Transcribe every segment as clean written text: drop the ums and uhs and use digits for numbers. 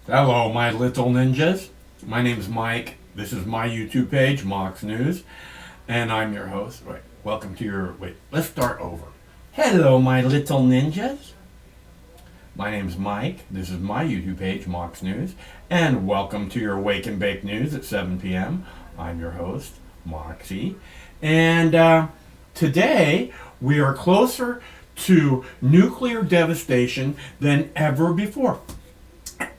Hello, my little ninjas. My name's Mike. This is my YouTube page, Mox News, and I'm your host. Let's start over. Hello, my little ninjas. My name's Mike. This is my YouTube page, Mox News, and welcome to your Wake and Bake News at 7 p.m. I'm your host, Moxie, and today we are closer to nuclear devastation than ever before.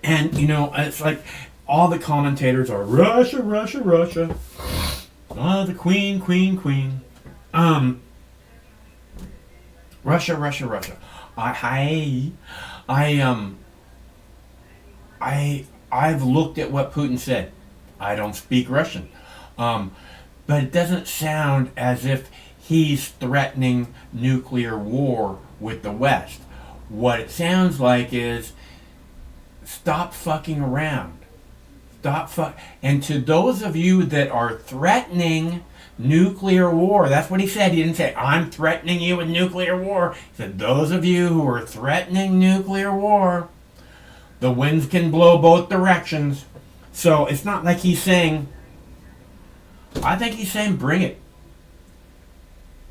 And, it's like all the commentators are Russia, Russia, Russia. Oh, the Queen, Queen, Queen. Russia, Russia, Russia. I've looked at what Putin said. I don't speak Russian. But it doesn't sound as if he's threatening nuclear war with the West. What it sounds like is stop fucking around. And to those of you that are threatening nuclear war, that's what he said. He didn't say, I'm threatening you with nuclear war. He said, those of you who are threatening nuclear war, the winds can blow both directions. So it's not like he's saying, I think he's saying, bring it.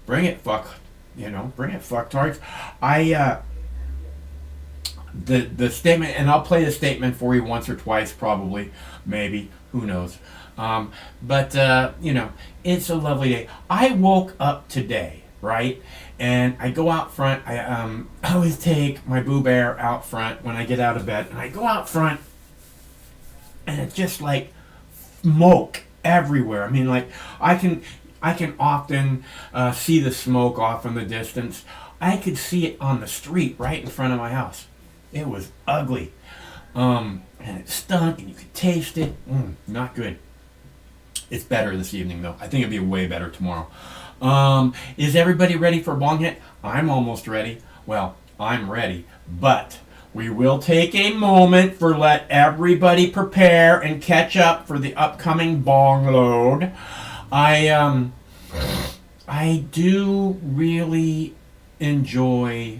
Bring it, fuck. Bring it, fucktards. The statement, and I'll play the statement for you once or twice, probably, maybe, who knows. But it's a lovely day. I woke up today, right? And I go out front. I always take my Boo Bear out front when I get out of bed. And I go out front, and it's just like smoke everywhere. I mean, like, I can often see the smoke off in the distance. I could see it on the street right in front of my house. It was ugly. And it stunk, and you could taste it. Not good. It's better this evening, though. I think it'll be way better tomorrow. Is everybody ready for a bong hit? I'm almost ready. Well, I'm ready. But we will take a moment for let everybody prepare and catch up for the upcoming bong load. I do really enjoy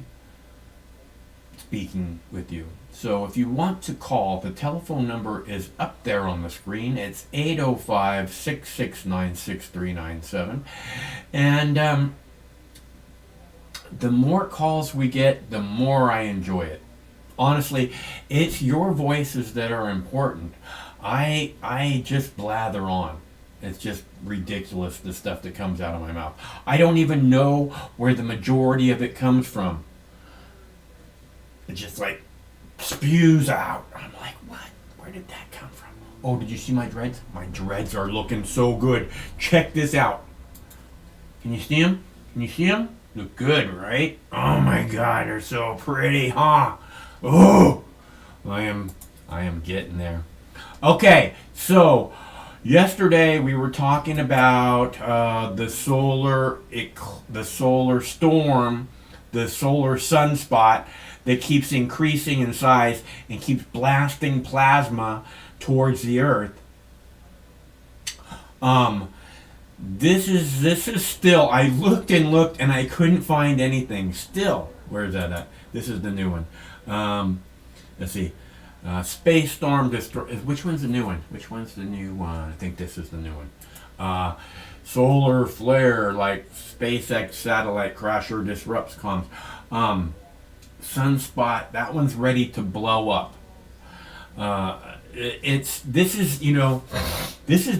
speaking with you. So if you want to call, the telephone number is up there on the screen. It's 805-669-6397. And the more calls we get, the more I enjoy it. Honestly, it's your voices that are important. I just blather on. It's just ridiculous, the stuff that comes out of my mouth. I don't even know where the majority of it comes from. It just like spews out. I'm like, what? Where did that come from? Oh, did you see my dreads? My dreads are looking so good. Check this out. Can you see them? Can you see them? Look good, right? Oh my God, they're so pretty, huh? Oh, I am getting there. Okay, so yesterday we were talking about the solar storm, the solar sunspot that keeps increasing in size and keeps blasting plasma towards the Earth. This is still, I looked and I couldn't find anything. Still, where's that at? This is the new one. Let's see. Space Storm Destroy. Which one's the new one? Which one's the new one? I think this is the new one. Solar flare, like SpaceX satellite crasher disrupts comms. Sunspot, that one's ready to blow up. This has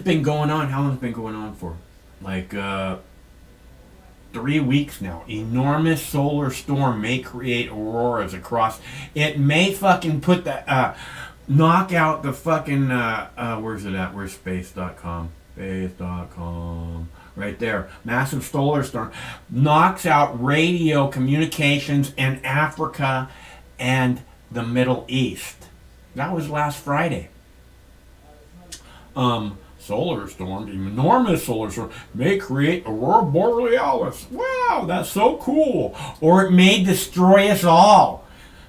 been going on. How long has it been going on for? Like 3 weeks now. Enormous solar storm may create auroras across. It may fucking put the knock out the fucking where's it at? Where's space.com? Space.com. Right there. Massive solar storm knocks out radio communications in Africa and the Middle East. That was last Friday. Solar storm, enormous solar storm, may create aurora borealis. Wow, that's so cool. Or it may destroy us all.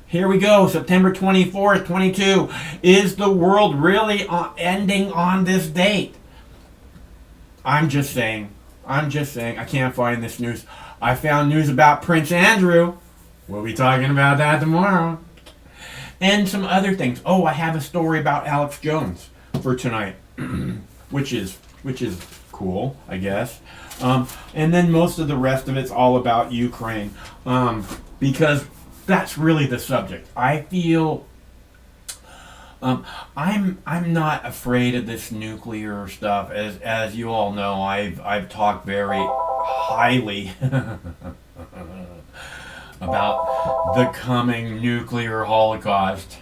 Here we go, September 24th, 22. Is the world really ending on this date? I'm just saying. I can't find this news. I found news about Prince Andrew. We'll be talking about that tomorrow. and some other things. Oh, I have a story about Alex Jones for tonight, which is cool, I guess. And then most of the rest of it's all about Ukraine, because that's really the subject. I feel I'm not afraid of this nuclear stuff, as you all know. I've talked very highly about the coming nuclear holocaust.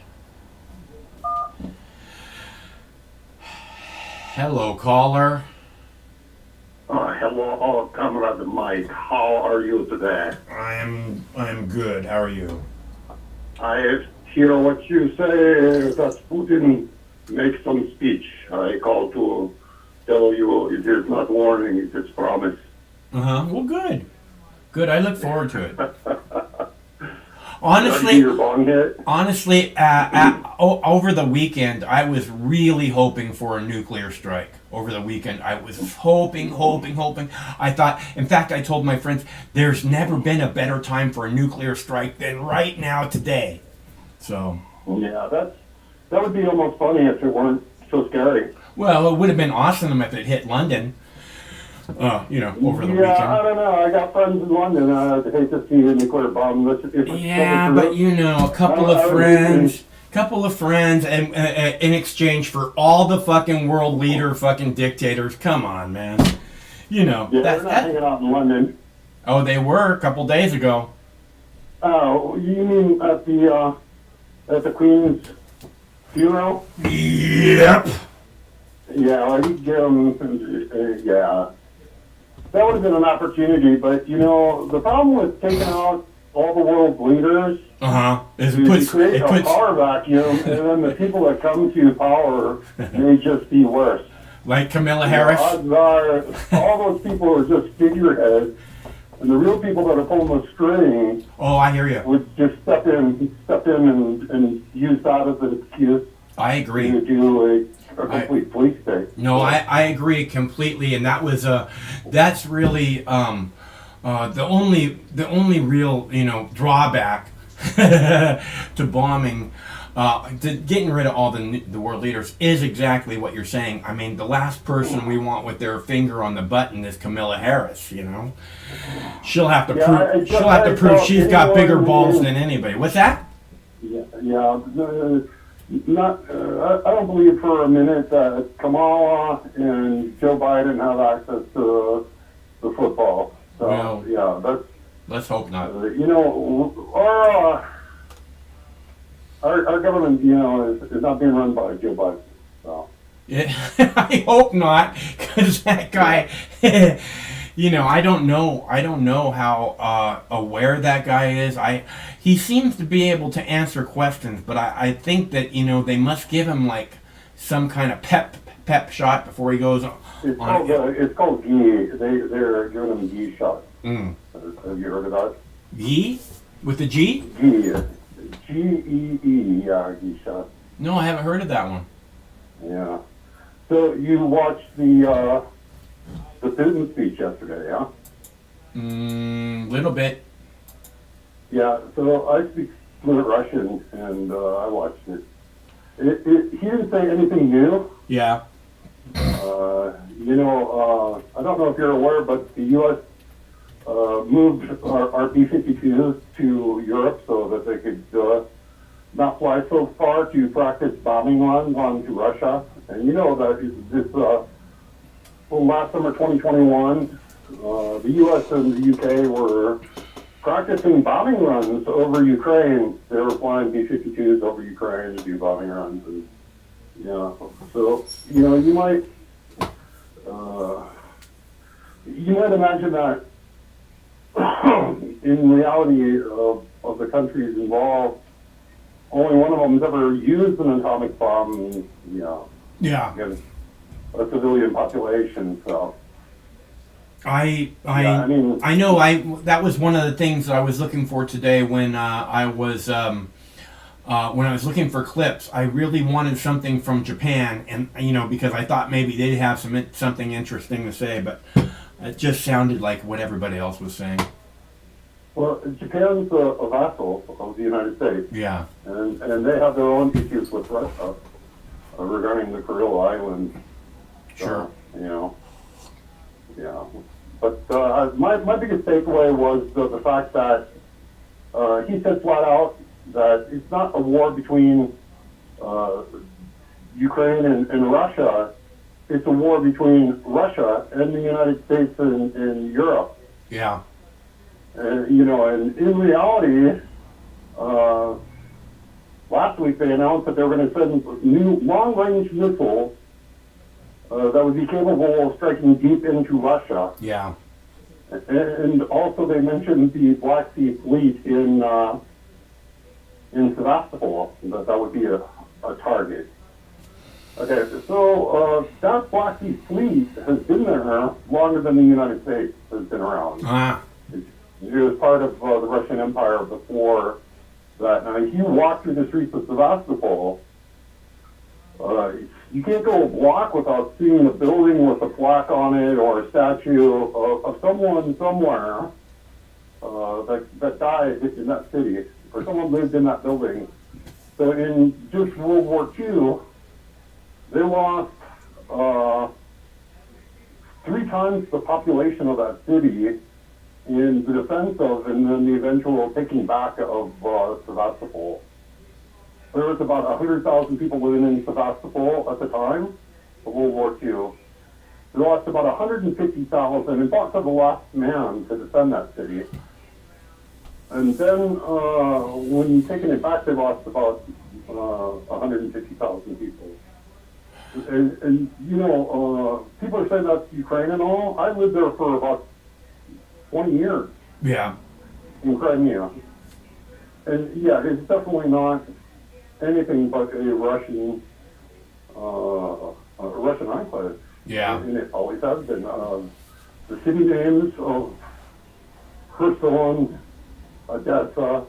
Hello, caller. Hello, Comrade Mike. How are you today? I'm good. How are you? I hear what you say that Putin makes some speech. I call to tell you it is not warning, it is promise. Well, good. Good. I look forward to it. Honestly, over the weekend, I was really hoping for a nuclear strike. Over the weekend, I was hoping. I thought, in fact, I told my friends, there's never been a better time for a nuclear strike than right now, today. So. Yeah, that would be almost funny if it weren't so scary. Well, it would have been awesome if it hit London. Over the weekend. Yeah, I don't know. I got friends in London. I'd hate to see a nuclear bomb. But a couple of friends, and in exchange for all the fucking world leader fucking dictators. Come on, man. They're not hanging out in London. Oh, they were a couple days ago. Oh, you mean at the Queen's funeral? Yep. Yeah, well, he'd get them. Yeah. That would have been an opportunity, but the problem with taking out all the world's leaders is it creates a power vacuum, and then the people that come to power may just be worse. Like Kamala Harris? Odds are all those people are just figureheads, and the real people that are pulling the strings I hear you. would just step in and use that as an excuse. I agree. To do a complete police state. No, I agree completely, and that's really the only real drawback to bombing, to getting rid of all the world leaders is exactly what you're saying. I mean, the last person we want with their finger on the button is Kamala Harris. She'll have to prove she's got bigger balls than anybody. What's that? Yeah. I don't believe for a minute that Kamala and Joe Biden have access to the football. So, well, let's hope not. Our government, is not being run by Joe Biden. So. Yeah, I hope not, because that guy, I don't know how aware that guy is. He seems to be able to answer questions, but I think that they must give him like some kind of pep shot before he goes on. It's called G. They're giving him a G shot. Have you heard of that? G with the G? G. G-E-E. Yeah, G shot. No, I haven't heard of that one. Yeah. So you watched the Putin speech yesterday, yeah? Little bit. Yeah, so I speak fluent Russian, and I watched it. He didn't say anything new. Yeah. I don't know if you're aware, but the U.S. Moved our B-52s to Europe so that they could not fly so far to practice bombing runs onto Russia. And that last summer 2021, the U.S. and the U.K. were practicing bombing runs over Ukraine. They were flying B-52s over Ukraine to do bombing runs. And, so, you might imagine that in reality of the countries involved, only one of them has ever used an atomic bomb, against a civilian population. So I know that was one of the things I was looking for today when I was looking for clips. I really wanted something from Japan, and because I thought maybe they'd have something interesting to say, but it just sounded like what everybody else was saying. Well, Japan's a vassal of the United States, Yeah. and they have their own issues with Russia regarding the Kuril Islands. Sure. You know, yeah. But my biggest takeaway was the fact that he said flat out that it's not a war between Ukraine and Russia. It's a war between Russia and the United States and Europe. Yeah. You know, and in reality, last week they announced that they were going to send new long-range missiles that would be capable of striking deep into Russia. Yeah. And also they mentioned the Black Sea Fleet in Sevastopol, that would be a target. Okay, so that Black Sea Fleet has been there longer than the United States has been around. Ah. It was part of the Russian Empire before that. Now, if you walk through the streets of Sevastopol, you can't go a block without seeing a building with a plaque on it or a statue of someone somewhere that died in that city, or someone lived in that building. So in just World War II, they lost 3 times the population of that city in the defense of and then the eventual taking back of Sevastopol. There was about 100,000 people living in Sevastopol at the time of World War II. They lost about 150,000 and fought to the last man to defend that city. And then when taking it back, they lost about 150,000 people. And you know, people are saying that's Ukraine and all. I lived there for about 20 years. Yeah. In Crimea. And yeah, it's definitely not anything but a Russian enclave. Yeah. And it always has been. The city names of Kherson, Odessa,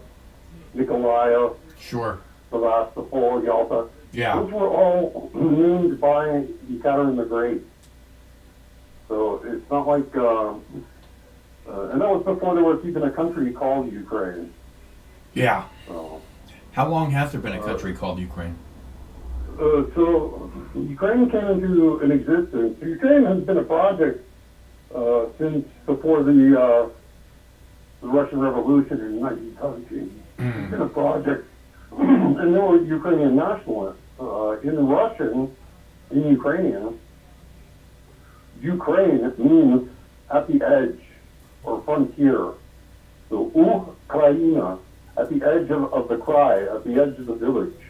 Nikolaev, Sure. Sevastopol, Yalta. Yeah. Those were all named by Catherine the Great. So it's not like, and that was before there was even a country called Ukraine. Yeah. So, How long has there been a country called Ukraine? so Ukraine came into an existence. Ukraine has been a project since before the Russian Revolution in 1917. It's been a project, and there were Ukrainian nationalists. In Russian, in Ukrainian, Ukraine means at the edge or frontier. So Ukraina, at the edge of the cry, at the edge of the village,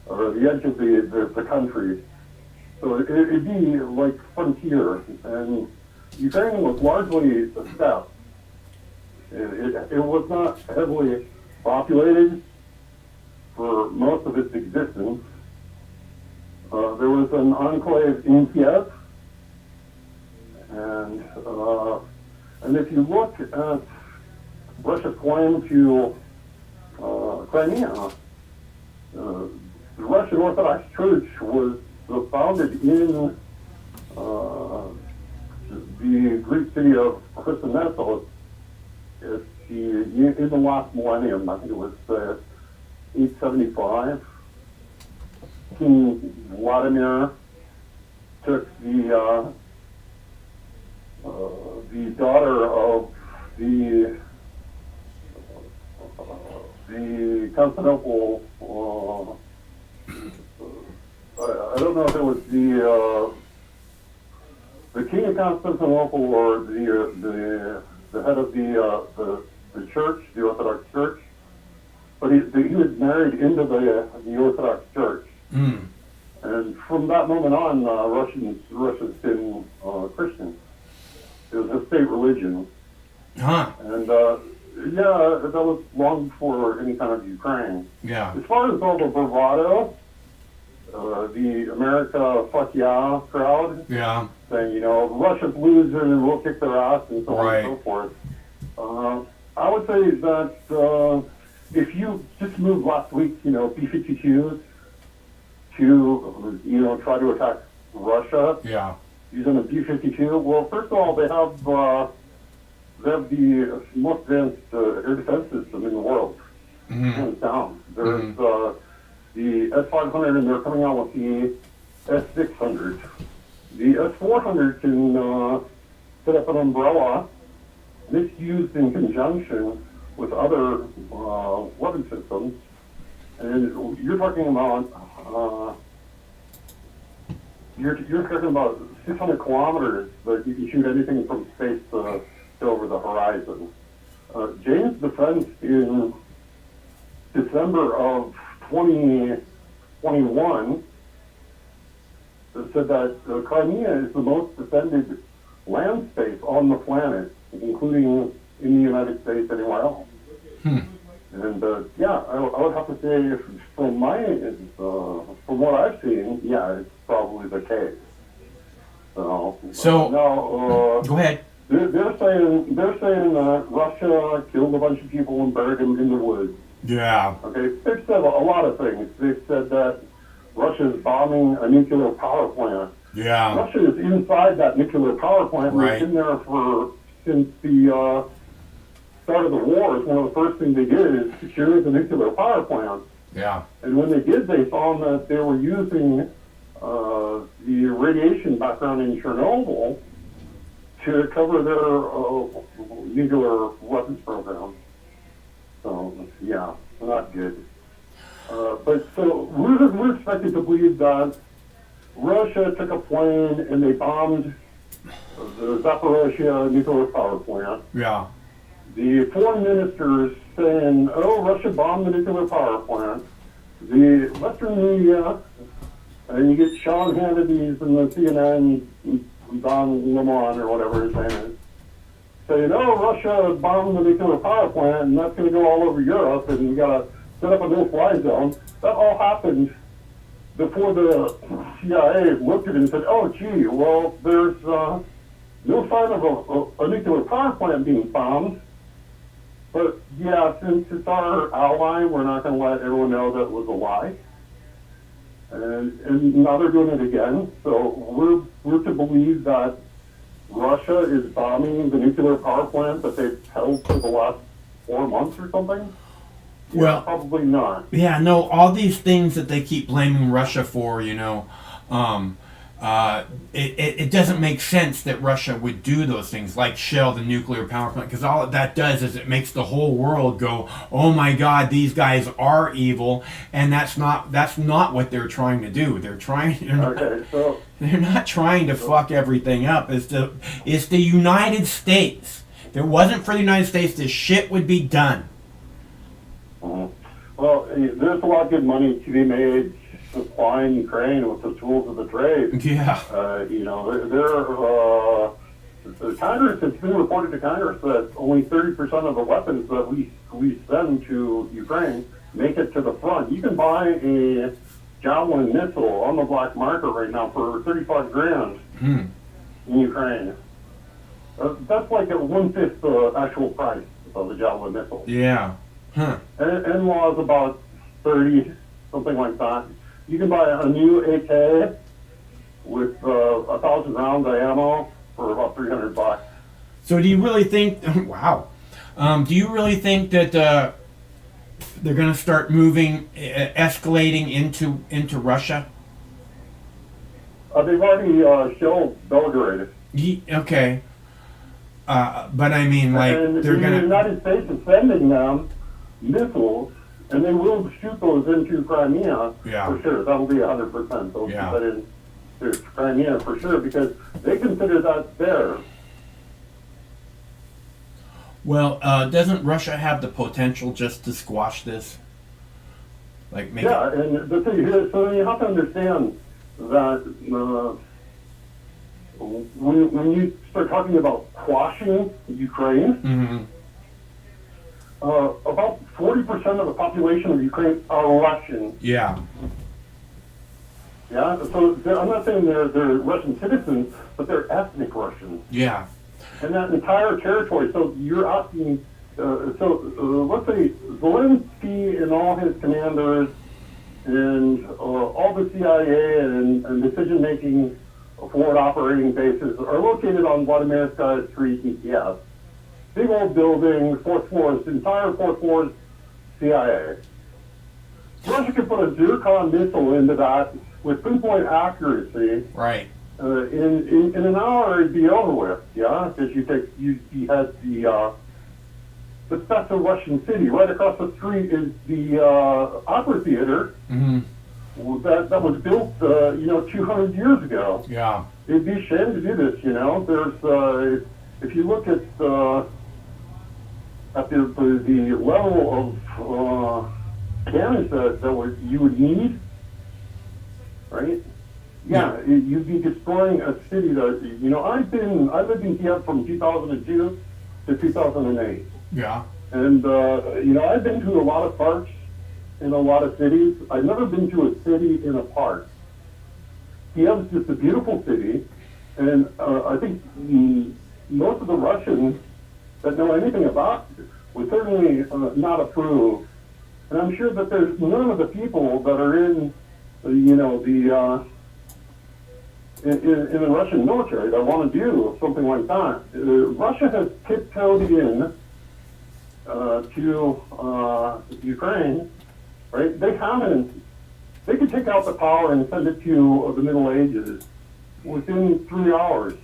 or the edge of the country. So it'd be like frontier. And Ukraine was largely a steppe. It was not heavily populated for most of its existence. There was an enclave in Kiev, and if you look at Russia's claim to Crimea, the Russian Orthodox Church was founded in the Greek city of Chrysonesos in the last millennium. I think it was 875. King Vladimir took the daughter of the Constantinople. I don't know if it was the king of Constantinople or the head of the church, the Orthodox Church, but he was married into the Orthodox Church. Mm. And from that moment on, Russia's been Christian. It was a state religion. Huh. And yeah, that was long before any kind of Ukraine. Yeah. As far as all the bravado, the America fuck yeah crowd, Yeah. saying, you know, Russia's losing and we'll kick their ass and so on Right. and so forth. I would say that if you just moved last week, you know, B-52s to, you know, try to attack Russia Yeah. using a B-52, well, first of all, they have they have the most advanced air defense system in the world, hands down. There's the S-500, and they're coming out with the S-600. The S-400 can set up an umbrella, and it's used in conjunction with other weapon systems. And you're talking about you're talking about 600 kilometers, but you can shoot anything from space to over the horizon. James Defense in December of 2021 said that Crimea is the most defended land space on the planet, including in the United States, anywhere else. And yeah, I would have to say, from from what I've seen, yeah, it's probably the case. So now, go ahead. They're saying that Russia killed a bunch of people and buried them in the woods. Yeah. Okay, they've said a lot of things. They've said that Russia's bombing a nuclear power plant. Yeah. Russia is inside that nuclear power plant. Right. They've been there since the start of the war. One of the first things they did is secure the nuclear power plant. Yeah. And when they did, they found that they were using the radiation background in Chernobyl to cover their nuclear weapons program. So, yeah, not good. But so we're expected to believe that Russia took a plane and they bombed the Zaporizhia nuclear power plant. Yeah. The foreign ministers saying, oh, Russia bombed the nuclear power plant. The Western media, and you get Sean Hannity's and the CNN, Don Lemon or whatever his name is, saying, oh, Russia bombed the nuclear power plant and that's going to go all over Europe and you got to set up a no-fly zone. That all happened before the CIA looked at it and said, oh, gee, well, there's no sign of a nuclear power plant being bombed. But, yeah, since it's our ally, we're not going to let everyone know that it was a lie. And now they're doing it again. So we're to believe that Russia is bombing the nuclear power plant that they've held for the last 4 months or something? Yeah, Well, probably not. yeah, no, all these things that they keep blaming Russia for, it doesn't make sense that Russia would do those things, like shell the nuclear power plant, because all that does is it makes the whole world go, oh my God, these guys are evil, and that's not what they're trying to do. They're not trying to fuck everything up. It's the United States. If it wasn't for the United States, this shit would be done. Well, there's a lot of good money to be made supplying Ukraine with the tools of the trade. Yeah. The Congress, it's been reported to Congress that only 30% of the weapons that we send to Ukraine make it to the front. You can buy a Javelin missile on the black market right now for 35 grand in Ukraine. That's like a 1/5 the actual price of the Javelin missile. Yeah. Huh. And law is about 30, something like that. You can buy a new AK with 1,000 rounds of ammo for about $300. So do you really think? Wow. Do you really think that they're going to start moving, escalating into Russia? They've already shelled Belgrade. Okay. But I mean, like, and they're going the to. United States is sending them missiles, and they will shoot those into Crimea for sure. That'll be 100%. They'll shoot that into Crimea for sure because they consider that theirs. Well, doesn't Russia have the potential just to squash this? Like, make and the thing is, so you have to understand that when you start talking about quashing Ukraine, about 40% of the population of Ukraine are Russian. Yeah. Yeah, so I'm not saying they're Russian citizens, but they're ethnic Russians. Yeah. And that entire territory, so you're asking, let's say Zelensky and all his commanders and all the CIA and decision-making forward operating bases are located on Vladimir Street in Kiev. big old building, fourth floor, entire fourth floor CIA. Russia could put a zircon missile into that with pinpoint accuracy. Right. In an hour, it'd be over with. Yeah, because you had the special Russian city right across the street is the opera theater. Mm-hmm. That was built 200 years ago. Yeah. It'd be a shame to do this. There's if you look at the level of damage that you would need, right? Yeah, you'd be destroying a city that I lived in Kiev from 2002 to 2008. Yeah. And I've been to a lot of parks in a lot of cities. I've never been to a city in a park. Kiev's just a beautiful city, and I think most of the Russians that know anything about it would certainly not approve. And I'm sure that there's none of the people that are in in the Russian military that want to do something like that. Russia has tiptoed in to Ukraine, right? They haven't. They could take out the power and send it to the Middle Ages within 3 hours.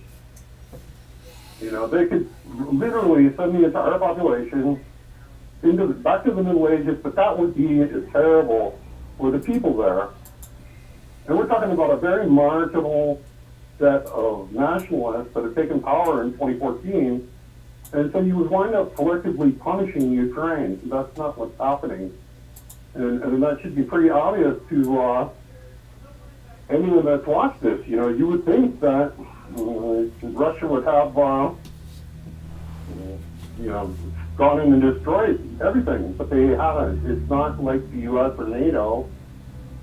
They could literally send the entire population back to the Middle Ages, but that would be terrible for the people there. And we're talking about a very marginal set of nationalists that have taken power in 2014. And so you would wind up collectively punishing Ukraine. That's not what's happening. And that should be pretty obvious to anyone that's watched this. You would think that Russia would have, gone in and destroyed everything, but they haven't. It's not like the U.S. or NATO,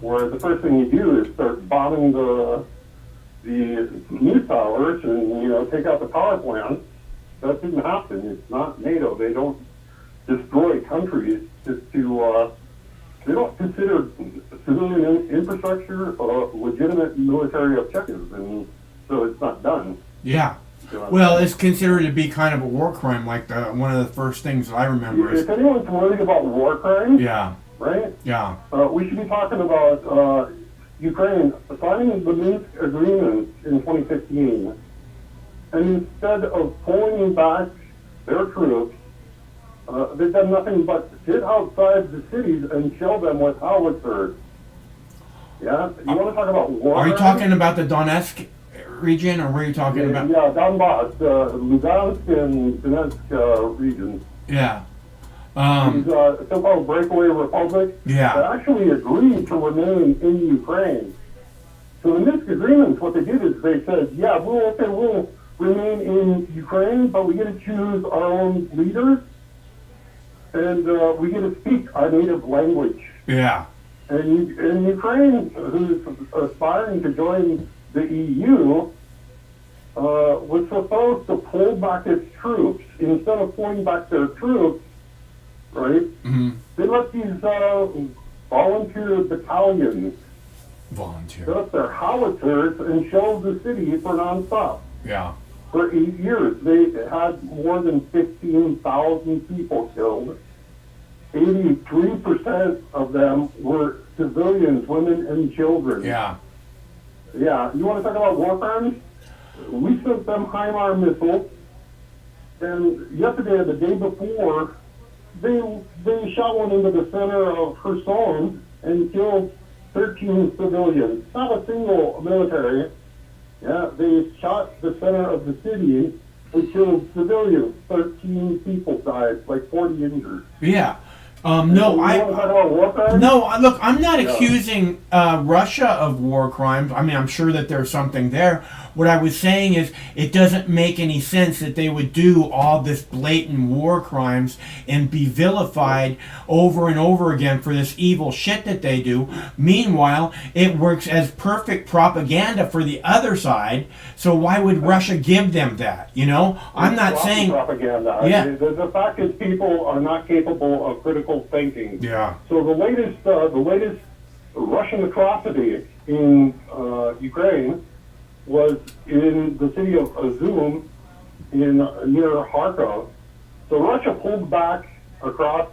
where the first thing you do is start bombing the news towers and take out the power plants. That didn't happen. It's not NATO. They don't destroy countries just to. They don't consider civilian infrastructure legitimate military objectives, and so it's not done. Yeah. Well, it's considered to be kind of a war crime, like one of the first things that I remember. If anyone's worried about war crimes, yeah, right? Yeah. We should be talking about Ukraine signing the Minsk agreements in 2015, and instead of pulling back their troops, they've done nothing but sit outside the cities and shell them with howitzers. Yeah, you want to talk about war? Are you talking about the Donetsk region, or were you talking about? Yeah, Donbass, Lugansk and Donetsk regions. Yeah. These so-called breakaway republics that actually agreed to remain in Ukraine. So the Minsk agreements, what they did is they said, yeah, we'll remain in Ukraine, but we get to choose our own leaders, and we get to speak our native language. Yeah. And Ukraine, who's aspiring to join the EU, was supposed to pull back its troops. Instead of pulling back their troops, right, they let these volunteer battalions set up their howitzers and shell the city for nonstop. Yeah. For 8 years, they had more than 15,000 people killed. 83% of them were civilians, women and children. Yeah. Yeah, you want to talk about war crimes? We sent them HIMARS missiles, and yesterday or the day before, they shot one into the center of Kherson and killed 13 civilians. Not a single military. Yeah, they shot the center of the city and killed civilians. 13 people died, like 40 injured. Yeah. No, look, I'm not accusing Russia of war crimes. I mean, I'm sure that there's something there. What I was saying is it doesn't make any sense that they would do all this blatant war crimes and be vilified over and over again for this evil shit that they do. Meanwhile, it works as perfect propaganda for the other side. So why would Russia give them that? I'm not saying propaganda. Yeah. The fact is, people are not capable of critical thinking. Yeah. So the latest Russian atrocity in Ukraine was in the city of Izum near Kharkov. So Russia pulled back across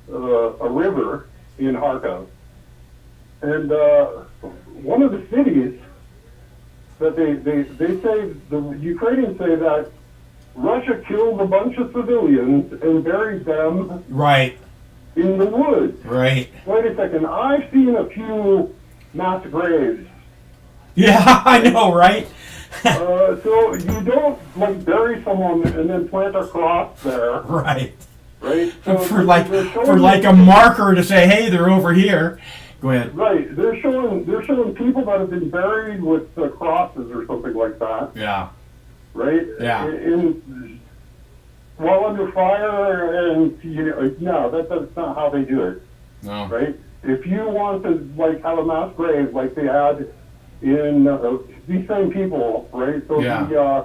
a river in Kharkov. And one of the cities that they say, the Ukrainians say that Russia killed a bunch of civilians and buried them Right. in the woods. Right. Wait a second, I've seen a few mass graves. Yeah, I know, right? So you don't like bury someone and then plant a cross there, Right. right? So For like they're showing for like a marker to say, hey, they're over here. Go ahead. Right, they're showing people that have been buried with crosses or something like that, Yeah. right? Yeah. While under fire, and no, that's not how they do it, No. right? If you want to like have a mass grave like they had in these same people, right? So Yeah. the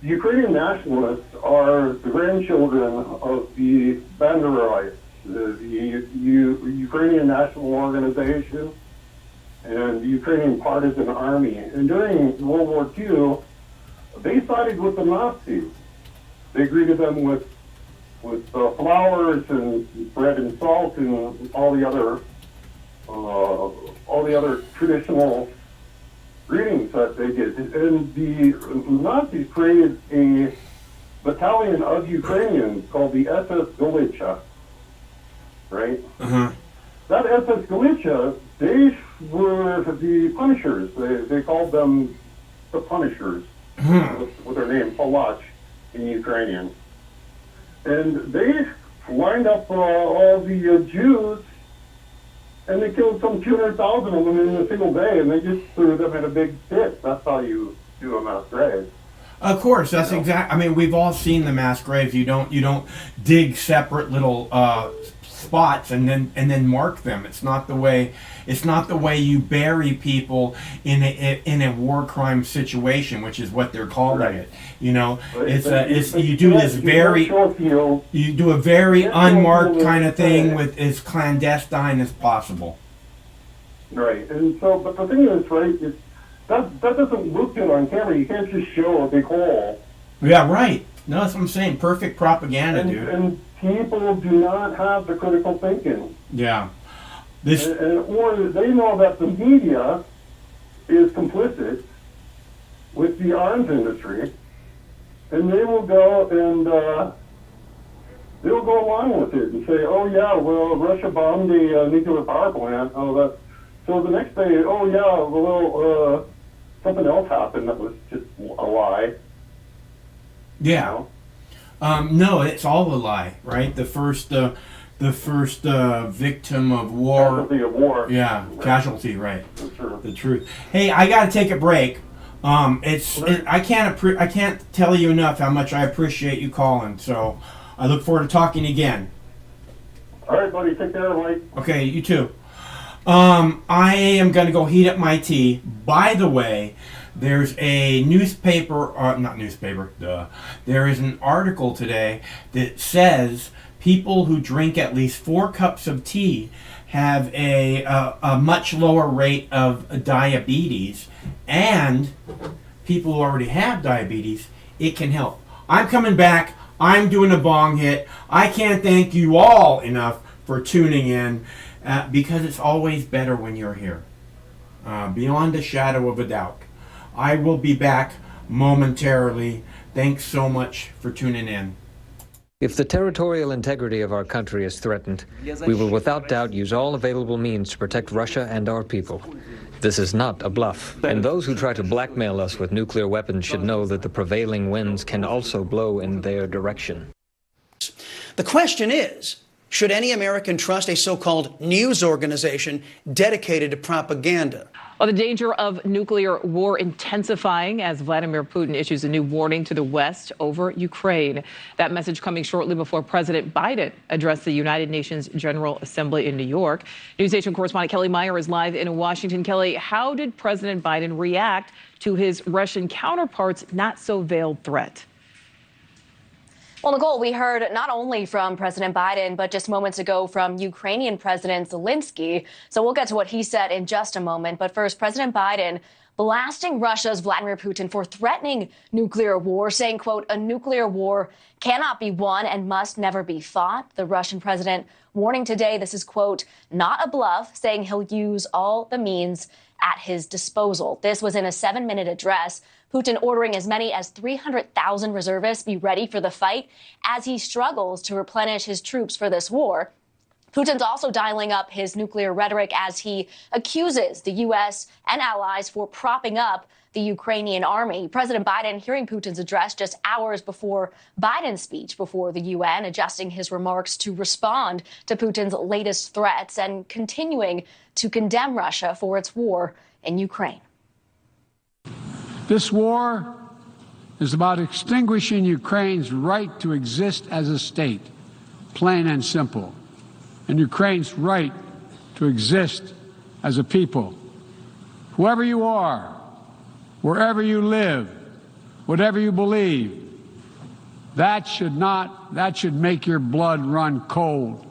Ukrainian nationalists are the grandchildren of the Banderites, the Ukrainian National Organization, and the Ukrainian Partisan Army. And during World War II, they sided with the Nazis. They greeted them with flowers and bread and salt and all the other traditional greetings that they did. And the Nazis created a battalion of Ukrainians called the SS Galicia, right? Uh-huh. That SS Galicia, they were the Punishers. They called them the Punishers, with their name, Palach, in Ukrainian. And they lined up all the Jews, and they killed some 200,000 of them in a single day, and they just threw them in a big pit. That's how you do a mass grave. Of course, that's exact. I mean, we've all seen the mass graves. You don't dig separate little spots and then mark them. It's not the way you bury people in a war crime situation, which is what they're calling it. You know, you do a very unmarked kind of thing with as clandestine as possible. Right, and so, but the thing is, right, that doesn't look good on camera. You can't just show a big hole. Yeah, right. No, that's what I'm saying. Perfect propaganda, dude. And people do not have the critical thinking. Yeah. Or they know that the media is complicit with the arms industry, and they will go and they'll go along with it and say, "Oh yeah, well Russia bombed the nuclear power plant." So the next day, "Oh yeah, well something else happened that was just a lie." Yeah. No, it's all a lie, right? The first victim of war. Casualty of war. Yeah, right. Casualty, right? Sure. The truth. Hey, I got to take a break. I can't tell you enough how much I appreciate you calling. So I look forward to talking again. All right, buddy. Take care, Mike. Okay, you too. I am going to go heat up my tea. By the way, there's a there is an article today that says people who drink at least 4 cups of tea have a much lower rate of diabetes, and people who already have diabetes, it can help. I'm coming back. I'm doing a bong hit. I can't thank you all enough for tuning in, because it's always better when you're here. Beyond a shadow of a doubt. I will be back momentarily. Thanks so much for tuning in. If the territorial integrity of our country is threatened, we will without doubt use all available means to protect Russia and our people. This is not a bluff, and those who try to blackmail us with nuclear weapons should know that the prevailing winds can also blow in their direction. The question is, should any American trust a so-called news organization dedicated to propaganda? Well, the danger of nuclear war intensifying as Vladimir Putin issues a new warning to the West over Ukraine. That message coming shortly before President Biden addressed the United Nations General Assembly in New York. NewsNation correspondent Kelly Meyer is live in Washington. Kelly, how did President Biden react to his Russian counterpart's not-so-veiled threat? Well, Nicole, we heard not only from President Biden, but just moments ago from Ukrainian President Zelensky. So we'll get to what he said in just a moment. But first, President Biden blasting Russia's Vladimir Putin for threatening nuclear war, saying, quote, a nuclear war cannot be won and must never be fought. The Russian president warning today this is, quote, not a bluff, saying he'll use all the means at his disposal. This was in a 7-minute address. Putin ordering as many as 300,000 reservists be ready for the fight as he struggles to replenish his troops for this war. Putin's also dialing up his nuclear rhetoric as he accuses the U.S. and allies for propping up the Ukrainian army. President Biden hearing Putin's address just hours before Biden's speech before the UN, adjusting his remarks to respond to Putin's latest threats and continuing to condemn Russia for its war in Ukraine. This war is about extinguishing Ukraine's right to exist as a state, plain and simple, and Ukraine's right to exist as a people. Whoever you are, wherever you live, whatever you believe, that should make your blood run cold.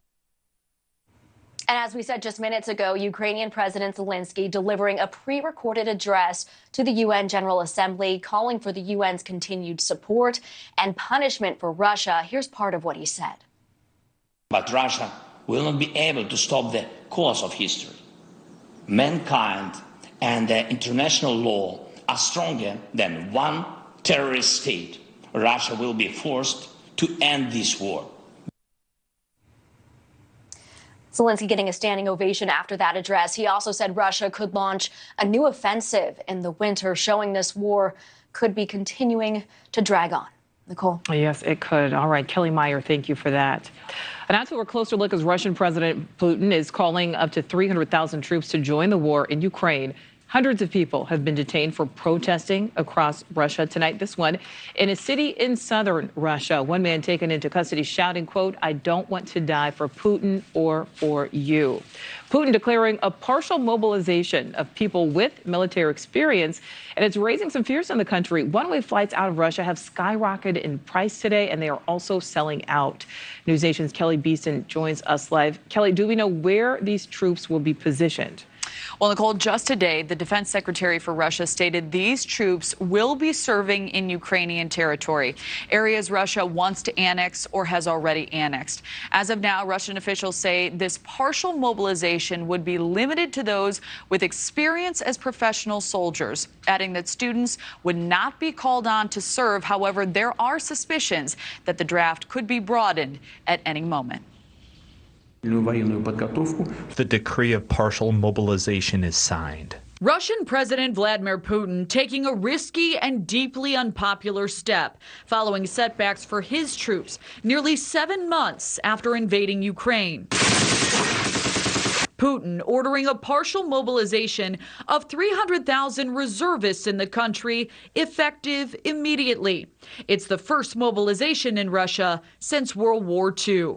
And as we said just minutes ago, Ukrainian President Zelensky delivering a pre-recorded address to the UN General Assembly, calling for the UN's continued support and punishment for Russia. Here's part of what he said. But Russia will not be able to stop the course of history. Mankind and the international law are stronger than one terrorist state. Russia will be forced to end this war. Zelensky getting a standing ovation after that address. He also said Russia could launch a new offensive in the winter, showing this war could be continuing to drag on. Nicole? Yes, it could. All right, Kelly Meyer, thank you for that. And now to a closer look as Russian President Putin is calling up to 300,000 troops to join the war in Ukraine. Hundreds of people have been detained for protesting across Russia tonight. This one in a city in southern Russia. One man taken into custody shouting, quote, I don't want to die for Putin or for you. Putin declaring a partial mobilization of people with military experience, and it's raising some fears in the country. One-way flights out of Russia have skyrocketed in price today, and they are also selling out. News Nation's Kelly Beeston joins us live. Kelly, do we know where these troops will be positioned? Well, Nicole, just today, the defense secretary for Russia stated these troops will be serving in Ukrainian territory, areas Russia wants to annex or has already annexed. As of now, Russian officials say this partial mobilization would be limited to those with experience as professional soldiers, adding that students would not be called on to serve. However, there are suspicions that the draft could be broadened at any moment. The decree of partial mobilization is signed. Russian President Vladimir Putin taking a risky and deeply unpopular step following setbacks for his troops nearly 7 months after invading Ukraine. Putin ordering a partial mobilization of 300,000 reservists in the country, effective immediately. It's the first mobilization in Russia since World War II.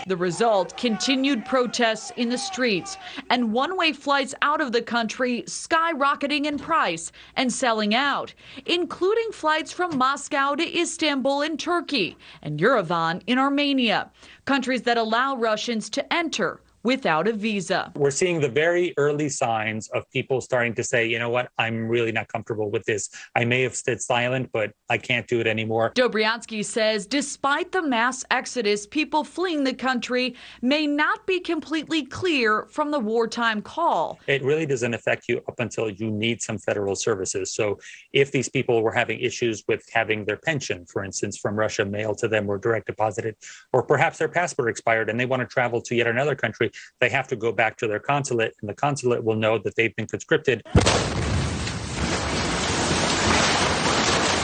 The result, continued protests in the streets and one-way flights out of the country skyrocketing in price and selling out, including flights from Moscow to Istanbul in Turkey and Yerevan in Armenia, countries that allow Russians to enter without a visa. We're seeing the very early signs of people starting to say, you know what, I'm really not comfortable with this. I may have stayed silent, but I can't do it anymore. Dobryansky says despite the mass exodus, people fleeing the country may not be completely clear from the wartime call. It really doesn't affect you up until you need some federal services. So if these people were having issues with having their pension, for instance, from Russia mailed to them or direct deposited, or perhaps their passport expired and they want to travel to yet another country, they have to go back to their consulate, and the consulate will know that they've been conscripted.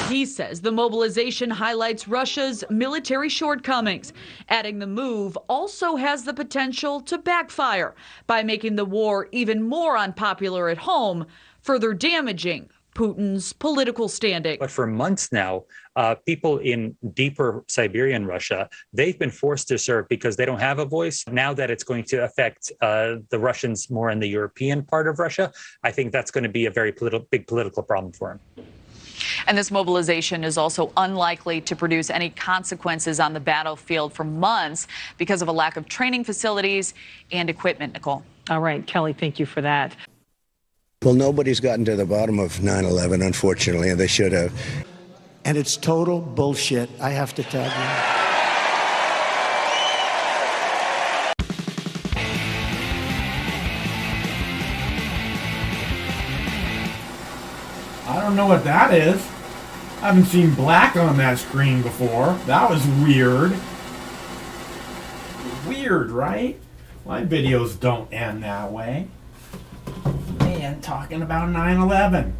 He says the mobilization highlights Russia's military shortcomings, adding the move also has the potential to backfire by making the war even more unpopular at home, further damaging Putin's political standing. But for months now, people in deeper Siberian Russia, they've been forced to serve because they don't have a voice. Now that it's going to affect the Russians more in the European part of Russia, I think that's going to be a very big political problem for them. And this mobilization is also unlikely to produce any consequences on the battlefield for months because of a lack of training facilities and equipment, Nicole. All right, Kelly, thank you for that. Well, nobody's gotten to the bottom of 9/11, unfortunately, and they should have. And it's total bullshit, I have to tell you. I don't know what that is. I haven't seen black on that screen before. That was weird. Weird, right? My videos don't end that way. Man, talking about 9/11.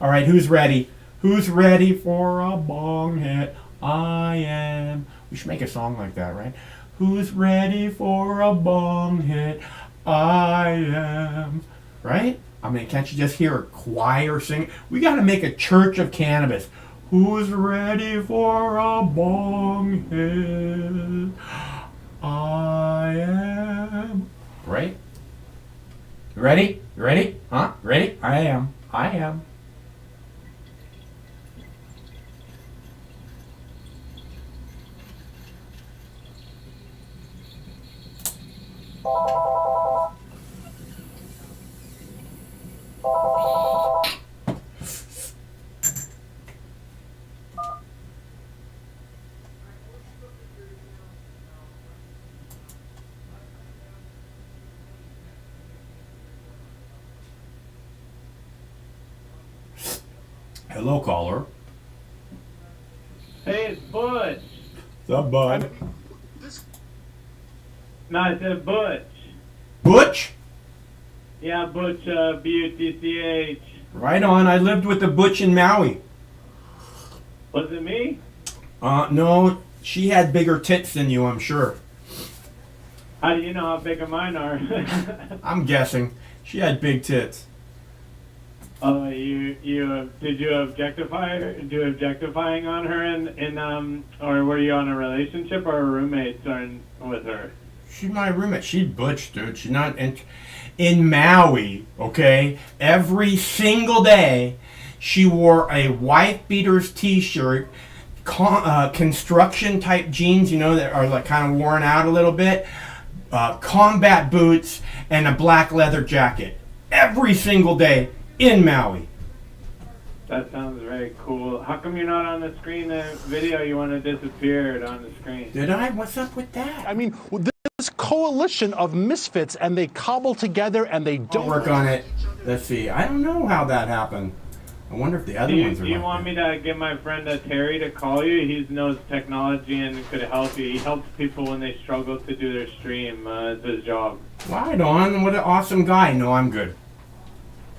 All right, who's ready? Who's ready for a bong hit? I am. We should make a song like that, right? Who's ready for a bong hit? I am. Right? I mean, can't you just hear a choir sing? We got to make a church of cannabis. Who's ready for a bong hit? I am. Right? You ready? You ready? Huh? Ready? I am. I am. Hello, caller. Hey, it's Butch. What's up, bud? No, I said Butch. Butch? Yeah, Butch, B-U-T-C-H. Right on. I lived with the Butch in Maui. Was it me? No. She had bigger tits than you, I'm sure. How do you know how big of mine are? I'm guessing. She had big tits. Oh, did you objectify her? Do objectifying on her or were you on a relationship or roommates with her? She's my roommate. She's Butch, dude. She's not in Maui, okay? Every single day, she wore a wife beaters t-shirt, construction type jeans, you know, that are like kind of worn out a little bit, combat boots, and a black leather jacket. Every single day in Maui. That sounds very cool. How come you're not on the screen? The video you want to disappear on the screen. Did I? What's up with that? I mean, this coalition of misfits, and they cobble together, and they don't work on it. Let's see. I don't know how that happened. I wonder if the other ones are. Do you want me to get my friend Terry to call you? He knows technology and could help you. He helps people when they struggle to do their stream. It's his job. Right on. What an awesome guy. No, I'm good.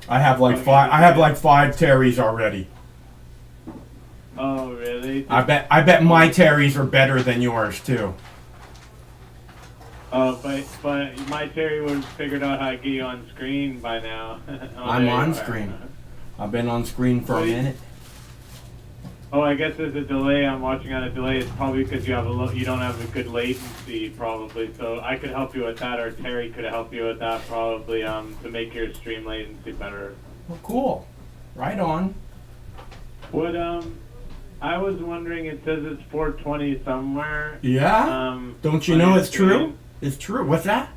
I have like five. I have like 5 Terrys already. Oh, really? I bet my Terrys are better than yours too. But my Terry would have figured out how to get you on screen by now. I'm on screen. I've been on screen for a minute. Oh, I guess there's a delay. I'm watching on a delay. It's probably because you don't have a good latency, probably. So I could help you with that, or Terry could help you with that, probably, to make your stream latency better. Well, cool. Right on. What I was wondering. It says it's 4:20 somewhere. Yeah. Don't you know it's true? It's true. What's that?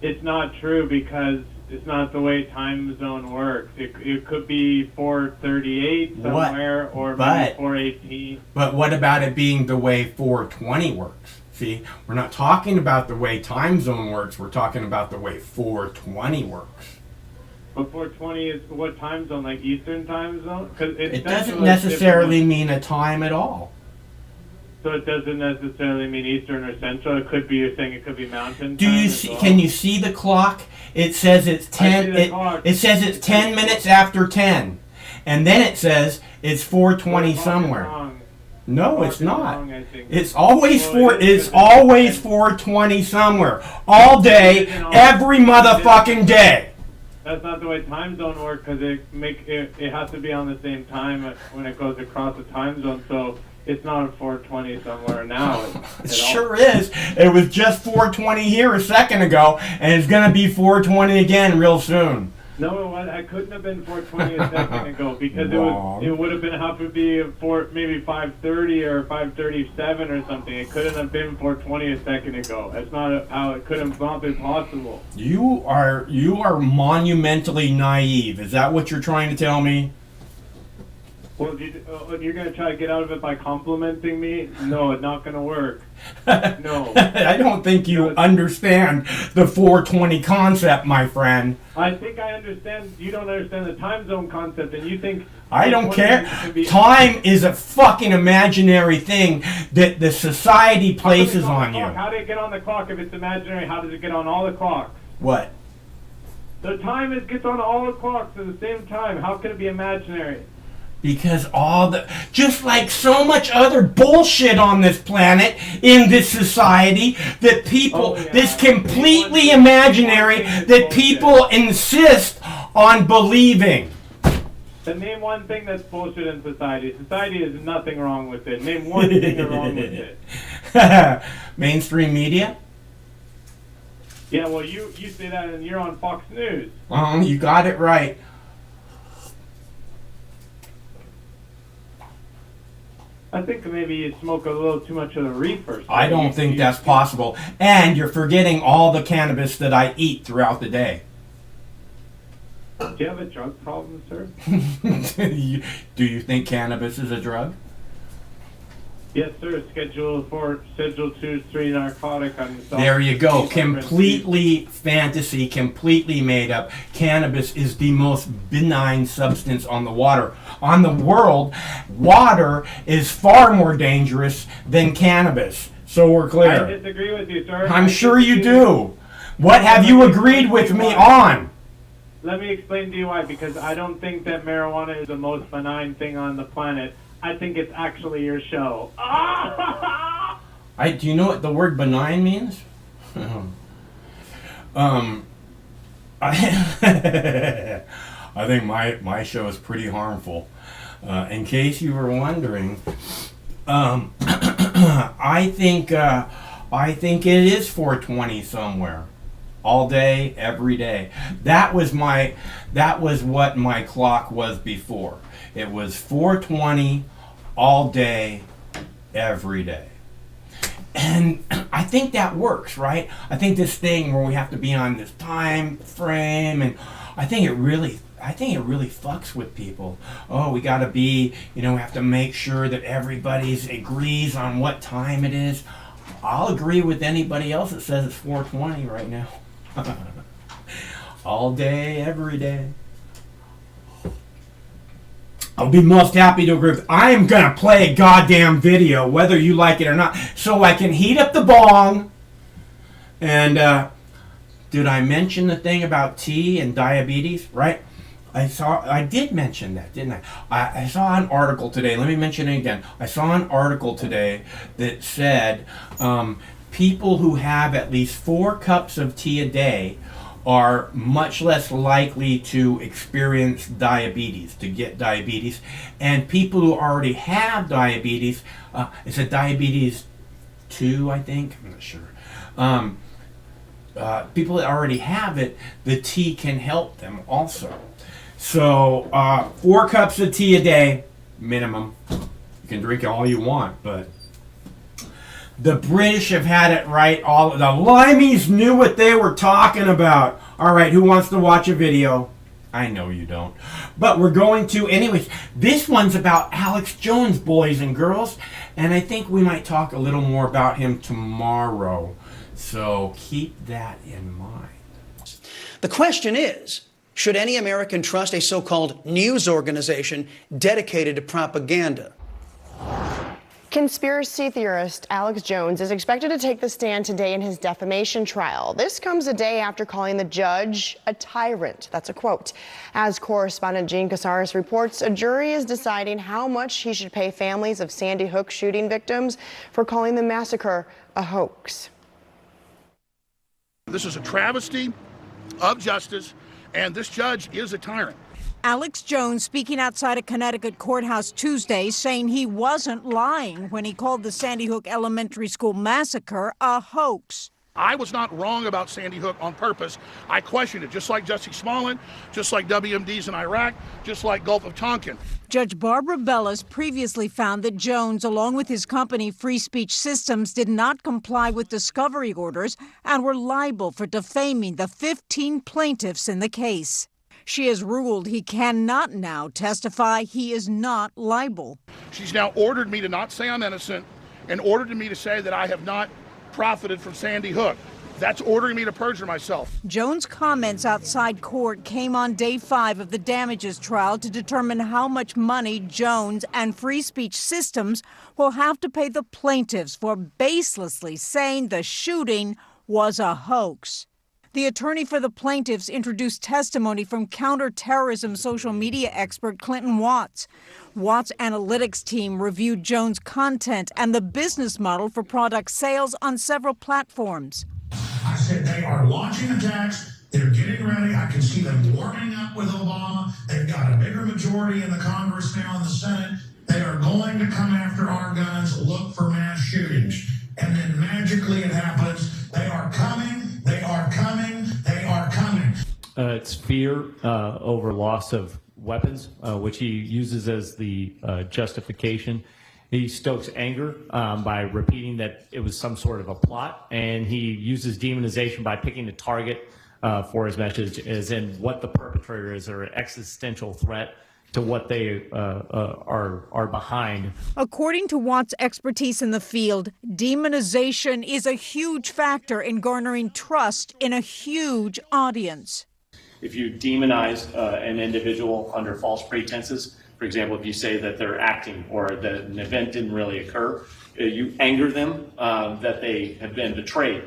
It's not true because it's not the way time zone works. It could be 4:38 somewhere, or maybe 4:18. But what about it being the way 4:20 works? See, we're not talking about the way time zone works. We're talking about the way 4:20 works. But 4:20 is what time zone? Like Eastern time zone? Because it doesn't necessarily mean a time at all. So it doesn't necessarily mean Eastern or Central. It could be, you're saying it could be Mountain. Do you see? Well. Can you see the clock? It says it's 10. It says it's 10 minutes after 10, and then it says it's 4:20 somewhere. No, it's not. It's always It's always 4:20 somewhere. All day, every motherfucking day. That's not the way time zone works, because it has to be on the same time when it goes across the time zone. So. It's not 4:20 somewhere now. It sure is. It was just 4:20 here a second ago, and it's going to be 4:20 again real soon. No, I couldn't have been 4:20 a second ago because it would have been have to be maybe 5:30 or 5:37 or something. It couldn't have been 4:20 a second ago. That's not how it could have not been possible. You are monumentally naive. Is that what you're trying to tell me? Well, you're going to try to get out of it by complimenting me? No, it's not going to work. No. I don't think you understand the 420 concept, my friend. I think I understand. You don't understand the time zone concept, and you think... I don't care. Time is a fucking imaginary thing that the society places on you. How did it get on the clock if it's imaginary? How does it get on all the clocks? What? The time gets on all the clocks at the same time. How can it be imaginary? Because just like so much other bullshit on this planet, in this society, that people, this completely imaginary, that people insist on believing. Then name one thing that's bullshit in society. Society is nothing wrong with it. Name one thing that's wrong with it. Mainstream media? Yeah, well, you say that and you're on Fox News. You got it right. I think maybe you smoke a little too much of the reefer. I don't think that's possible. And you're forgetting all the cannabis that I eat throughout the day. Do you have a drug problem, sir? Do you think cannabis is a drug? Yes, sir. Schedule 2, 3 narcotic. There you go. Completely fantasy, completely made up. Cannabis is the most benign substance on the world. Water is far more dangerous than cannabis. So we're clear. I disagree with you, sir. I'm sure you do. What have you agreed with me on? Let me explain to you why. Because I don't think that marijuana is the most benign thing on the planet. I think it's actually your show. Do you know what the word benign means? I think my show is pretty harmful. In case you were wondering, I think it is 420 somewhere. All day, every day. That was what my clock was before. It was 420 all day, every day. And I think that works, right? I think this thing where we have to be on this time frame, and I think it really fucks with people. Oh, we gotta be, we have to make sure that everybody agrees on what time it is. I'll agree with anybody else that says it's 420 right now. All day, every day. I'll be most happy to agree with. I am gonna play a goddamn video, whether you like it or not, so I can heat up the bong. And did I mention the thing about tea and diabetes? Right? I did mention that, didn't I? I saw an article today. Let me mention it again. I saw an article today that said people who have at least 4 cups of tea a day are much less likely to experience diabetes, to get diabetes. And people who already have diabetes, it's a diabetes 2, I think, I'm not sure. People that already have it, the tea can help them also. So 4 cups of tea a day, minimum. You can drink all you want, but the British have had it right. All the limeys knew what they were talking about. All right, who wants to watch a video? I know you don't. But we're going to, anyways. This one's about Alex Jones, boys and girls. And I think we might talk a little more about him tomorrow. So keep that in mind. The question is, should any American trust a so-called news organization dedicated to propaganda? Conspiracy theorist Alex Jones is expected to take the stand today in his defamation trial. This comes a day after calling the judge a tyrant. That's a quote. As correspondent Gene Casares reports, a jury is deciding how much he should pay families of Sandy Hook shooting victims for calling the massacre a hoax. This is a travesty of justice, and this judge is a tyrant. Alex Jones speaking outside a Connecticut courthouse Tuesday, saying he wasn't lying when he called the Sandy Hook Elementary School massacre a hoax. I was not wrong about Sandy Hook on purpose. I questioned it, just like Jussie Smollett, just like WMDs in Iraq, just like Gulf of Tonkin. Judge Barbara Bellis previously found that Jones, along with his company Free Speech Systems, did not comply with discovery orders and were liable for defaming the 15 plaintiffs in the case. She has ruled he cannot now testify. He is not liable. She's now ordered me to not say I'm innocent and ordered me to say that I have not profited from Sandy Hook. That's ordering me to perjure myself. Jones' comments outside court came on day 5 of the damages trial to determine how much money Jones and Free Speech Systems will have to pay the plaintiffs for baselessly saying the shooting was a hoax. The attorney for the plaintiffs introduced testimony from counterterrorism social media expert Clinton Watts. Watts' analytics team reviewed Jones' content and the business model for product sales on several platforms. I said they are launching attacks. They're getting ready. I can see them warming up with Obama. They've got a bigger majority in the Congress now in the Senate. They are going to come after our guns, look for mass shootings. And then magically it happens. They are coming. They are coming. They are coming. It's fear over loss of weapons, which he uses as the justification. He stokes anger by repeating that it was some sort of a plot, and he uses demonization by picking a target for his message, as in what the perpetrator is, or an existential threat to what they are behind. According to Watts' expertise in the field, demonization is a huge factor in garnering trust in a huge audience. If you demonize an individual under false pretenses, for example, if you say that they're acting or that an event didn't really occur, you anger them that they have been betrayed.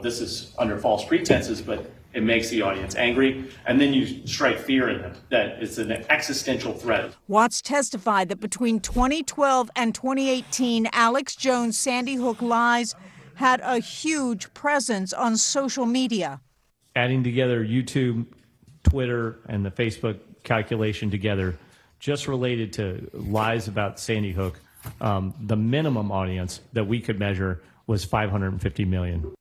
This is under false pretenses, but it makes the audience angry, and then you strike fear in them that it's an existential threat. Watts testified that between 2012 and 2018, Alex Jones' Sandy Hook lies had a huge presence on social media. Adding together YouTube, Twitter, and the Facebook calculation together, just related to lies about Sandy Hook, the minimum audience that we could measure was 550 million.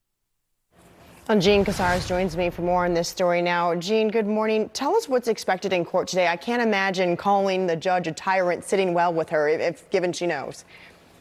And Jean Casares joins me for more on this story now. Jean, good morning. Tell us what's expected in court today. I can't imagine calling the judge a tyrant sitting well with her, if given she knows.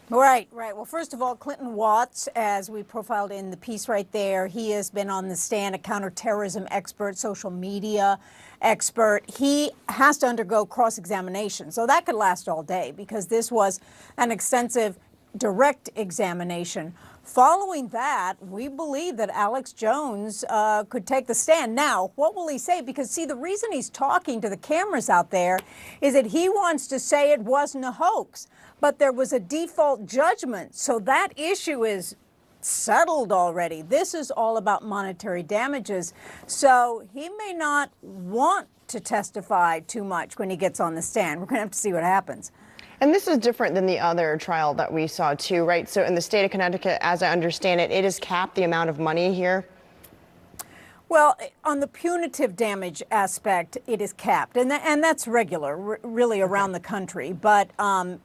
Right. Well, first of all, Clinton Watts, as we profiled in the piece right there, he has been on the stand, a counterterrorism expert, social media expert. He has to undergo cross-examination, so that could last all day because this was an extensive direct examination. Following that, we believe that Alex Jones could take the stand. Now, what will he say? Because, see, the reason he's talking to the cameras out there is that he wants to say it wasn't a hoax, but there was a default judgment. So that issue is settled already. This is all about monetary damages. So he may not want to testify too much when he gets on the stand. We're going to have to see what happens. And this is different than the other trial that we saw too, right? So in the state of Connecticut, as I understand it, it is capped the amount of money here. Well, on the punitive damage aspect, it is capped, and that's regular, really around the country. But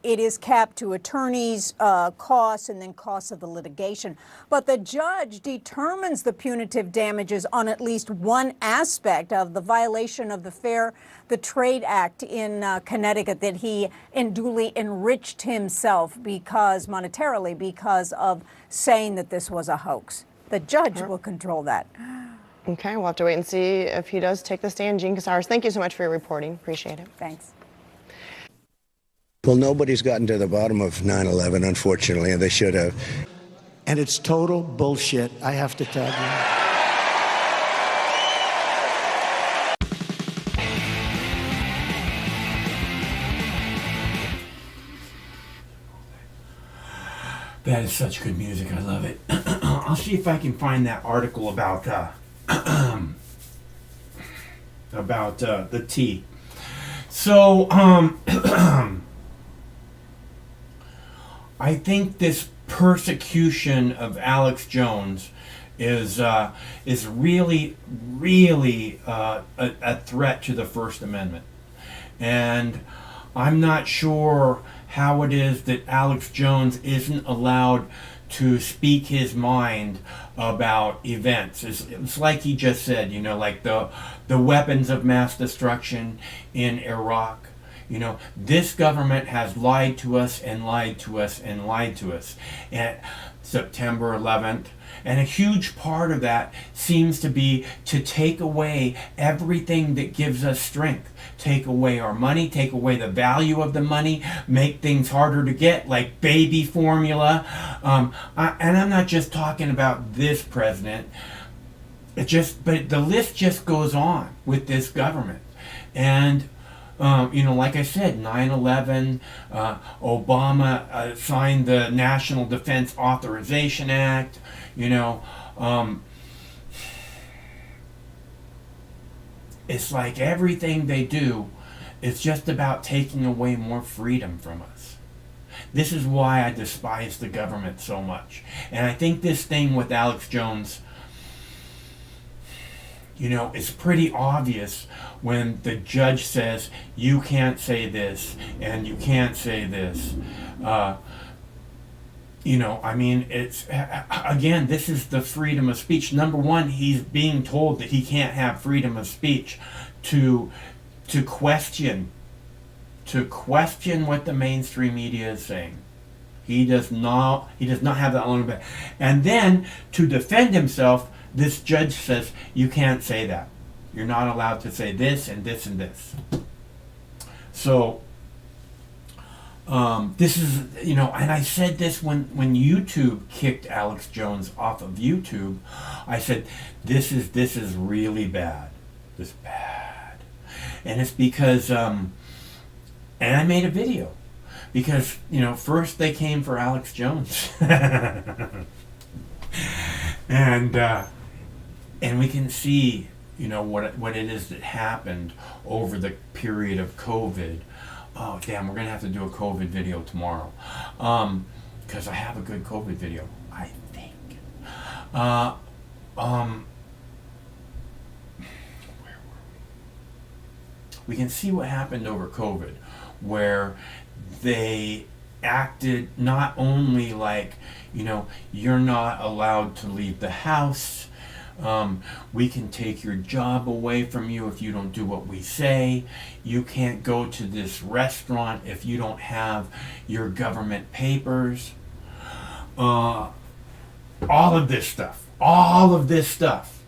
it is capped to attorneys' costs and then costs of the litigation. But the judge determines the punitive damages on at least one aspect of the violation of the Trade Act in Connecticut, that he unduly enriched himself monetarily because of saying that this was a hoax. The judge will control that. Okay, we'll have to wait and see if he does take the stand. Jean Casares, thank you so much for your reporting. Appreciate it. Thanks. Well, nobody's gotten to the bottom of 9/11, unfortunately, and they should have. And it's total bullshit, I have to tell you. That is such good music. I love it. I'll see if I can find that article about the tea. So I think this persecution of Alex Jones is really a threat to the First Amendment, and I'm not sure how it is that Alex Jones isn't allowed to speak his mind about events. It's like he just said, you know, like the weapons of mass destruction in Iraq. You know, this government has lied to us and lied to us and lied to us. And September 11th, and a huge part of that seems to be to take away everything that gives us strength. Take away our money, take away the value of the money, make things harder to get, like baby formula. And I'm not just talking about this president. But the list just goes on with this government. And you know, like I said, 9/11, Obama signed the National Defense Authorization Act, you know. It's like everything they do is just about taking away more freedom from us. This is why I despise the government so much. And I think this thing with Alex Jones, you know, it's pretty obvious when the judge says, you can't say this and you can't say this. You know, I mean, it's, again, this is the freedom of speech. Number one, he's being told that he can't have freedom of speech to question what the mainstream media is saying. He does not have that long bit. And then to defend himself, this judge says, you can't say that. You're not allowed to say this and this and this. So, this is, you know, and I said this when YouTube kicked Alex Jones off of YouTube. I said, this is really bad. This is bad. And it's because, and I made a video. Because, you know, first they came for Alex Jones. And we can see, you know, what it is that happened over the period of COVID. Oh, damn, we're going to have to do a COVID video tomorrow. Because I have a good COVID video, I think. Where were we? We can see what happened over COVID, where they acted not only like, you know, you're not allowed to leave the house, we can take your job away from you if you don't do what we say, you can't go to this restaurant if you don't have your government papers, all of this stuff,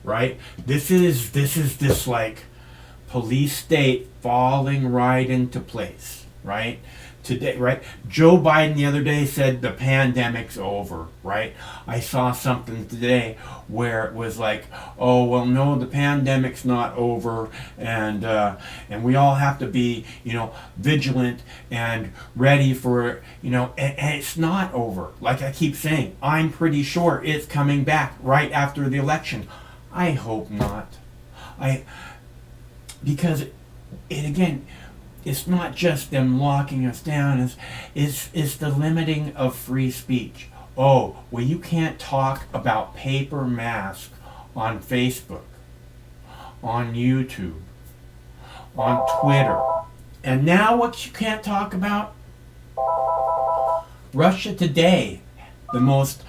right? This is this like police state falling right into place, right? Today, right? Joe Biden the other day said the pandemic's over, right? I saw something today where it was like, oh, well, no, the pandemic's not over, and we all have to be, you know, vigilant and ready for, you know, and it's not over. Like I keep saying, I'm pretty sure it's coming back right after the election. I hope not. Because it again, it's not just them locking us down, it's the limiting of free speech. Oh, well, you can't talk about paper masks on Facebook, on YouTube, on Twitter. And now what you can't talk about? Russia Today, the most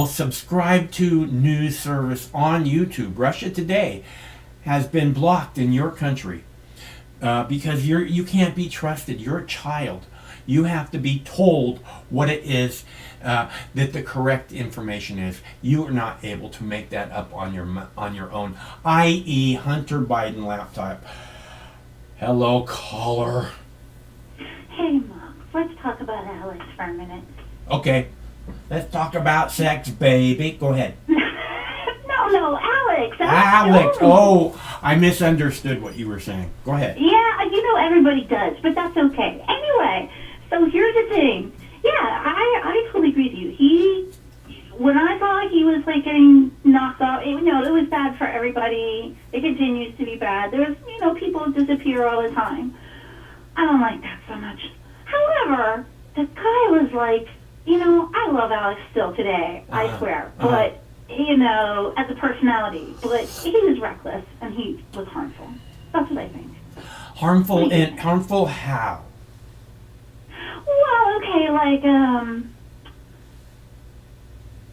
subscribed to news service on YouTube, Russia Today, has been blocked in your country. Because you can't be trusted. You're a child. You have to be told what it is that the correct information is. You are not able to make that up on your own. I.e., Hunter Biden laptop. Hello, caller. Hey, Mom. Let's talk about Alex for a minute. Okay. Let's talk about sex, baby. Go ahead. No, Alex. Alex. Oh, I misunderstood what you were saying. Go ahead. Yeah, you know everybody does, but that's okay. Anyway, so here's the thing. Yeah, I totally agree with you. When I thought he was like getting knocked off, it was bad for everybody. It continues to be bad. There's, people disappear all the time. I don't like that so much. However, the guy was like, I love Alex still today. I swear, but. As a personality, but he was reckless and he was harmful. That's what I think. Harmful how? Well, okay, like,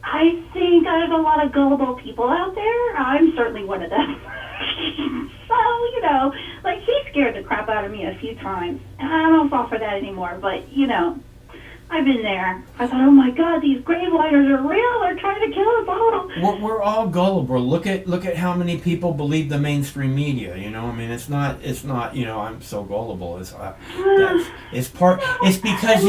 I think there's a lot of gullible people out there. I'm certainly one of them. So, you know, like, he scared the crap out of me a few times. And I don't fall for that anymore, but, you know, I've been there. I thought, oh my God, these grave lighters are real. They're trying to kill us all. We're all gullible. Look at how many people believe the mainstream media. You know, I mean, it's not. You know, I'm so gullible. It's because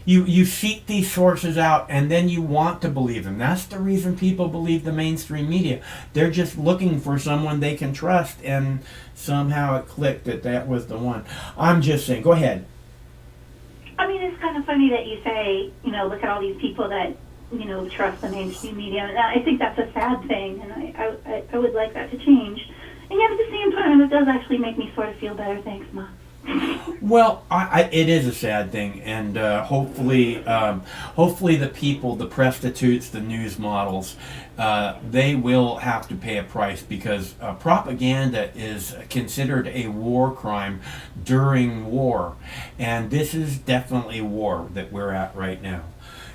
you seek these sources out and then you want to believe them. That's the reason people believe the mainstream media. They're just looking for someone they can trust, and somehow it clicked that was the one. I'm just saying. Go ahead. I mean, it's kind of funny that you say, you know, look at all these people that, you know, trust the mainstream media. And I think that's a sad thing, and I would like that to change. And yet at the same time, it does actually make me sort of feel better. Thanks, Ma. Well, it is a sad thing, and hopefully the people, the prostitutes, the news models, they will have to pay a price, because propaganda is considered a war crime during war, and this is definitely war that we're at right now.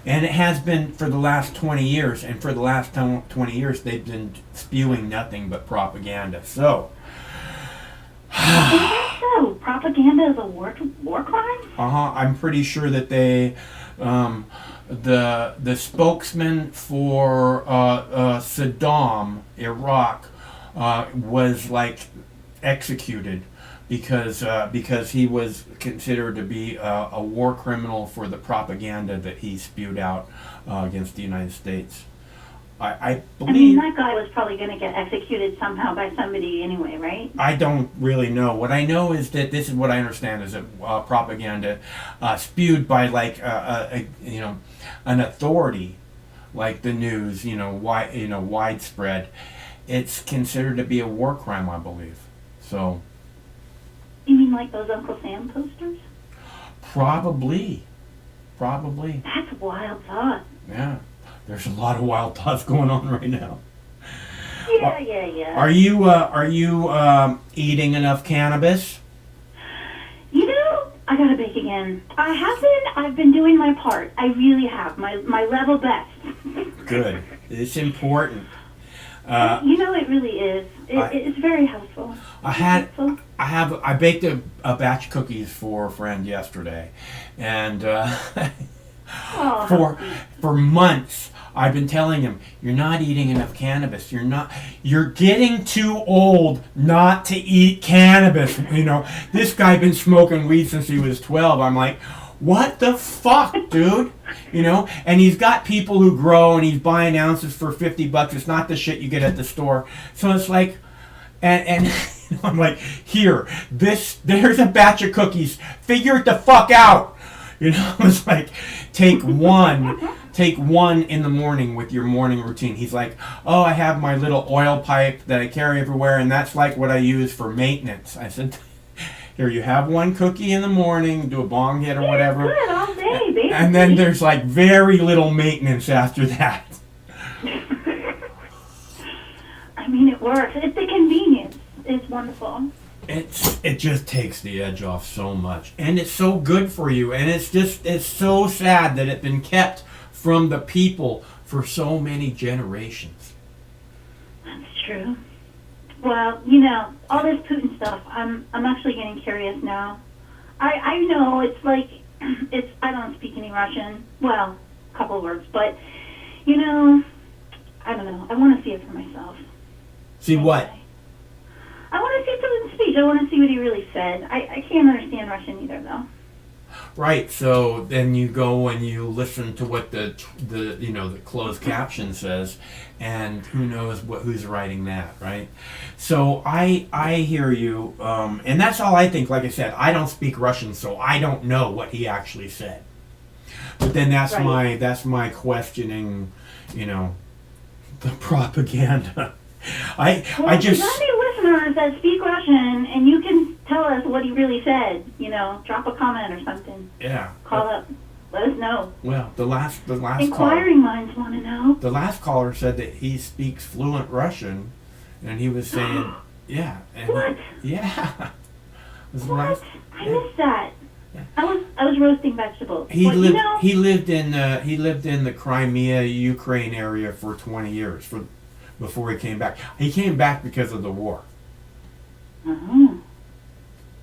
And it has been for the last 20 years, and for the last 20 years they've been spewing nothing but propaganda. So... So, propaganda is a war crime? I'm pretty sure that they, the spokesman for Saddam, Iraq, was like executed because he was considered to be a war criminal for the propaganda that he spewed out against the United States. I believe. I mean, that guy was probably going to get executed somehow by somebody anyway, right? I don't really know. What I know is that this is what I understand is that propaganda spewed by like you know, an authority, like the news, you know, widespread. It's considered to be a war crime, I believe. So. You mean like those Uncle Sam posters? Probably. That's a wild thought. Yeah. There's a lot of wild thoughts going on right now. Yeah. Are you eating enough cannabis? You know, I gotta bake again. I have been. I've been doing my part. I really have. My level best. Good. It's important. You know, it really is. It's very helpful. I baked a batch of cookies for a friend yesterday, and for months I've been telling him, you're not eating enough cannabis. You're getting too old not to eat cannabis. You know, this guy been smoking weed since he was 12. I'm like, what the fuck, dude? You know, and he's got people who grow, and he's buying ounces for $50. It's not the shit you get at the store. So it's like, and I'm like, there's a batch of cookies. Figure it the fuck out. You know, it's like, take one in the morning with your morning routine. He's like, oh, I have my little oil pipe that I carry everywhere, and that's like what I use for maintenance. I said, here, you have one cookie in the morning, do a bong hit or whatever. Good all day, baby. And then there's like very little maintenance after that. I mean, it works. It's the convenience. It's wonderful. It just takes the edge off so much, and it's so good for you, and it's so sad that it's been kept from the people for so many generations. That's true. Well, you know, all this Putin stuff, I'm actually getting curious now. I know it's like, I don't speak any Russian. Well, a couple of words, but, you know, I don't know. I want to see it for myself. See what? I want to see Putin's speech. I want to see what he really said. I can't understand Russian either, though. Right. So then you go and you listen to what the closed caption says, and who knows who's writing that, right? So I hear you, and that's all I think. Like I said, I don't speak Russian, so I don't know what he actually said. But then that's my questioning, you know, the propaganda. I just. Listeners that speak Russian, and you can tell us what he really said. You know, drop a comment or something. Yeah. Call up. Let us know. Well, the last inquiring minds want to know. The last caller said that he speaks fluent Russian, and he was saying, yeah. And what? Yeah. What? I missed that. I was roasting vegetables. He But, lived. You know, He lived in the Crimea, Ukraine area for 20 years before he came back. He came back because of the war.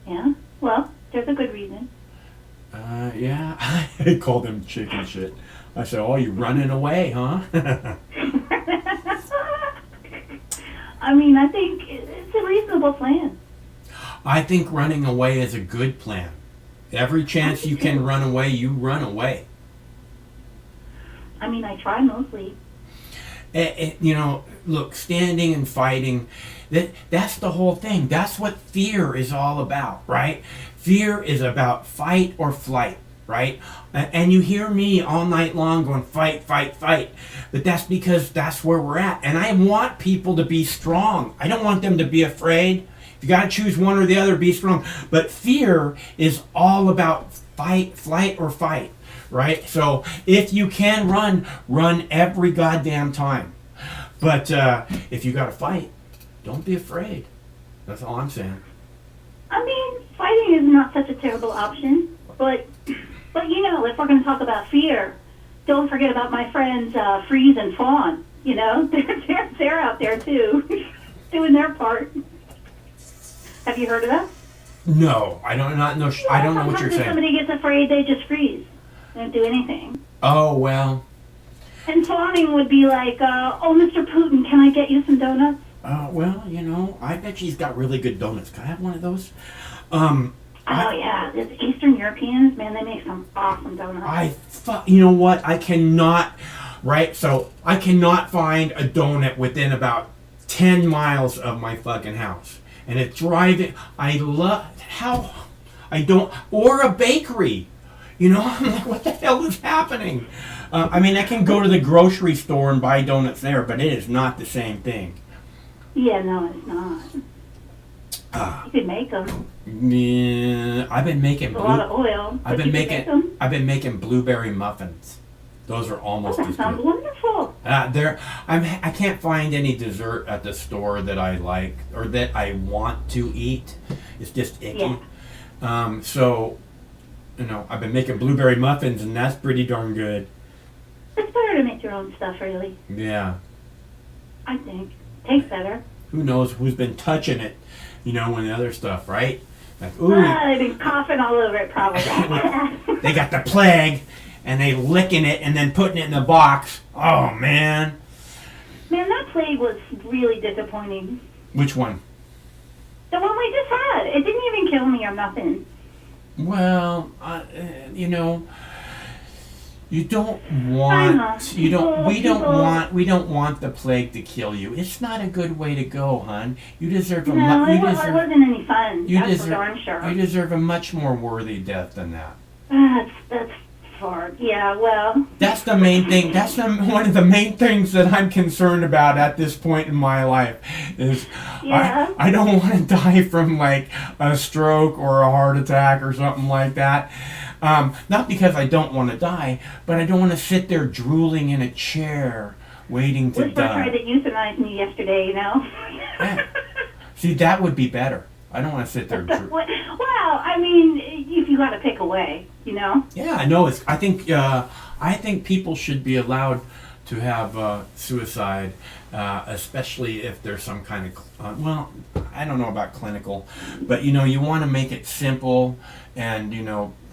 Yeah. Well, there's a good reason. Yeah. I called him chicken shit. I said, "Oh, you running away, huh?" I mean, I think it's a reasonable plan. I think running away is a good plan. Every chance you can run away, you run away. I mean, I try mostly. Look, standing and fighting, that's the whole thing. That's what fear is all about, right? Fear is about fight or flight, right? And you hear me all night long going, fight, fight, fight. But that's because that's where we're at. And I want people to be strong. I don't want them to be afraid. If you got to choose one or the other, be strong. But fear is all about fight, flight, or fight. Right? So if you can run every goddamn time. But if you got to fight, don't be afraid. That's all I'm saying. I mean, fighting is not such a terrible option. But you know, if we're going to talk about fear, don't forget about my friends Freeze and Fawn. You know, they're out there too, doing their part. Have you heard of that? No, I don't know. I don't know what you're If saying. somebody gets afraid, they just freeze. They don't do anything. Oh, well. And fawning would be like, "Oh, Mr. Putin, can I get you some donuts?" Well, I bet she's got really good donuts. Can I have one of those? Oh yeah, the Eastern Europeans, man, they make some awesome donuts. You know what? I cannot find a donut within about 10 miles of my fucking house. And it's driving, or a bakery. I'm like, what the hell is happening? I mean, I can go to the grocery store and buy donuts there, but it is not the same thing. Yeah, no, it's not. You could make them. Yeah, I've been making a lot of oil. I've been making blueberry muffins. Those are almost as good. Sounds wonderful. I can't find any dessert at the store that I like or that I want to eat. It's just icky. Yeah. I've been making blueberry muffins, and that's pretty darn good. It's better to make your own stuff, really. Yeah. I think. Tastes better. Who knows who's been touching it, and the other stuff, right? Like, ooh. They've been coughing all over it, probably. They got the plague, and they licking it and then putting it in the box. Oh, man. Man, that plague was really disappointing. Which one? The one we just had. It didn't even kill me or nothing. Well, you don't want we don't want the plague to kill you. It's not a good way to go, hon. You deserve it wasn't any fun. That's for darn sure. You deserve a much more worthy death than that. That's hard. Yeah, well. That's the main thing. That's one of the main things that I'm concerned about at this point in my life. Is I don't want to die from like a stroke or a heart attack or something like that. Not because I don't want to die, but I don't want to sit there drooling in a chair waiting to die. Tried to euthanize me yesterday, Yeah. See, that would be better. I don't want to sit there. Well, I mean, if you got to pick a way, Yeah, I know. I think people should be allowed to have suicide, especially if there's some kind of I don't know about clinical, but you want to make it simple and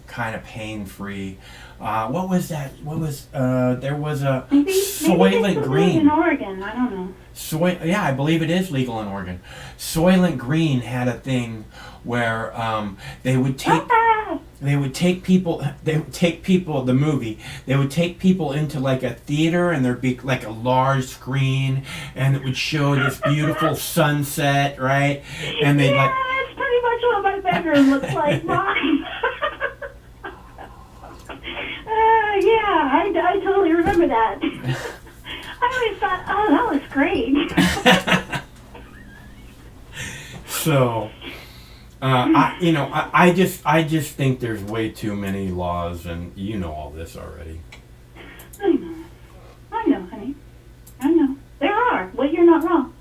kind of pain-free. What was that? There was a Soylent Green in Oregon. I don't know. Yeah, I believe it is legal in Oregon. Soylent Green had a thing where they would take people. The movie. They would take people into like a theater, and there'd be like a large screen, and it would show this beautiful sunset, right? And they'd like. That's pretty much what my bedroom looks like. Mine. Yeah, I totally remember that. I always thought, oh, that was great. So, I just think there's way too many laws, and you know all this already. I know, honey. I know. There are. Well, you're not wrong.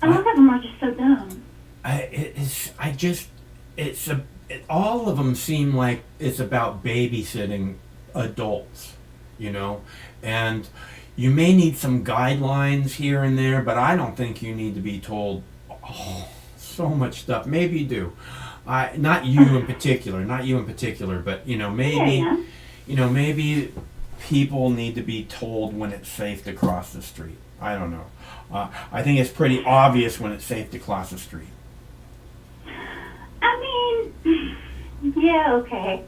A lot of them are just so dumb. all of them seem like it's about babysitting adults, you know, and you may need some guidelines here and there, but I don't think you need to be told so much stuff. Maybe you do. Not you in particular, but you know, maybe people need to be told when it's safe to cross the street. I don't know. I think it's pretty obvious when it's safe to cross the street. I mean, yeah, okay.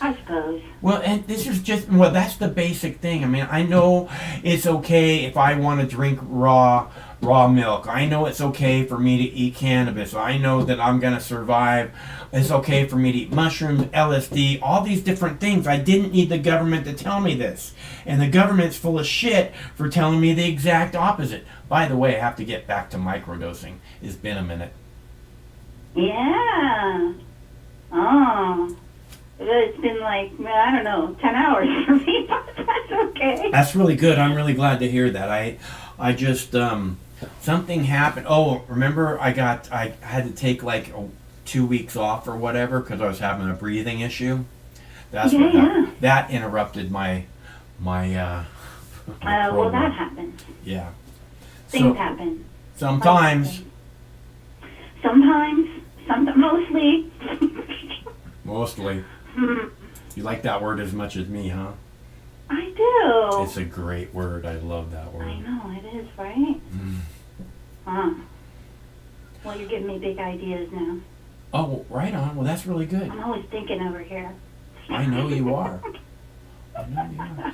I suppose. Well, and this is just, that's the basic thing. I mean, I know it's okay if I want to drink raw milk. I know it's okay for me to eat cannabis. I know that I'm going to survive. It's okay for me to eat mushrooms, LSD, all these different things. I didn't need the government to tell me this. And the government's full of shit for telling me the exact opposite. By the way, I have to get back to microdosing. It's been a minute. Yeah. Oh. It's been like, I don't know, 10 hours for me, but that's okay. That's really good. I'm really glad to hear that. I just, something happened. Oh, remember I had to take like 2 weeks off or whatever because I was having a breathing issue. That's that interrupted my well, that happens. Yeah. Things happen. Sometimes. Mostly. Mostly. You like that word as much as me, huh? I do. It's a great word. I love that word. I know, it is, right? Well, you're giving me big ideas now. Oh, right on. Well, that's really good. I'm always thinking over here. I know you are. I know you are.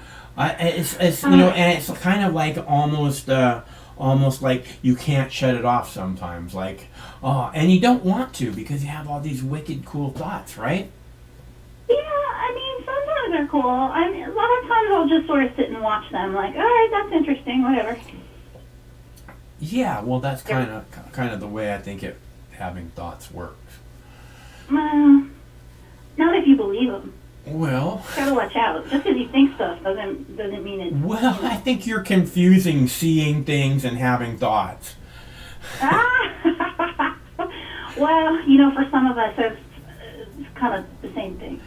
It's you know, and it's kind of like almost like you can't shut it off sometimes. Like, and you don't want to because you have all these wicked cool thoughts, right? Yeah, I mean, sometimes they're cool. I mean, a lot of times I'll just sort of sit and watch them, like, all right, that's interesting, whatever. Yeah, well, that's kind of the way I think having thoughts works. Not if you believe them. Well, gotta watch out. Just because you think stuff doesn't mean it. Well, I think you're confusing seeing things and having thoughts. Well, you know, for some of us, it's kind of the same thing.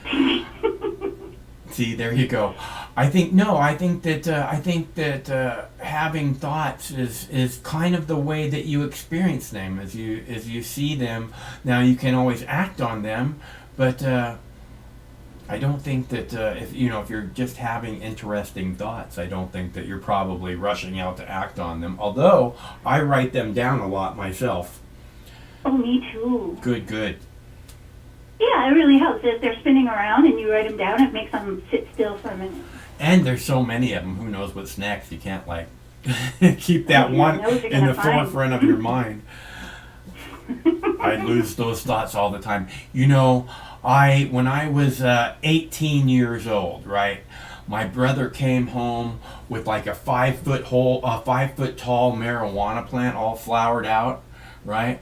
See, there you go. I think that having thoughts is kind of the way that you experience them. As you see them, now you can always act on them, but I don't think that if you're just having interesting thoughts, I don't think that you're probably rushing out to act on them. Although I write them down a lot myself. Oh, me too. Good. Yeah, it really helps. If they're spinning around and you write them down, it makes them sit still for a minute. And there's so many of them. Who knows what's next? You can't like keep that one in the forefront of your mind. I lose those thoughts all the time. You know, when I was 18 years old, right? My brother came home with like a 5 foot tall marijuana plant all flowered out, right?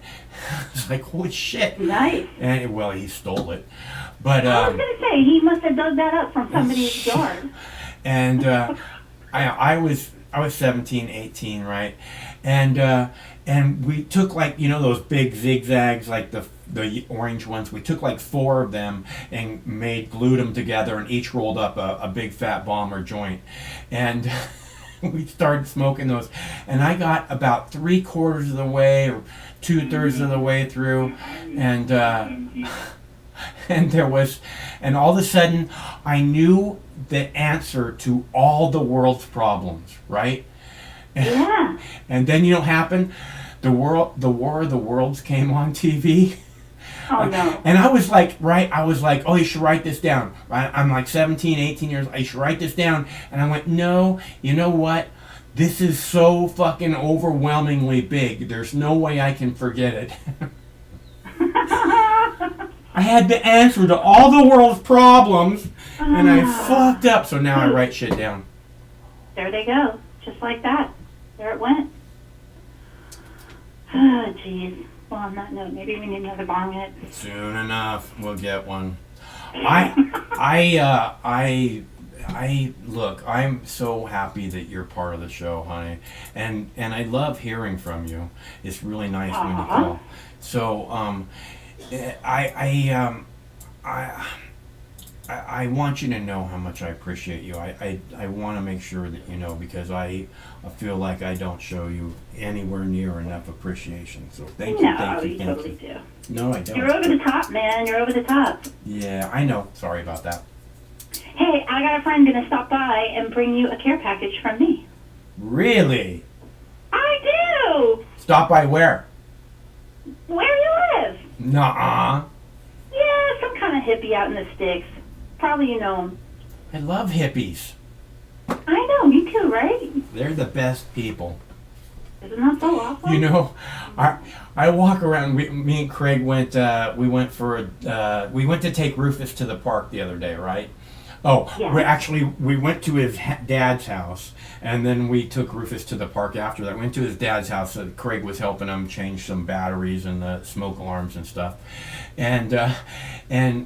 It's like, holy shit! Nice. And well, he stole it, but I was gonna say he must have dug that up from somebody's yard. And I was 17, 18, right? And we took like those big zigzags, like the orange ones. We took like 4 of them and glued them together, and each rolled up a big fat bomb or joint, and we started smoking those. And I got about 3/4 of the way or 2/3 of the way through, and all of a sudden I knew the answer to all the world's problems, right? Yeah. And then what happened? The War of the Worlds came on TV. Oh no. And I was like, oh, you should write this down. I'm like 17, 18 years old. You should write this down. And I went, no, you know what? This is so fucking overwhelmingly big. There's no way I can forget it. I had the answer to all the world's problems, and I fucked up. So now I write shit down. There they go. Just like that. There it went. Oh, jeez. Well, on that note, maybe we need another bong hit. Soon enough, we'll get one. Look, I'm so happy that you're part of the show, honey, and I love hearing from you. I want you to know how much I appreciate you. I want to make sure that you know, because I feel like I don't show you anywhere near enough appreciation. So thank you, thank you, you thank totally you. do. No, I don't. You're over the top, man. You're over the top. Yeah, I know. Sorry about that. Hey, I got a friend gonna stop by and bring you a care package from me. Really? I do. Stop by where? Where you live? Nuh-uh. Yeah, some kind of hippie out in the sticks. Probably you know him. I love hippies. I know, me too, right? They're the best people. Isn't that so awesome? You know, I walk around. Me and Craig went. We went to take Rufus to the park the other day, right? Oh, yeah. we went to his dad's house, and then we took Rufus to the park after that. Went to his dad's house. So Craig was helping him change some batteries and the smoke alarms and stuff. And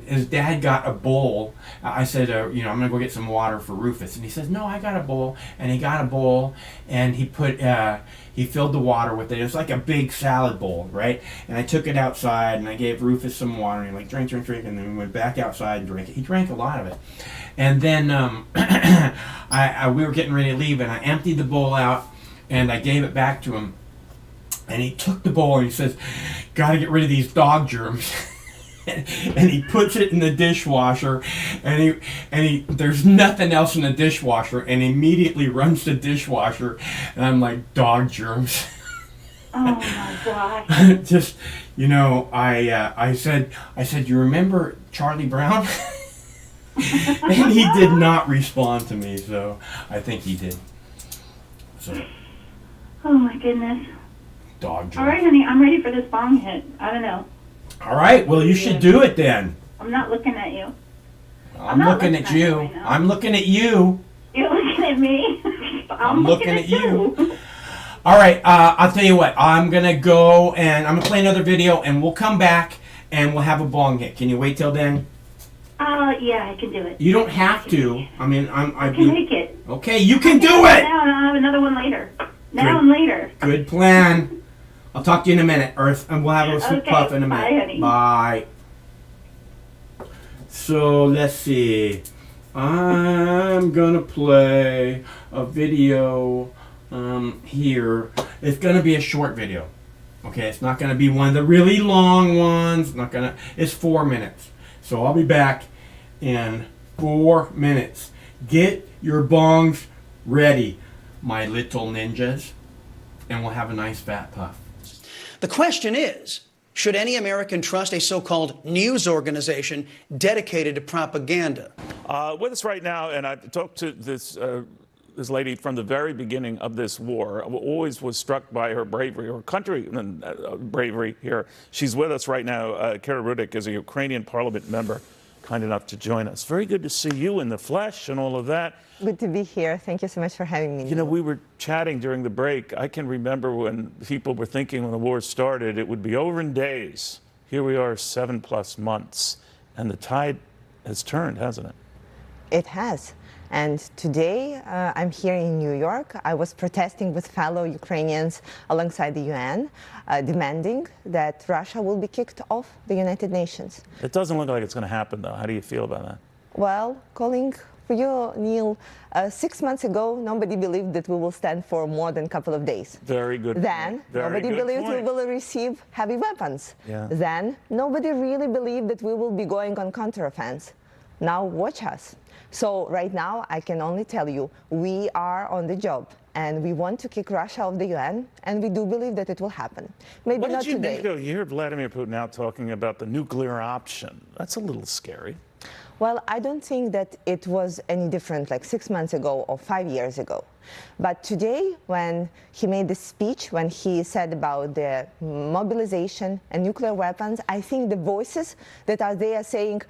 his dad got a bowl. I said, I'm gonna go get some water for Rufus, and he says, no, I got a bowl. And he got a bowl, and he put. He filled the water with it. It was like a big salad bowl, right? And I took it outside, and I gave Rufus some water, and he like, drink, drink, drink, and then we went back outside and drank it. He drank a lot of it. And then we were getting ready to leave, and I emptied the bowl out, and I gave it back to him. And he took the bowl, and he says, got to get rid of these dog germs. And he puts it in the dishwasher, and he there's nothing else in the dishwasher, and immediately runs the dishwasher, and I'm like, dog germs. Oh my God. Just, I said, you remember Charlie Brown? And he did not respond to me, so I think he did. So. Oh my goodness. Dog germs. All right, honey, I'm ready for this bong hit. I don't know. All right, well, you should do it then. I'm not looking at you. I'm looking at you. I'm looking at you. You're looking at me. I'm looking at you. All right, I'll tell you what. I'm going to go and I'm going to play another video, and we'll come back and we'll have a bong hit. Can you wait till then? Yeah, I can do it. You don't have to. I mean, I can make it. Okay, you can do it. Now, and I'll have another one later. Now and later. Good plan. I'll talk to you in a minute, Earth, and we'll have a sweet puff in a minute. Bye, honey. Bye. So, let's see. I'm going to play a video here. It's going to be a short video. Okay, it's not going to be one of the really long ones. It's 4 minutes. So, I'll be back in 4 minutes. Get your bongs ready, my little ninjas, and we'll have a nice fat puff. The question is, should any American trust a so-called news organization dedicated to propaganda? With us right now, and I've talked to this lady from the very beginning of this war. I always was struck by her bravery, her country bravery here. She's with us right now. Kara Rudik is a Ukrainian parliament member, kind enough to join us. Very good to see you in the flesh and all of that. Good to be here. Thank you so much for having me. You know, we were chatting during the break. I can remember when people were thinking when the war started, it would be over in days. Here we are 7+ months, and the tide has turned, hasn't it? It has. And today, I'm here in New York. I was protesting with fellow Ukrainians alongside the UN, demanding that Russia will be kicked off the United Nations. It doesn't look like it's going to happen, though. How do you feel about that? Well, calling for you, Neil, 6 months ago, nobody believed that we will stand for more than a couple of days. Very good Then, point. Very nobody good believed point. we will receive heavy weapons. Yeah. Then, nobody really believed that we will be going on counteroffense. Now, watch us. So, right now, I can only tell you, we are on the job. And we want to kick Russia off the UN, and we do believe that it will happen. Maybe What not did you today. think of? You hear Vladimir Putin out talking about the nuclear option. That's a little scary. Well, I don't think that it was any different like 6 months ago or 5 years ago. But today, when he made this speech, when he said about the mobilization and nuclear weapons, I think the voices that are there saying,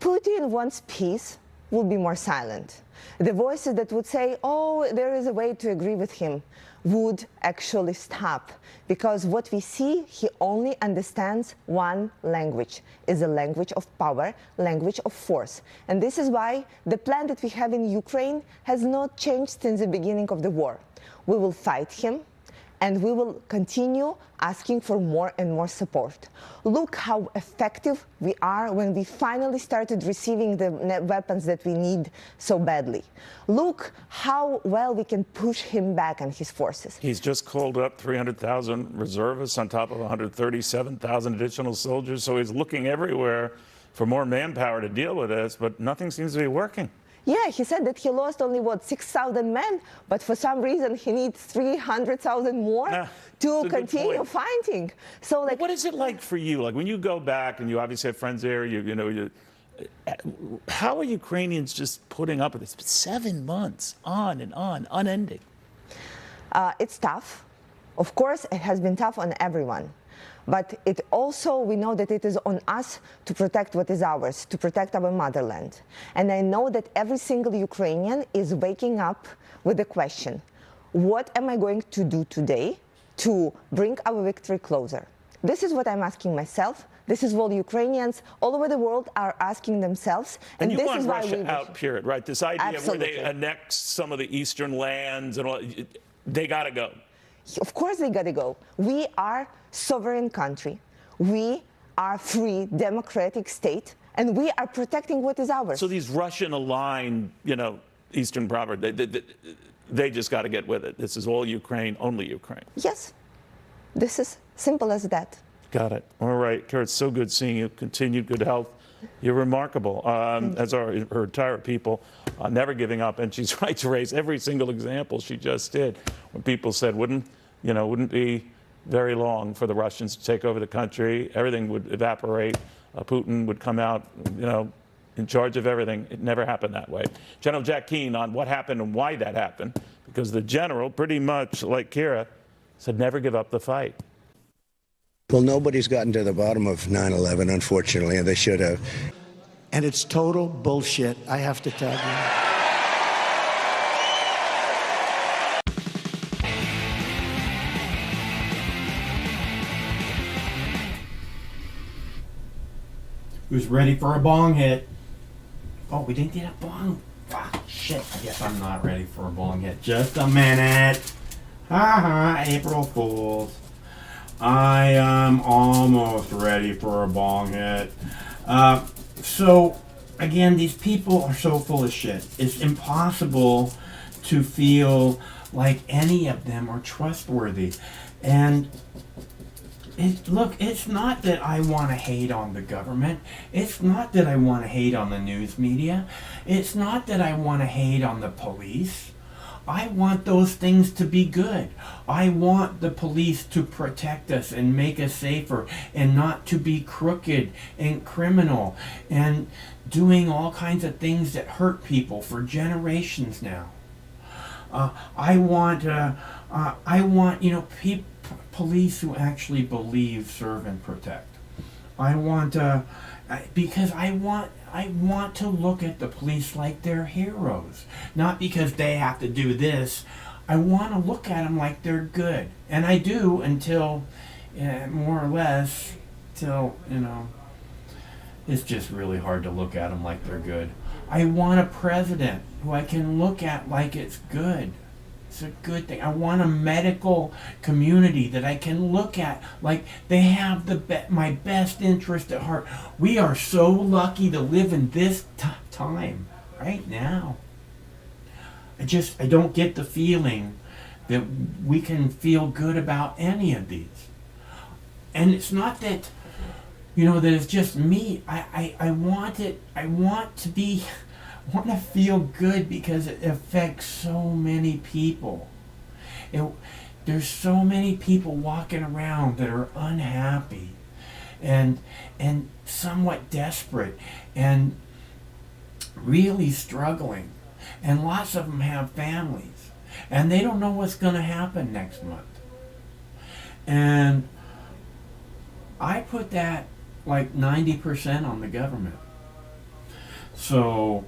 Putin wants peace, will be more silent. The voices that would say, oh, there is a way to agree with him, would actually stop. Because what we see, he only understands one language, is a language of power, language of force. And this is why the plan that we have in Ukraine has not changed since the beginning of the war. We will fight him, and we will continue asking for more and more support. Look how effective we are when we finally started receiving the weapons that we need so badly. Look how well we can push him back and his forces. He's just called up 300,000 reservists on top of 137,000 additional soldiers, so he's looking everywhere for more manpower to deal with this, but nothing seems to be working. Yeah, he said that he lost only, 6,000 men, but for some reason he needs 300,000 more to continue fighting. So, like, what is it like for you? Like, when you go back, and you obviously have friends there, how are Ukrainians just putting up with this? 7 months, on and on, unending. It's tough. Of course, it has been tough on everyone. But it also, we know that it is on us to protect what is ours, to protect our motherland. And I know that every single Ukrainian is waking up with the question, what am I going to do today to bring our victory closer? This is what I'm asking myself. This is what Ukrainians all over the world are asking themselves. And you this want is why Russia out, period, right? This idea of where they Absolutely. annex some of the eastern lands and all, they got to go. Of course they got to go. We are sovereign country. We are free, democratic state, and we are protecting what is ours. So these Russian-aligned, eastern province, they just got to get with it. This is all Ukraine, only Ukraine. Yes, this is simple as that. Got it. All right, Kara, it's so good seeing you. Continued good health. You're remarkable, as are her entire people, never giving up. And she's right to raise every single example she just did. When people said, wouldn't be very long for the Russians to take over the country, everything would evaporate, Putin would come out, in charge of everything. It never happened that way. General Jack Keane on what happened and why that happened, because the general, pretty much like Kira, said never give up the fight. Well, nobody's gotten to the bottom of 9/11, unfortunately, and they should have. And it's total bullshit, I have to tell you. Who's ready for a bong hit? Oh, we didn't get a bong. Fuck, shit. I guess I'm not ready for a bong hit. Just a minute. Ha, April Fools. I am almost ready for a bong hit. So, again, these people are so full of shit. It's impossible to feel like any of them are trustworthy. And look, it's not that I want to hate on the government. It's not that I want to hate on the news media. It's not that I want to hate on the police. I want those things to be good. I want the police to protect us and make us safer, and not to be crooked and criminal and doing all kinds of things that hurt people for generations now. I want police who actually believe, serve, and protect. I want because I want to look at the police like they're heroes, not because they have to do this. I want to look at them like they're good, and I do until, more or less, till it's just really hard to look at them like they're good. I want a president who I can look at like it's good. It's a good thing. I want a medical community that I can look at like they have my best interest at heart. We are so lucky to live in this time right now. I don't get the feeling that we can feel good about any of these. And it's not that, that it's just me. I want to feel good because it affects so many people. There's so many people walking around that are unhappy and somewhat desperate and really struggling. And lots of them have families. And they don't know what's going to happen next month. And I put that like 90% on the government. So,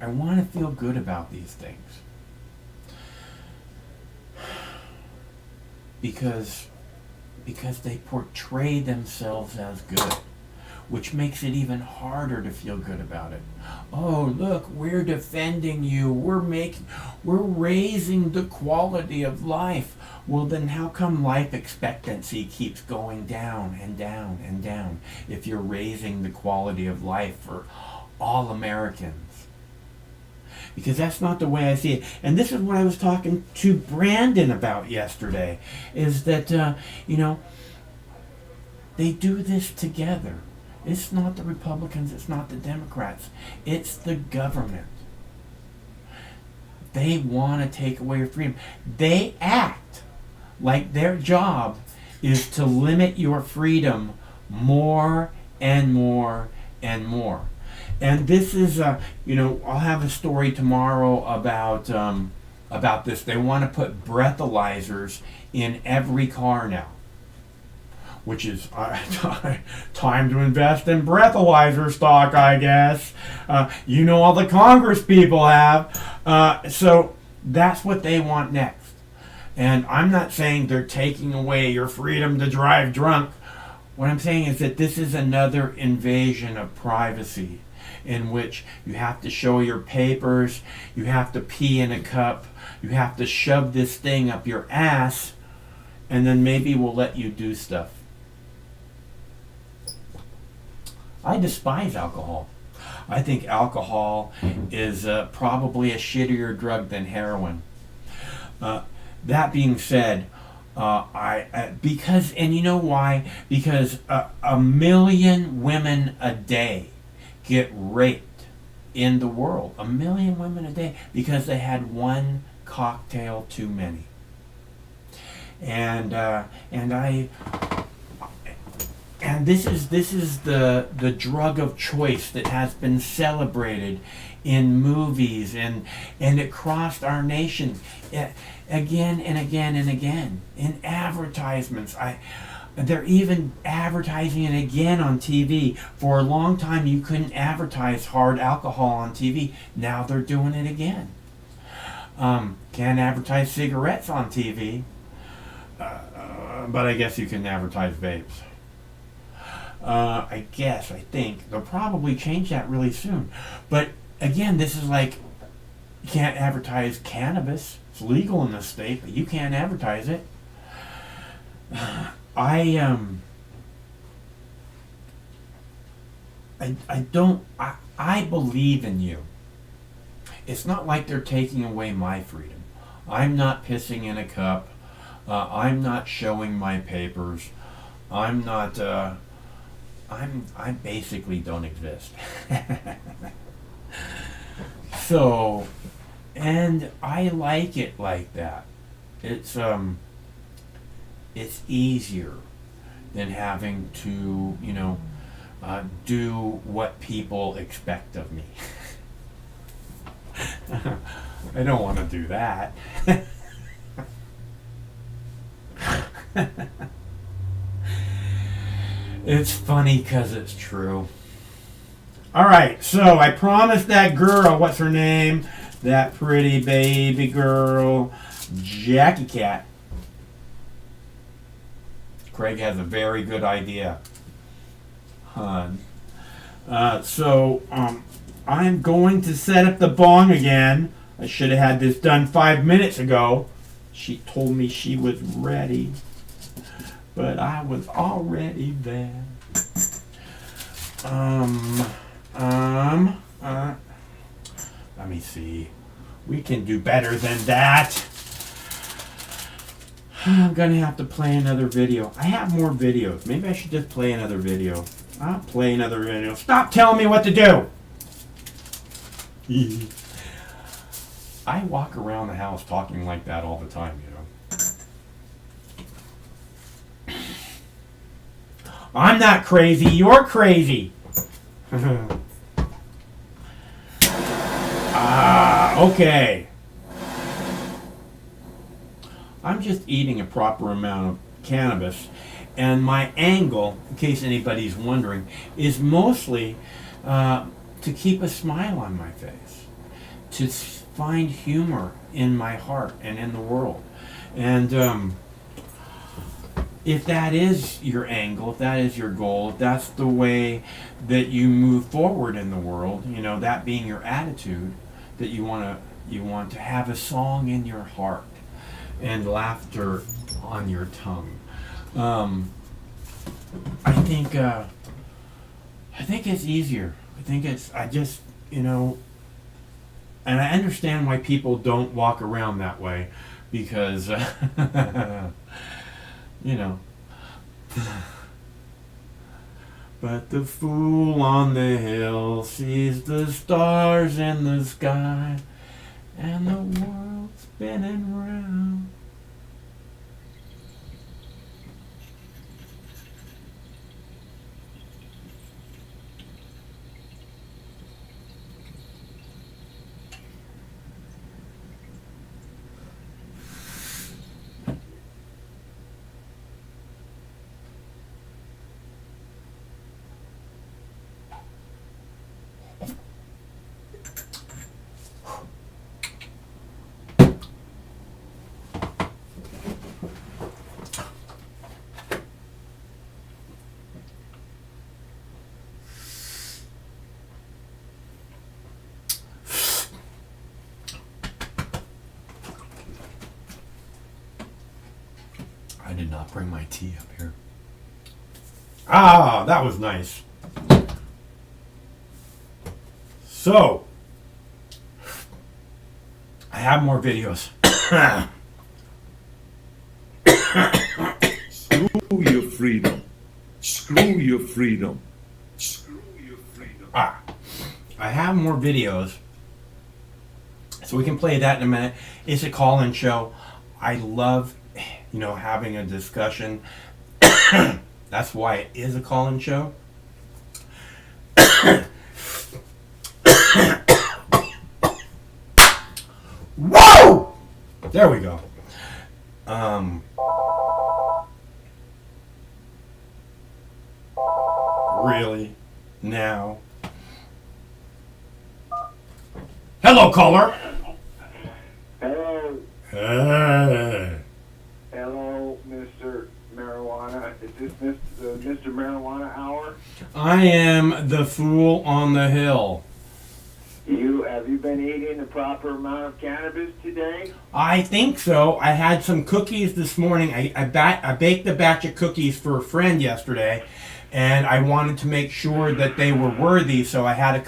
I want to feel good about these things. Because they portray themselves as good. which makes it even harder to feel good about it. Oh, look, we're defending you. We're raising the quality of life. Well, then how come life expectancy keeps going down and down and down if you're raising the quality of life for all Americans? Because that's not the way I see it. And this is what I was talking to Brandon about yesterday, is that, they do this together. It's not the Republicans, it's not the Democrats, it's the government. They want to take away your freedom. They act like their job is to limit your freedom more and more and more. And this is, I'll have a story tomorrow about this. They want to put breathalyzers in every car now, which is time to invest in breathalyzer stock, I guess. All the Congress people have. So that's what they want next. And I'm not saying they're taking away your freedom to drive drunk. What I'm saying is that this is another invasion of privacy, in which you have to show your papers, you have to pee in a cup, you have to shove this thing up your ass, and then maybe we'll let you do stuff. I despise alcohol. I think alcohol is probably a shittier drug than heroin. That being said, because you know why? Because a million women a day get raped in the world. A million women a day because they had one cocktail too many. And this is the drug of choice that has been celebrated in movies and across our nation again and again and again in advertisements. They're even advertising it again on TV. For a long time you couldn't advertise hard alcohol on TV. Now they're doing it again. Can't advertise cigarettes on TV, but I guess you can advertise vapes. I think they'll probably change that really soon. But again, this is like, you can't advertise cannabis. It's legal in this state, but you can't advertise it. I believe in you. It's not like they're taking away my freedom. I'm not pissing in a cup. I'm not showing my papers. I'm not, I basically don't exist. So, and I like it like that. It's easier than having to, do what people expect of me. I don't want to do that. It's funny because it's true. Alright, so I promised that girl, what's her name? That pretty baby girl, Jackie Cat. Craig has a very good idea. I'm going to set up the bong again. I should have had this done 5 minutes ago. She told me she was ready, but I was already there. Let me see. We can do better than that. I'm gonna have to play another video. I have more videos. Maybe I should just play another video. I'll play another video. Stop telling me what to do! I walk around the house talking like that all the time, I'm not crazy, you're crazy! Okay. I'm just eating a proper amount of cannabis, and my angle, in case anybody's wondering, is mostly to keep a smile on my face, to find humor in my heart and in the world. And if that is your angle, if that is your goal, if that's the way that you move forward in the world, that being your attitude, that you want to have a song in your heart and laughter on your tongue. I think it's easier. And I understand why people don't walk around that way, because, But the fool on the hill sees the stars in the sky, and the world spinning round. I did not bring my tea up here. Ah, that was nice. So, I have more videos. Screw your freedom. Screw your freedom. Screw your freedom. I have more videos. So we can play that in a minute. It's a call-in show. I love, having a discussion. That's why it is a call-in show. Whoa! There we go. Really? Now? Hello, caller. Hello. Hey. Hello, Mr. Marijuana. Is this Mr. Marijuana Hour? I am the fool on the hill. Have you been eating the proper amount of cannabis today? I think so. I had some cookies this morning. I baked a batch of cookies for a friend yesterday, and I wanted to make sure that they were worthy, so I had a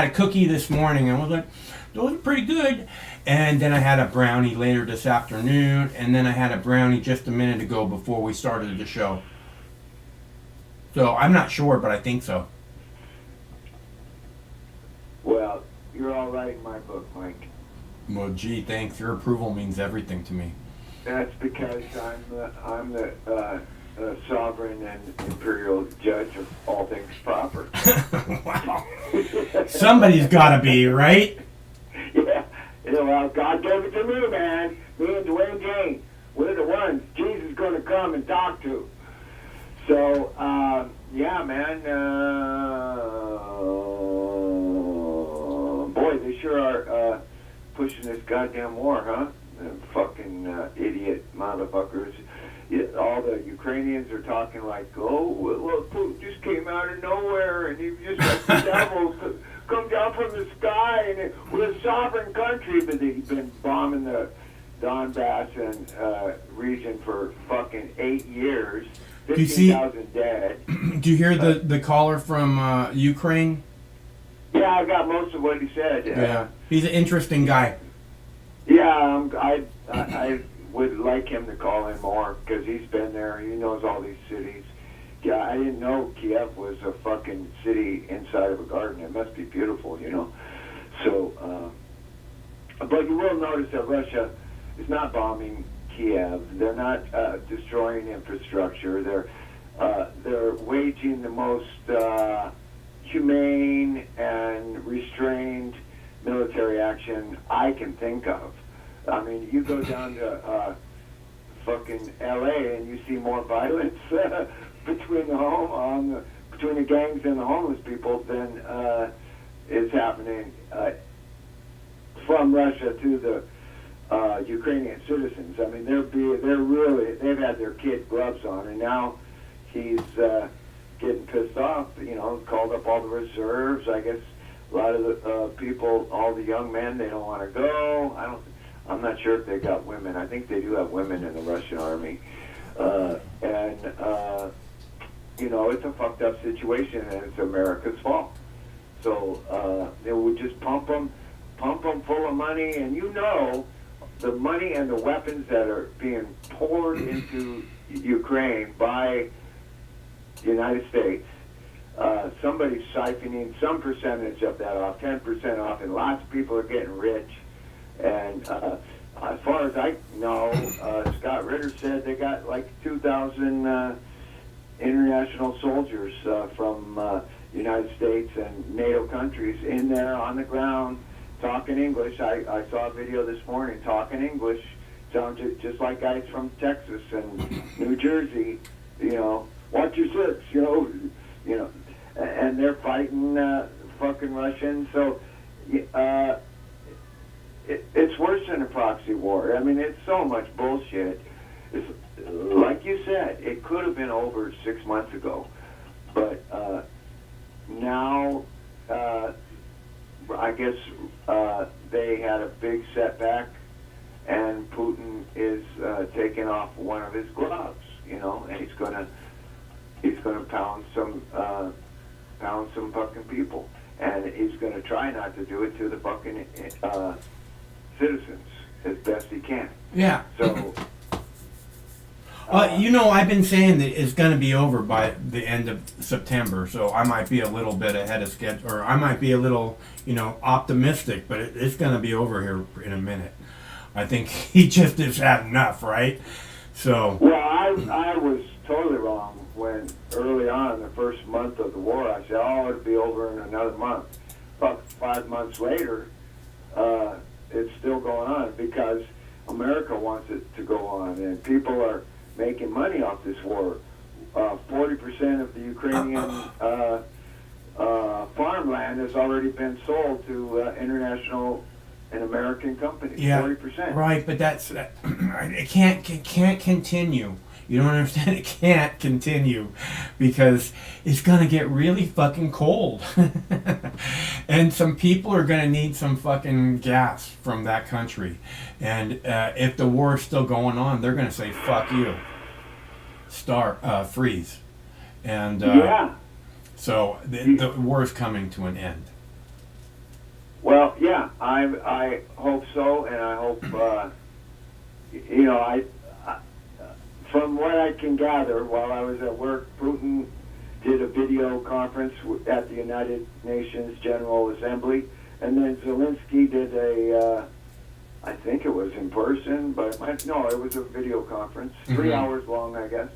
cookie this morning, and I was like, those are pretty good. And then I had a brownie later this afternoon, and then I had a brownie just a minute ago before we started the show. So I'm not sure, but I think so. Well, you're all right in my book, Mike. Well, gee, thanks. Your approval means everything to me. That's because I'm the sovereign and imperial judge of all things proper. Wow. Somebody's got to be, right? Yeah. Well, God gave it to me, man. Me and Dwayne Jane. We're the ones Jesus is going to come and talk to. So, yeah, man. Boy, they sure are pushing this goddamn war, huh? Fucking idiot motherfuckers. All the Ukrainians are talking like, oh, well, Putin just came out of nowhere, and he just like the devil come down from the sky, and we're a sovereign country, but they've been bombing the Donbass and region for fucking 8 years. 15,000 dead. Do you hear the caller from Ukraine? Yeah, I got most of what he said. Yeah, he's an interesting guy. Yeah, I would like him to call in more because he's been there. He knows all these cities. Yeah, I didn't know Kiev was a fucking city inside of a garden. It must be beautiful, So, but you will notice that Russia is not bombing Kiev. They're not destroying infrastructure. They're waging the most humane and restrained military action I can think of. I mean, you go down to fucking L.A. and you see more violence between between the gangs and the homeless people than is happening from Russia to the Ukrainian citizens. I mean, they've had their kid gloves on, and now he's getting pissed off. You know, called up all the reserves. I guess a lot of the people, all the young men, they don't want to go. I'm not sure if they got women. I think they do have women in the Russian army, you know, it's a fucked up situation, and it's America's fault. So they would just pump them full of money, and you know, the money and the weapons that are being poured into Ukraine by the United States, somebody's siphoning some percentage of that off, 10% off, and lots of people are getting rich. And as far as I know, Scott Ritter said they got like 2,000 international soldiers from the United States and NATO countries in there on the ground talking English. I saw a video this morning talking English. Sounds just like guys from Texas and New Jersey, you know, watch your six, you know, and they're fighting fucking Russians. So it's worse than a proxy war. I mean, it's so much bullshit. It's, like you said, it could have been over 6 months ago, but now I guess they had a big setback, and Putin is taking off one of his gloves, you know, and he's gonna pound some fucking people, and he's gonna try not to do it to the fucking citizens as best he can. Yeah. So. You know, I've been saying that it's going to be over by the end of September, so I might be a little bit ahead of schedule, or I might be a little, you know, optimistic, but it's going to be over here in a minute. I think he just has had enough, right? So. Well, I was totally wrong when early on, the first month of the war, I said, oh, it'll be over in another month. But 5 months later, it's still going on because America wants it to go on, and people are making money off this war. 40% of the Ukrainian farmland has already been sold to international and American companies. Yeah, 40%. right, but it can't continue. You don't understand? It can't continue because it's going to get really fucking cold. And some people are going to need some fucking gas from that country. And if the war is still going on, they're going to say, fuck you. Freeze. And yeah. So the war is coming to an end. Well, yeah, I hope so, and I hope, you know, from what I can gather, while I was at work, Putin did a video conference at the United Nations General Assembly, and then Zelensky did I think it was in person, but no, it was a video conference, 3 hours long, I guess,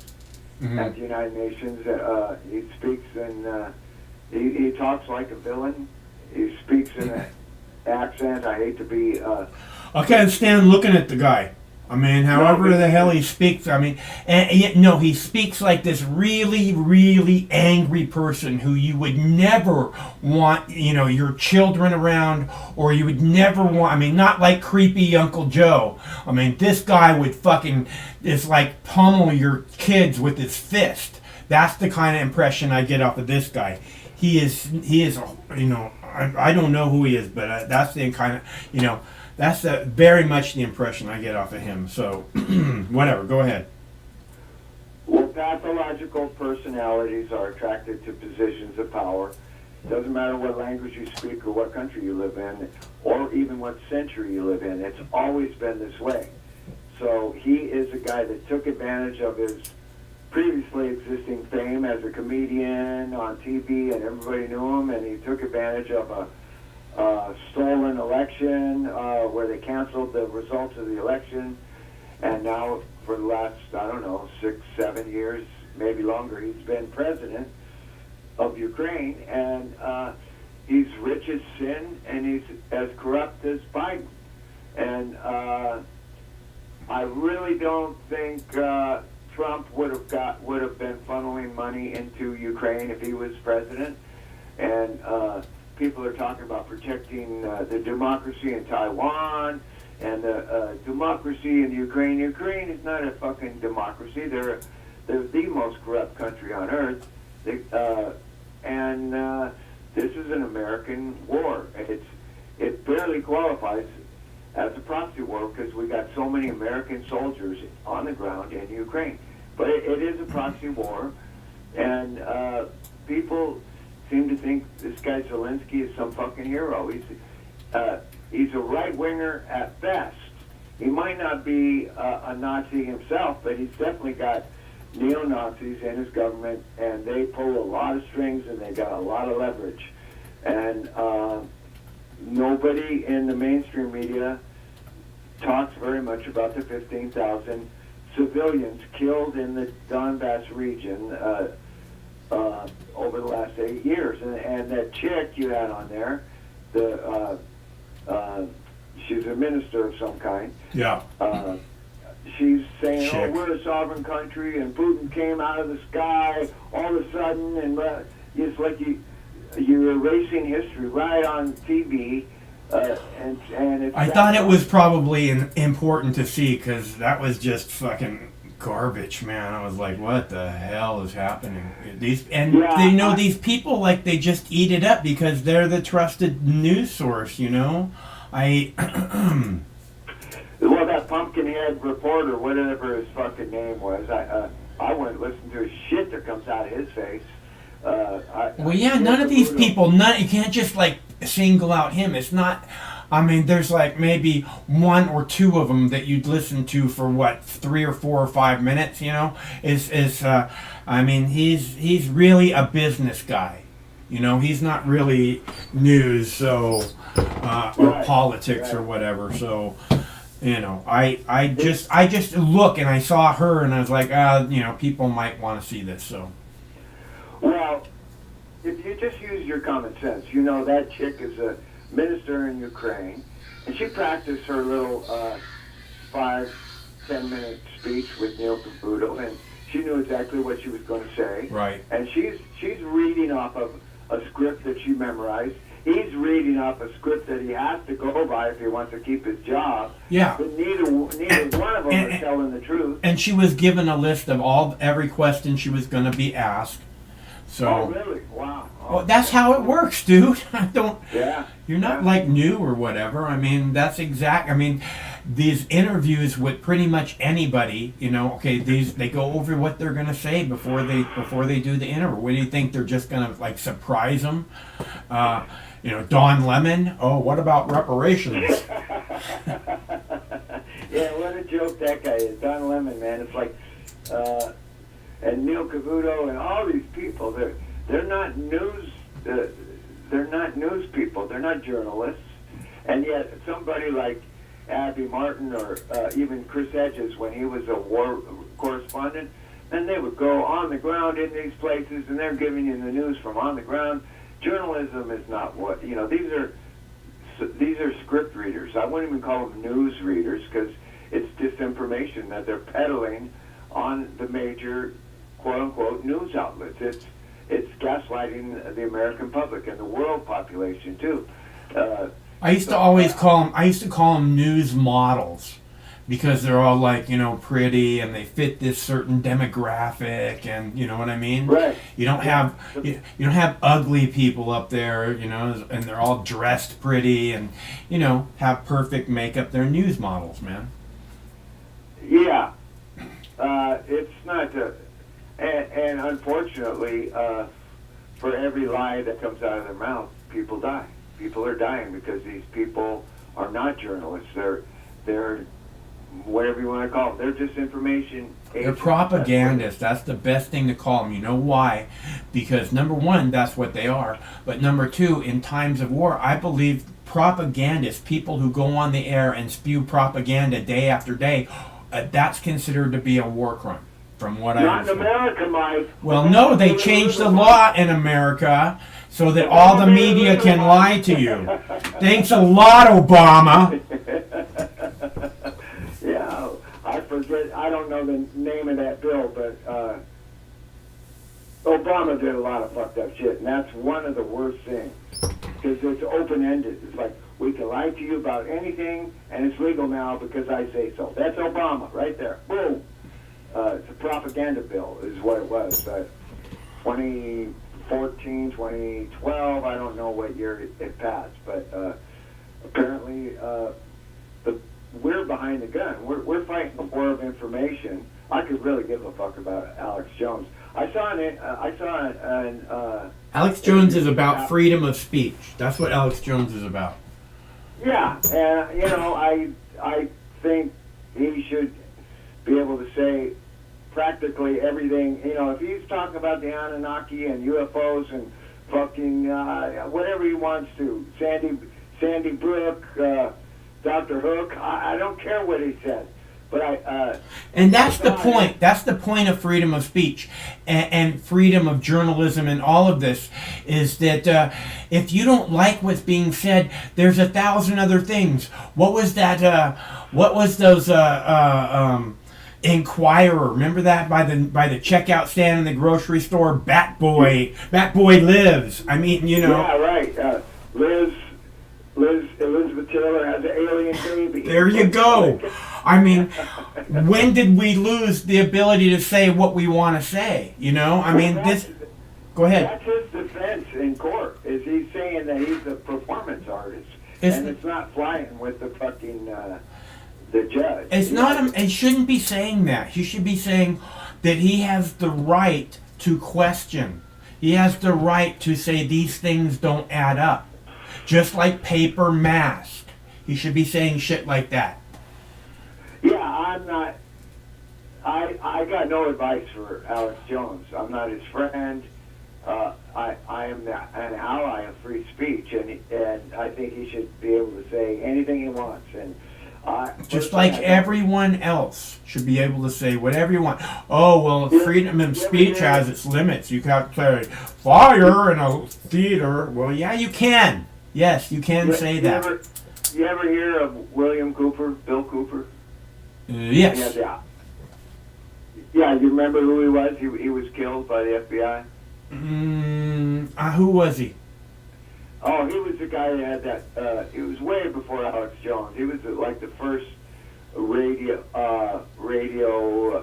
at the United Nations. He speaks and he talks like a villain. He speaks in an accent. I hate to be... I can't stand looking at the guy. I mean, however the hell he speaks, I mean, and yet, no, he speaks like this really, really angry person who you would never want, you know, your children around, or you would never want, I mean, not like creepy Uncle Joe. I mean, this guy would fucking, it's like pummel your kids with his fist. That's the kind of impression I get off of this guy. He is, you know, I don't know who he is, but that's the kind of, you know, that's very much the impression I get off of him. So, whatever, go ahead. Well, pathological personalities are attracted to positions of power. Doesn't matter what language you speak or what country you live in, or even what century you live in. It's always been this way. So he is a guy that took advantage of his previously existing fame as a comedian on TV, and everybody knew him, and he took advantage of a stolen election where they canceled the results of the election, and now for the last, I don't know, 6, 7 years, maybe longer, he's been president of Ukraine, and he's rich as sin, and he's as corrupt as Biden. And I really don't think Trump would have been funneling money into Ukraine if he was president. And people are talking about protecting the democracy in Taiwan and democracy in Ukraine. Ukraine is not a fucking democracy. They're the most corrupt country on earth. This is an American war. It barely qualifies as a proxy war because we got so many American soldiers on the ground in Ukraine. But it is a proxy war, and people seem to think this guy Zelensky is some fucking hero. He's a right-winger at best. He might not be a Nazi himself, but he's definitely got neo-Nazis in his government, and they pull a lot of strings, and they got a lot of leverage. And nobody in the mainstream media talks very much about the 15,000 civilians killed in the Donbass region over the last 8 years. And that chick you had on there, she's a minister of some kind. Yeah. She's saying, "Oh, we're a sovereign country, and Putin came out of the sky all of a sudden," and it's like you're erasing history right on TV. And it's I thought it was probably important to see because that was just fucking garbage, man. I was like, what the hell is happening? These people, like, they just eat it up because they're the trusted news source, you know? Well, that Pumpkinhead reporter, whatever his fucking name was, I wouldn't listen to his shit that comes out of his face. None of these people, you can't just, like, single out him. It's not, I mean, there's, like, maybe one or two of them that you'd listen to for, 3 or 4 or 5 minutes, you know? I mean, he's really a business guy. You know, he's not really news, or politics or whatever, so... You know, I just look and I saw her and I was like, people might want to see this. So, well, if you just use your common sense, you know that chick is a minister in Ukraine, and she practiced her little 5-10 minute speech with Neil Cavuto, and she knew exactly what she was going to say. Right. And she's reading off of a script that she memorized. He's reading off a script that he has to go by if he wants to keep his job. Yeah. But neither one of them are telling the truth. And she was given a list of every question she was going to be asked. So. Oh, really? Wow. Well, that's how it works, dude. Yeah. You're not like new or whatever. I mean, these interviews with pretty much anybody, you know, okay, they go over what they're going to say before they do the interview. What do you think, they're just going to, like, surprise them? You know, Don Lemon, oh, what about reparations? Yeah, what a joke that guy is. Don Lemon, man. It's like, and Neil Cavuto and all these people, they're not news people. They're not journalists. And yet somebody like Abby Martin or even Chris Hedges, when he was a war correspondent, then they would go on the ground in these places and they're giving you the news from on the ground. Journalism is not what, you know, these are script readers. I wouldn't even call them news readers because it's disinformation that they're peddling on the major quote-unquote news outlets. It's gaslighting the American public and the world population too. I used to call them news models because they're all, like, you know, pretty and they fit this certain demographic, and you know what I mean? Right. You don't have ugly people up there, you know, and they're all dressed pretty and, you know, have perfect makeup. They're news models, man. Yeah. It's not and unfortunately, for every lie that comes out of their mouth, people die. People are dying because these people are not journalists. They're whatever you want to call them. They're just information agents. They're propagandists. That's the best thing to call them. You know why? Because number one, that's what they are. But number two, in times of war, I believe propagandists, people who go on the air and spew propaganda day after day, that's considered to be a war crime. From what I understand. Not in America, Mike. Well, no, they changed the law in America so that all the media can lie to you. Thanks a lot, Obama. Yeah, I forget. I don't know the name of that bill, but Obama did a lot of fucked up shit, and that's one of the worst things because it's open-ended. It's like, We can lie to you about anything, and it's legal now because I say so. That's Obama right there. Boom. It's a propaganda bill is what it was. 2014, 2012, I don't know what year it passed, but apparently we're behind the gun. We're fighting a war of information. I could really give a fuck about Alex Jones. I saw an Alex Jones is about freedom of speech. That's what Alex Jones is about. Yeah, and you know, I think he should be able to say practically everything. You know, if he's talking about the Anunnaki and UFOs and fucking whatever he wants to, Sandy Brook, Dr. Hook, I don't care what he says. But and that's the point. That's the point of freedom of speech and freedom of journalism and all of this is that if you don't like what's being said, there's 1,000 other things. What was that? What was those? Inquirer. Remember that by the checkout stand in the grocery store? Bat Boy lives. I mean, you know. Yeah, right. Elizabeth Taylor has an alien baby. There you go. I mean, when did we lose the ability to say what we want to say? You know, I mean, this. Go ahead. That's his defense in court. Is he's saying that he's a performance artist, and it's not flying with the fucking the judge. It's not. He shouldn't be saying that. He should be saying that he has the right to question. He has the right to say these things don't add up. Just like paper mask. He should be saying shit like that. Yeah, I'm not. I got no advice for Alex Jones. I'm not his friend. I am an ally of free speech, and I think he should be able to say anything he wants. And just like everyone else should be able to say whatever you want. Oh, well, freedom of speech has its limits. You can't say fire in a theater. Well, yeah, you can. Yes, you can say that. You ever hear of William Cooper, Bill Cooper? Yes. Yeah, you remember who he was? He was killed by the FBI? Who was he? Oh, he was the guy that had that, he was way before Alex Jones. He was like the first radio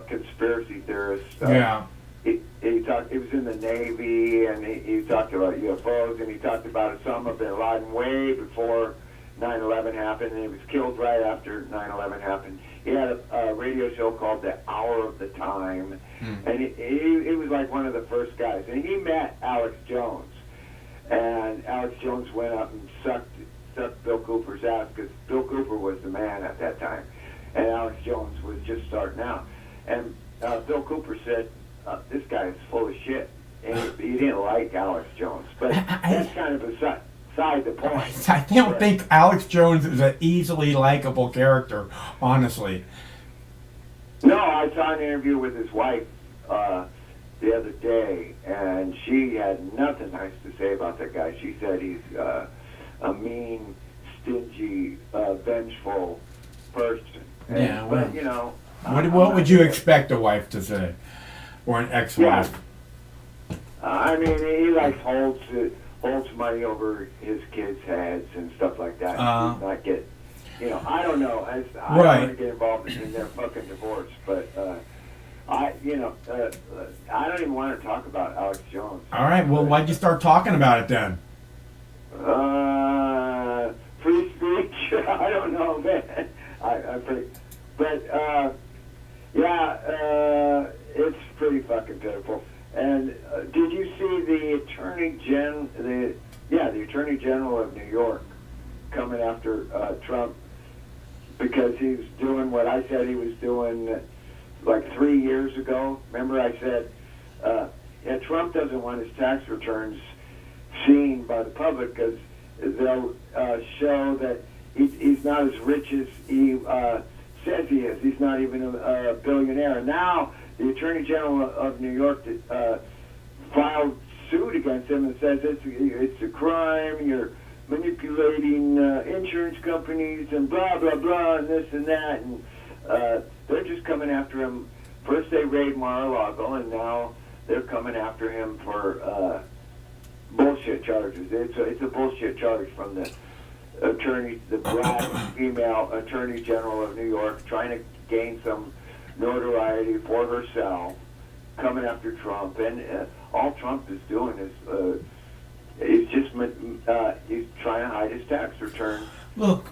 conspiracy theorist. Yeah. He talked. He was in the Navy, and he talked about UFOs, and he talked about Osama bin Laden way before 9/11 happened, and he was killed right after 9/11 happened. He had a radio show called The Hour of the Time, and he was like one of the first guys. And he met Alex Jones, and Alex Jones went up and sucked Bill Cooper's ass because Bill Cooper was the man at that time, and Alex Jones was just starting out. And Bill Cooper said, this guy is full of shit. And he didn't like Alex Jones. But that's kind of beside the point. I don't think Alex Jones is an easily likable character, honestly. No, I saw an interview with his wife the other day, and she had nothing nice to say about that guy. She said he's a mean, stingy, vengeful person. And, Yeah, well, but, you know... What would you expect a wife to say? Or an ex-wife? Yeah. I mean, he like holds money over his kids' heads and stuff like that. Does not get, you know, I don't know. I don't want to get involved in their fucking divorce, but I don't even want to talk about Alex Jones. All right. Well, why'd you start talking about it then? Free speech. I don't know, man. It's pretty fucking pitiful. And did you see the Attorney General of New York coming after Trump because he was doing what I said he was doing like 3 years ago? Remember I said, Trump doesn't want his tax returns seen by the public because they'll show that he's not as rich as he says he is. He's not even a billionaire. And now the Attorney General of New York filed suit against him and says it's a crime, you're manipulating insurance companies and blah, blah, blah, and this and that. And they're just coming after him. First they raid Mar-a-Lago, and now they're coming after him for bullshit charges. It's a bullshit charge from the the black female attorney general of New York, trying to gain some notoriety for herself, coming after Trump, and all Trump is doing is he's trying to hide his tax return. Look,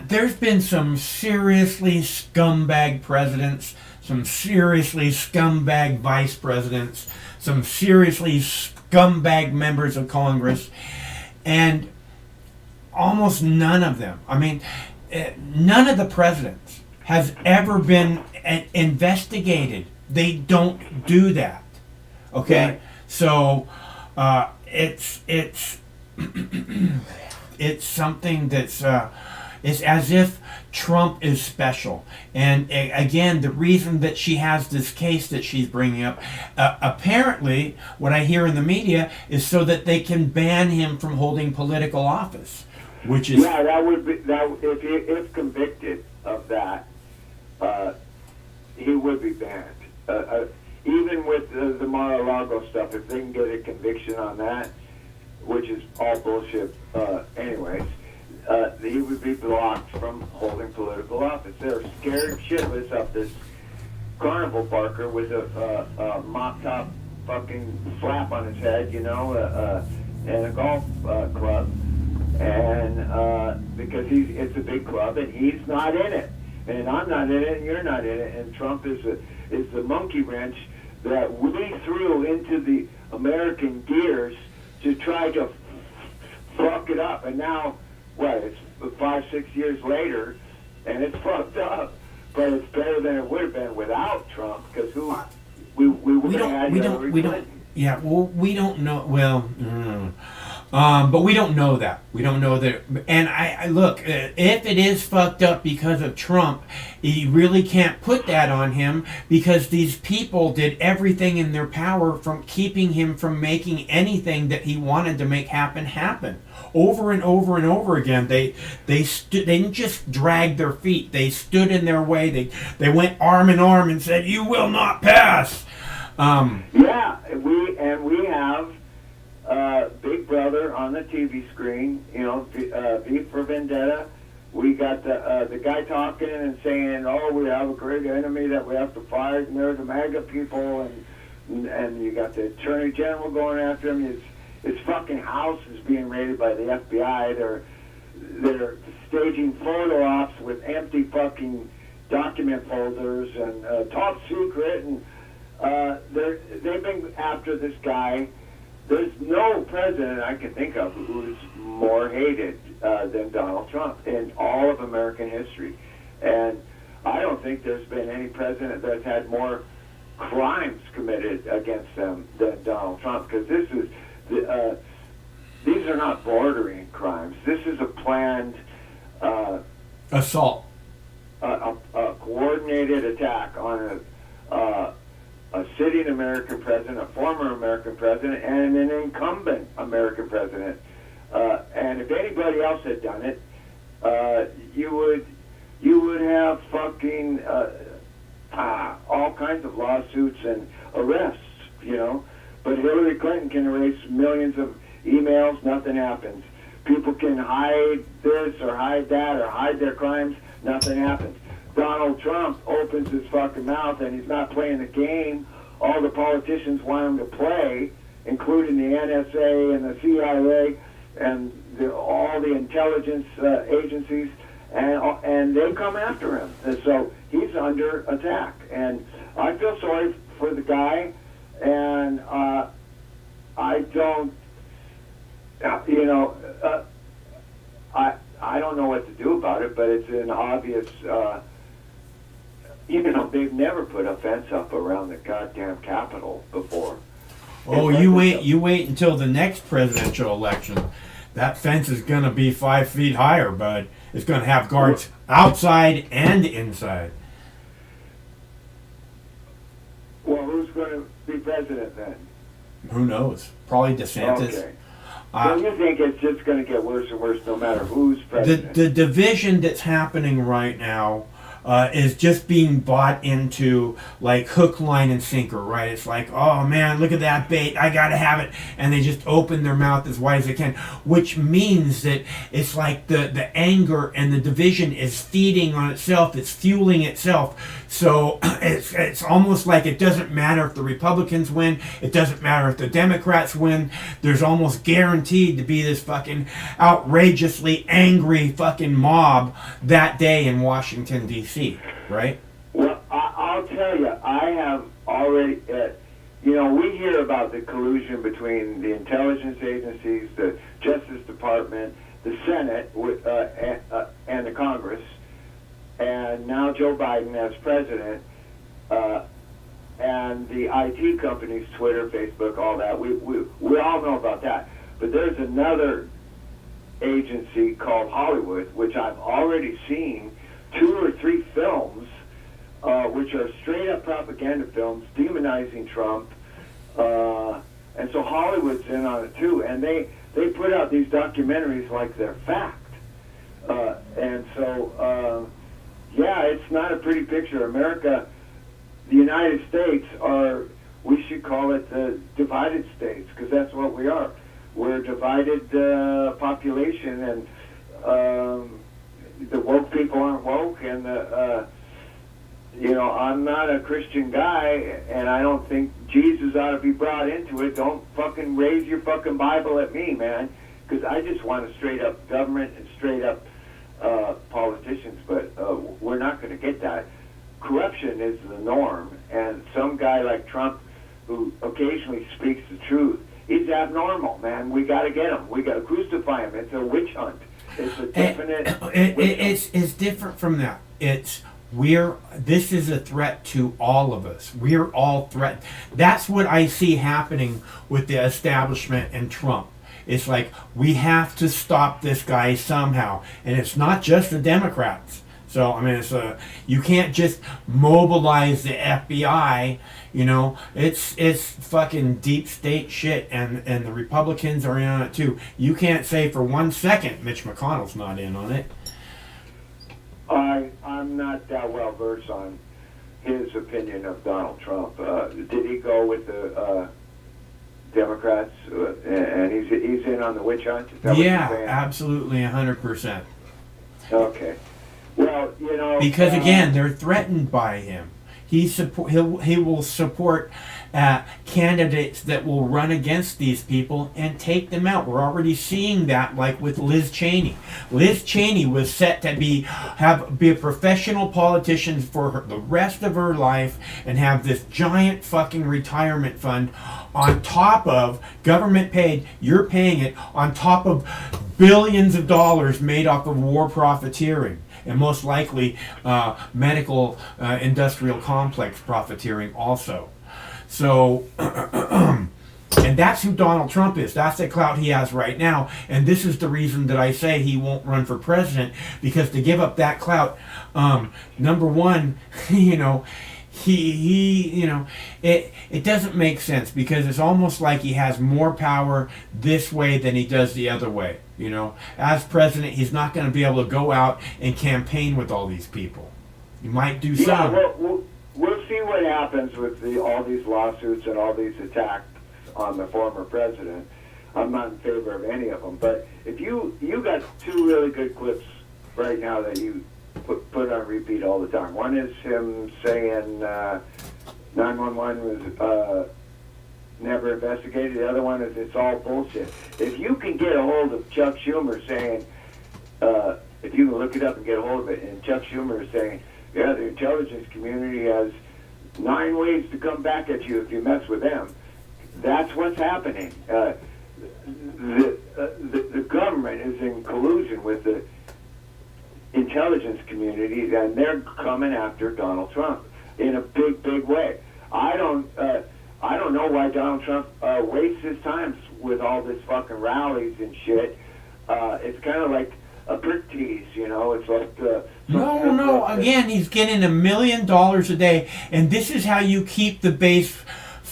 there's been some seriously scumbag presidents, some seriously scumbag vice presidents, some seriously scumbag members of Congress, and almost none of them, none of the presidents has ever been investigated. They don't do that. Okay? Right. So it's it's something that's it's as if Trump is special. And again, the reason that she has this case that she's bringing up, apparently, what I hear in the media is so that they can ban him from holding political office, which is that would be that if convicted of that, he would be banned. Even with the Mar-a-Lago stuff, if they can get a conviction on that, which is all bullshit anyways, he would be blocked from holding political office. They're scared shitless of this carnival barker with a mop-top fucking slap on his head, and a golf club. And because it's a big club and he's not in it. And I'm not in it and you're not in it. And Trump is the monkey wrench that we threw into the American gears to try to fuck it up. And now, it's 5-6 years later, and it's fucked up. But it's better than it would have been without Trump, because we would have had Hillary Clinton. Yeah, well, we don't know. Well, but we don't know that. We don't know that. And I look, if it is fucked up because of Trump, you really can't put that on him, because these people did everything in their power from keeping him from making anything that he wanted to make happen. Over and over and over again, they didn't just drag their feet. They stood in their way. They went arm in arm and said, "You will not pass." We have Big Brother on the TV screen, V for Vendetta. We got the guy talking and saying, "Oh, we have a great enemy that we have to fight, and they're the MAGA people," and you got the Attorney General going after him. His fucking house is being raided by the FBI. They're staging photo ops with empty fucking document folders and top secret, and they've been after this guy. There's no president I can think of who's more hated than Donald Trump in all of American history. And I don't think there's been any president that's had more crimes committed against them than Donald Trump, because these are not bordering crimes. This is a planned assault, a coordinated attack on a sitting American president, a former American president, and an incumbent American president. And if anybody else had done it, you would have fucking all kinds of lawsuits and arrests, But Hillary Clinton can erase millions of emails, nothing happens. People can hide this or hide that or hide their crimes, nothing happens. Donald Trump opens his fucking mouth and he's not playing the game all the politicians want him to play, including the NSA and the CIA and all the intelligence agencies, and they come after him. And so he's under attack. And I feel sorry for the guy, and I don't, I don't know what to do about it, but it's an obvious, they've never put a fence up around the goddamn Capitol before. Oh, you wait until the next presidential election. That fence is going to be 5 feet higher, bud. It's going to have guards outside and inside. Well, who's going to be president then? Who knows? Probably DeSantis. Okay. So you think it's just going to get worse and worse no matter who's president? The division that's happening right now is just being bought into like hook, line, and sinker, right? It's like, oh man, look at that bait, I gotta have it, and they just open their mouth as wide as they can, which means that it's like the anger and the division is feeding on itself, it's fueling itself. So it's almost like it doesn't matter if the Republicans win, it doesn't matter if the Democrats win. There's almost guaranteed to be this fucking outrageously angry fucking mob that day in Washington, D.C., right? Well, I'll tell you, I have already, we hear about the collusion between the intelligence agencies, the Justice Department, the Senate, and the Congress, and now Joe Biden as president, and the IT companies, Twitter, Facebook, all that. We all know about that. But there's another agency called Hollywood, which I've already seen 2 or 3 films, which are straight up propaganda films demonizing Trump, and so Hollywood's in on it too, and they put out these documentaries like they're fact, and so it's not a pretty picture. America, the United States, we should call it the divided states, because that's what we are. We're a divided population, and the woke people aren't woke, and I'm not a Christian guy, and I don't think Jesus ought to be brought into it. Don't fucking raise your fucking Bible at me, man, because I just want a straight up government and straight up politicians, but we're not going to get that. Corruption is the norm, and some guy like Trump, who occasionally speaks the truth, he's abnormal, man. We got to get him. We got to crucify him. It's a witch hunt. It's a definite. It's different from that. This is a threat to all of us. We're all threatened. That's what I see happening with the establishment and Trump. It's like, we have to stop this guy somehow, and it's not just the Democrats. So I mean, you can't just mobilize the FBI. It's fucking deep state shit, and the Republicans are in on it too. You can't say for 1 second Mitch McConnell's not in on it. I'm not that well versed on his opinion of Donald Trump. Did he go with the Democrats, and he's in on the witch hunt? Is that what you're saying? Absolutely, 100%. Okay. Well, because again, they're threatened by him. He will support candidates that will run against these people and take them out. We're already seeing that, like with Liz Cheney. Liz Cheney was set to be a professional politician for the rest of her life and have this giant fucking retirement fund on top of government paid. You're paying it on top of billions of dollars made off of war profiteering. And most likely medical industrial complex profiteering also. So, and that's who Donald Trump is. That's the clout he has right now. And this is the reason that I say he won't run for president, because to give up that clout, number one, it doesn't make sense, because it's almost like he has more power this way than he does the other way. As president, he's not going to be able to go out and campaign with all these people. He might do some. We'll see what happens with all these lawsuits and all these attacks on the former president. I'm not in favor of any of them, but if you got 2 really good clips right now that you put on repeat all the time. One is him saying 911 was never investigated. The other one is it's all bullshit. If you can get a hold of Chuck Schumer saying, if you can look it up and get a hold of it, and Chuck Schumer is saying, yeah, the intelligence community has 9 ways to come back at you if you mess with them. That's what's happening. The government is in collusion with the intelligence community, and they're coming after Donald Trump in a big, big way. I don't know why Donald Trump wastes his time with all this fucking rallies and shit. It's kind of like a prick tease, It's like no. Again, he's getting $1 million a day, and this is how you keep the base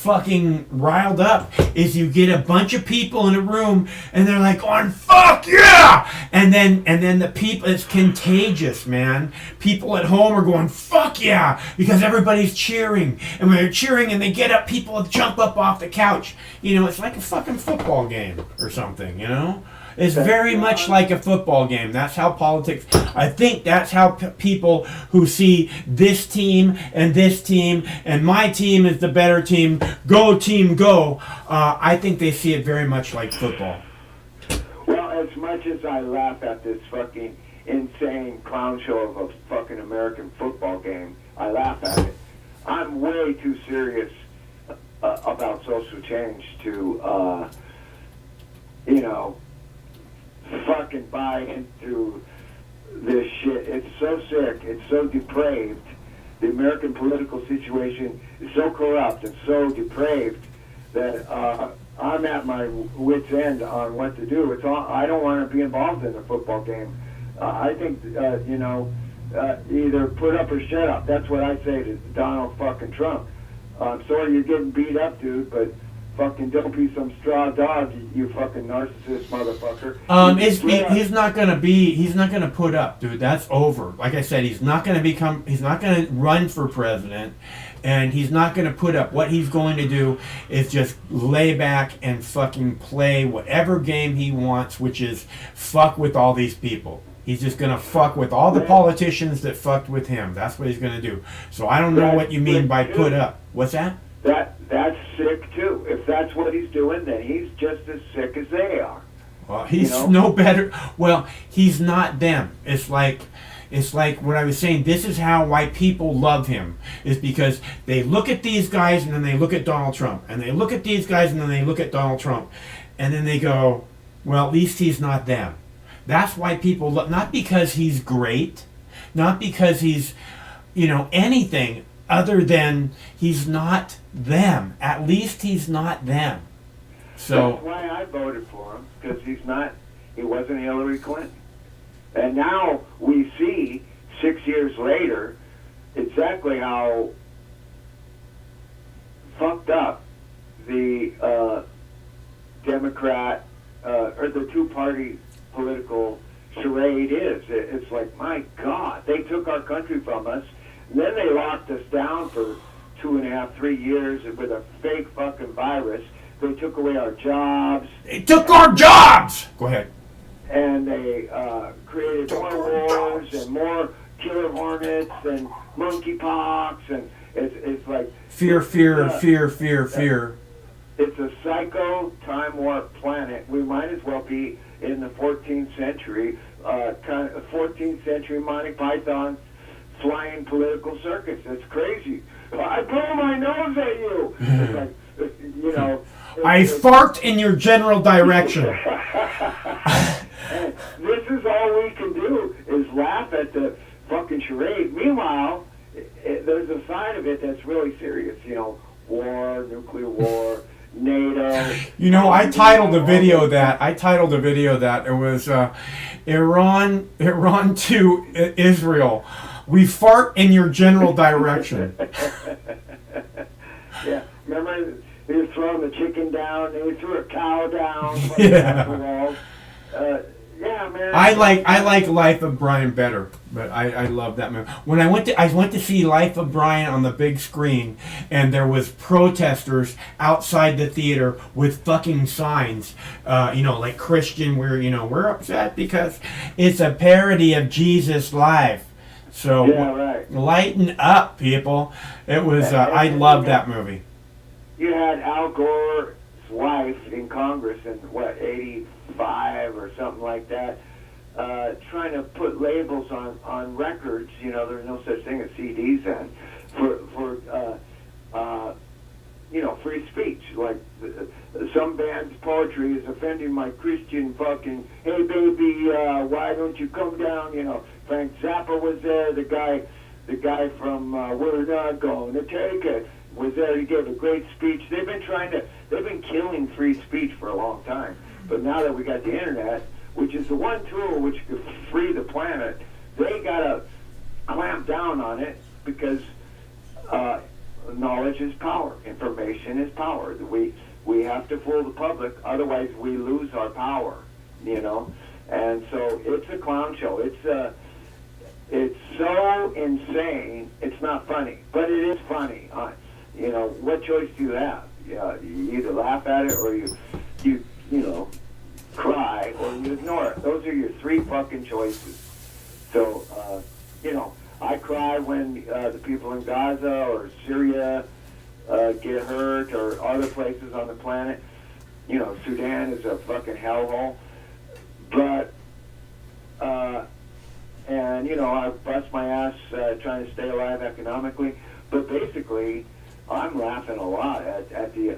fucking riled up is you get a bunch of people in a room and they're like going, fuck yeah! And then the people, it's contagious, man. People at home are going, fuck yeah! Because everybody's cheering. And when they're cheering and they get up, people jump up off the couch. You know, it's like a fucking football game or something, you know? It's very much like a football game. That's how politics, I think that's how people who see this team and my team is the better team, go team go, I think they see it very much like football. Well, as much as I laugh at this fucking insane clown show of a fucking American football game, I laugh at it. I'm way too serious about social change to, you know, fucking buy into this shit. It's so sick. It's so depraved. The American political situation is so corrupt and so depraved that I'm at my wit's end on what to do. It's all, I don't want to be involved in a football game. I think, you know, either put up or shut up. That's what I say to Donald fucking Trump. I'm sorry you're getting beat up, dude, but fucking don't be some straw dog, you fucking narcissist motherfucker. He's not gonna put up, dude. That's over. Like I said, he's not gonna run for president, and he's not gonna put up. What he's going to do is just lay back and fucking play whatever game he wants, which is fuck with all these people. He's just gonna fuck with all the politicians that fucked with him. That's what he's gonna do. So I don't know what you mean by put up. What's that? That's sick too. If that's what he's doing, then he's just as sick as they are. Well, he's no better. Well, he's not them. It's like what I was saying. This is why people love him, is because they look at these guys and then they look at Donald Trump, and they look at these guys and then they look at Donald Trump, and then they go, well, at least he's not them. That's why people love, not because he's great, not because he's, you know, anything other than he's not them. At least he's not them. So that's why I voted for him, because he wasn't Hillary Clinton. And now we see 6 years later exactly how fucked up the Democrat or the two-party political charade is. It's like, my God, they took our country from us, and then they locked us down for 2.5, 3 years with a fake fucking virus. They took away our jobs. They took our jobs! Go ahead. And they created more wars and more killer hornets and monkeypox, and it's like... Fear. It's a psycho time warp planet. We might as well be in the 14th century, kind of 14th century Monty Python flying political circus. It's crazy. I blow my nose at you. It's like, you know. I fart in your general direction. And this is all we can do is laugh at the fucking charade. Meanwhile, there's a side of it that's really serious. You know, war, nuclear war, NATO. You know, I titled a video that it was Iran to Israel. We fart in your general direction. Yeah, remember they were throwing the chicken down, they threw a cow down. Yeah. Yeah, man. I like Life of Brian better, but I love that movie. When I went to see Life of Brian on the big screen, and there was protesters outside the theater with fucking signs, you know, like Christian, we're upset because it's a parody of Jesus' life. So yeah, right. Lighten up, people. It was I love that movie. You had Al Gore's wife in Congress in what, 85 or something like that, trying to put labels on records. You know, there's no such thing as CDs then, for you know, free speech. Like some band's poetry is offending my Christian fucking, hey baby, why don't you come down? You know, Frank Zappa was there. The guy from We're Not Gonna Take It was there. He gave a great speech. They've been killing free speech for a long time. But now that we got the internet, which is the one tool which could free the planet, they gotta clamp down on it, because knowledge is power. Information is power. We have to fool the public, otherwise we lose our power, you know. And so it's a clown show. It's so insane. It's not funny, but it is funny. You know, what choice do you have? You either laugh at it or you know, cry or you ignore it. Those are your three fucking choices. So, you know, I cry when the people in Gaza or Syria get hurt, or other places on the planet. You know, Sudan is a fucking hellhole. But, and, you know, I bust my ass trying to stay alive economically. But basically, I'm laughing a lot at the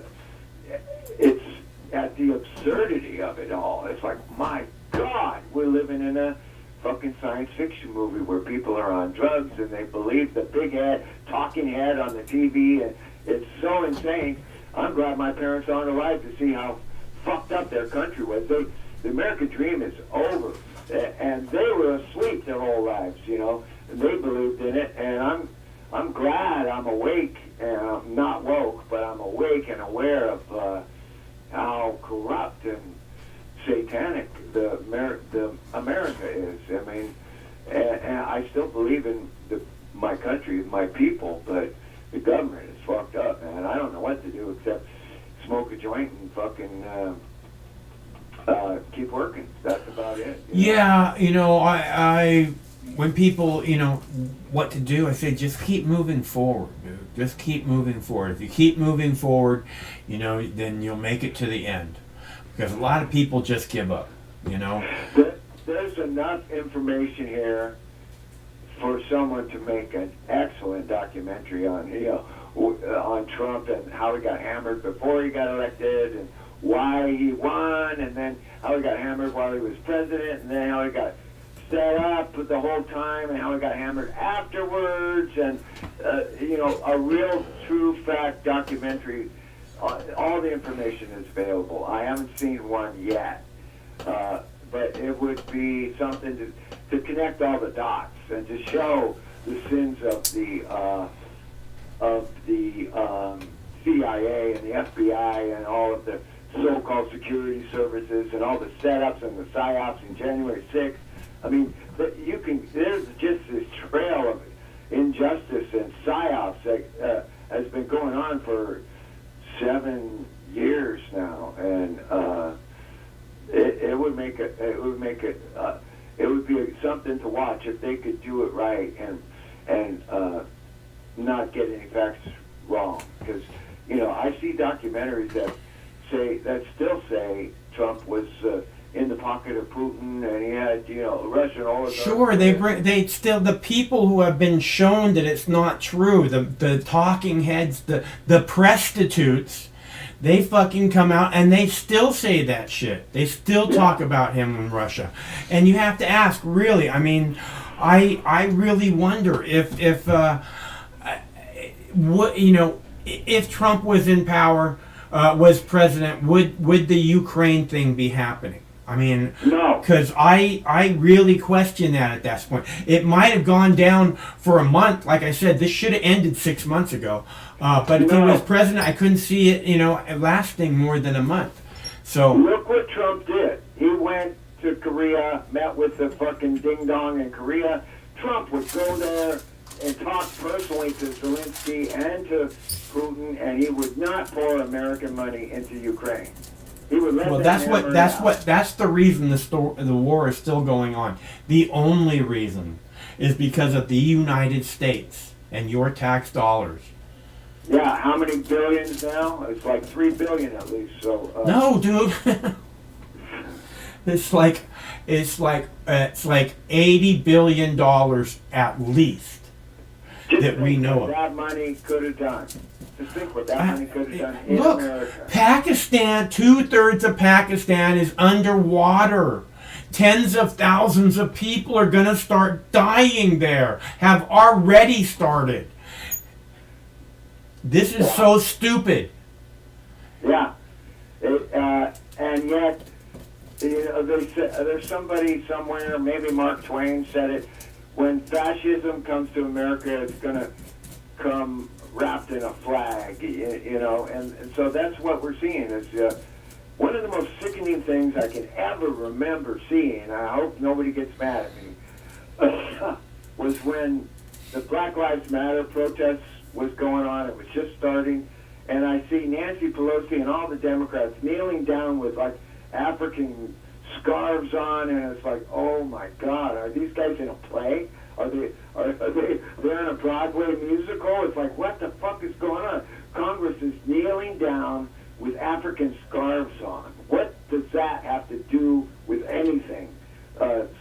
absurdity of it all. It's like, my God, we're living in a fucking science fiction movie where people are on drugs and they believe the big head, talking head on the TV, and it's so insane. I'm glad my parents aren't alive to see how fucked up their country was. The American dream is over, and they were asleep their whole lives, you know, and they believed in it, and I'm glad I'm awake, and I'm not woke, but I'm awake and aware of how corrupt and satanic the America is. I mean, and I still believe in my country, my people, but the government is fucked up, man. I don't know what to do except smoke a joint and fucking keep working. That's about it. Yeah, you know, I when people, you know, what to do, I say just keep moving forward, dude. Just keep moving forward. If you keep moving forward, you know, then you'll make it to the end. Because a lot of people just give up, you know. There's enough information here for someone to make an excellent documentary on, you know, on Trump and how he got hammered before he got elected, and why he won, and then how he got hammered while he was president, and then how he got set up the whole time, and how he got hammered afterwards, and you know, a real true fact documentary. All the information is available. I haven't seen one yet, but it would be something to connect all the dots and to show the sins of the CIA and the FBI and all of the so-called security services and all the setups and the psyops in January 6th. I mean, there's just this trail of injustice and psyops that has been going on for 7 years now, and it would be something to watch if they could do it right and not get any facts wrong. Because, you know, I see documentaries that still say Trump was in the pocket of Putin, and he had, you know, Russian oligarchs. Sure, they still, the people who have been shown that it's not true, the talking heads, the prostitutes, they fucking come out and they still say that shit. They still talk about him in Russia. And you have to ask, really, I mean, I really wonder if what, you know, if Trump was in power, was president, would the Ukraine thing be happening? I mean, no, because I really question that at that point. It might have gone down for a month. Like I said, this should have ended 6 months ago. But if he was president, I couldn't see it, you know, lasting more than a month. So look what Trump did. He went to Korea, met with the fucking ding dong in Korea. Trump would go there and talk personally to Zelensky and to Putin, and he would not pour American money into Ukraine. He would let that's the reason the war is still going on. The only reason is because of the United States and your tax dollars. Yeah, how many billions now? It's like 3 billion at least. So no, dude. It's like $80 billion at least that we know of. That money could have done. Just think what that money could have done in America. Pakistan, 2/3 of Pakistan is underwater. Tens of thousands of people are going to start dying there. Have already started. This is so stupid. Yeah, and yet, you know, there's somebody somewhere, maybe Mark Twain said it, when fascism comes to America, it's going to come wrapped in a flag, you know, and so that's what we're seeing. Is one of the most sickening things I can ever remember seeing. I hope nobody gets mad at me. Was when the Black Lives Matter protests was going on. It was just starting, and I see Nancy Pelosi and all the Democrats kneeling down with like African scarves on, and it's like, oh my God, are these guys in a play? Are they're in a Broadway musical? It's like, what the fuck is going on? Congress is kneeling down with African scarves on. What does that have to do with anything?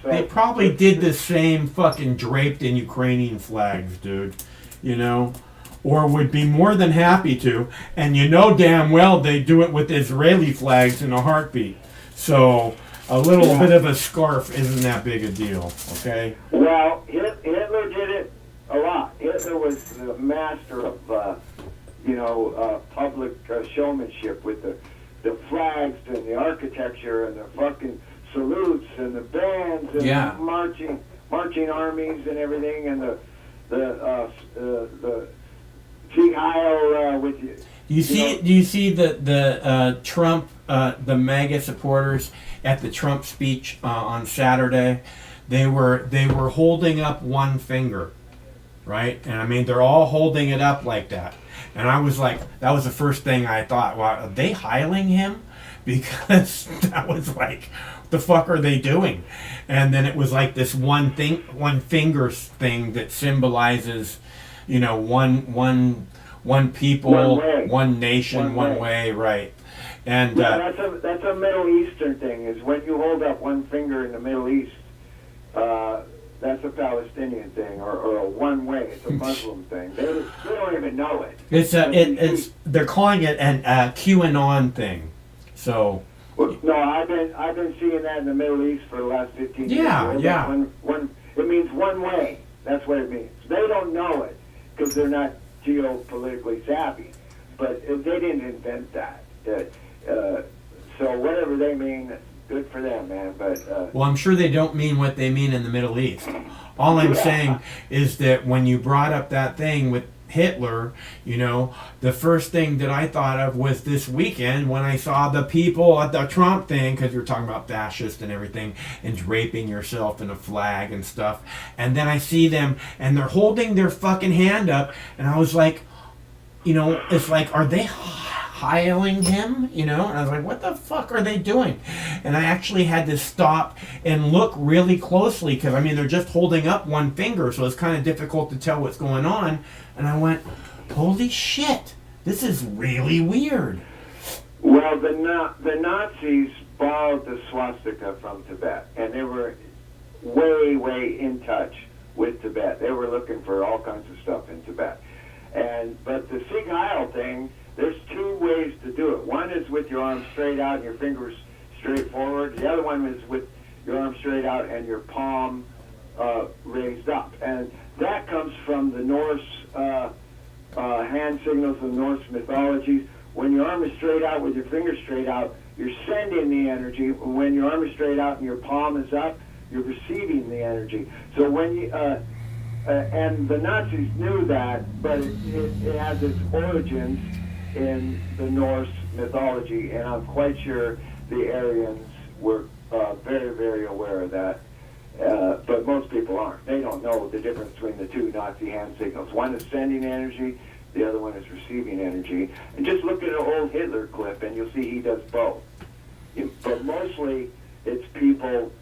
They probably did the same fucking draped in Ukrainian flags, dude. You know? Or would be more than happy to. And you know damn well they do it with Israeli flags in a heartbeat. So a little bit of a scarf isn't that big a deal, okay? Well, Hitler did it a lot. Hitler was the master of, public showmanship with the flags and the architecture and the fucking salutes and the bands and the marching armies and everything, and the Sieg Heil with you. Do you see the Trump the MAGA supporters at the Trump speech on Saturday? They were holding up one finger, right? And I mean they're all holding it up like that. And I was like, that was the first thing I thought. Wow, are they heiling him? Because that was like, what the fuck are they doing? And then it was like this one finger thing that symbolizes, one people, one nation, one way, right? And that's a Middle Eastern thing. Is when you hold up one finger in the Middle East, that's a Palestinian thing, or a one way. It's a Muslim thing. They don't even know it. It's they're calling it an QAnon thing. So. Well, no, I've been seeing that in the Middle East for the last 15 years. Yeah. It means one way. That's what it means. They don't know it because they're not geopolitically savvy, but they didn't invent that. So whatever they mean, good for them, man. But well, I'm sure they don't mean what they mean in the Middle East. All I'm saying is that when you brought up that thing with Hitler, the first thing that I thought of was this weekend when I saw the people at the Trump thing, because you're talking about fascist and everything, and draping yourself in a flag and stuff. And then I see them, and they're holding their fucking hand up, and I was like, it's like, are they heiling him? And I was like, what the fuck are they doing? And I actually had to stop and look really closely, because, they're just holding up one finger, so it's kind of difficult to tell what's going on. And I went, holy shit, this is really weird. Well, the Nazis borrowed the swastika from Tibet, and they were way, way in touch with Tibet. They were looking for all kinds of stuff in Tibet. But the Sieg Heil thing, there's two ways to do it. One is with your arms straight out and your fingers straight forward. The other one is with your arms straight out and your palm raised up. And that comes from the Norse hand signals of Norse mythologies. When your arm is straight out with your fingers straight out, you're sending the energy. When your arm is straight out and your palm is up, you're receiving the energy. So when you and the Nazis knew that, but it has its origins in the Norse mythology, and I'm quite sure the Aryans were very, very aware of that. But most people aren't. They don't know the difference between the two Nazi hand signals. One is sending energy, the other one is receiving energy. And just look at an old Hitler clip, and you'll see he does both. But mostly, it's people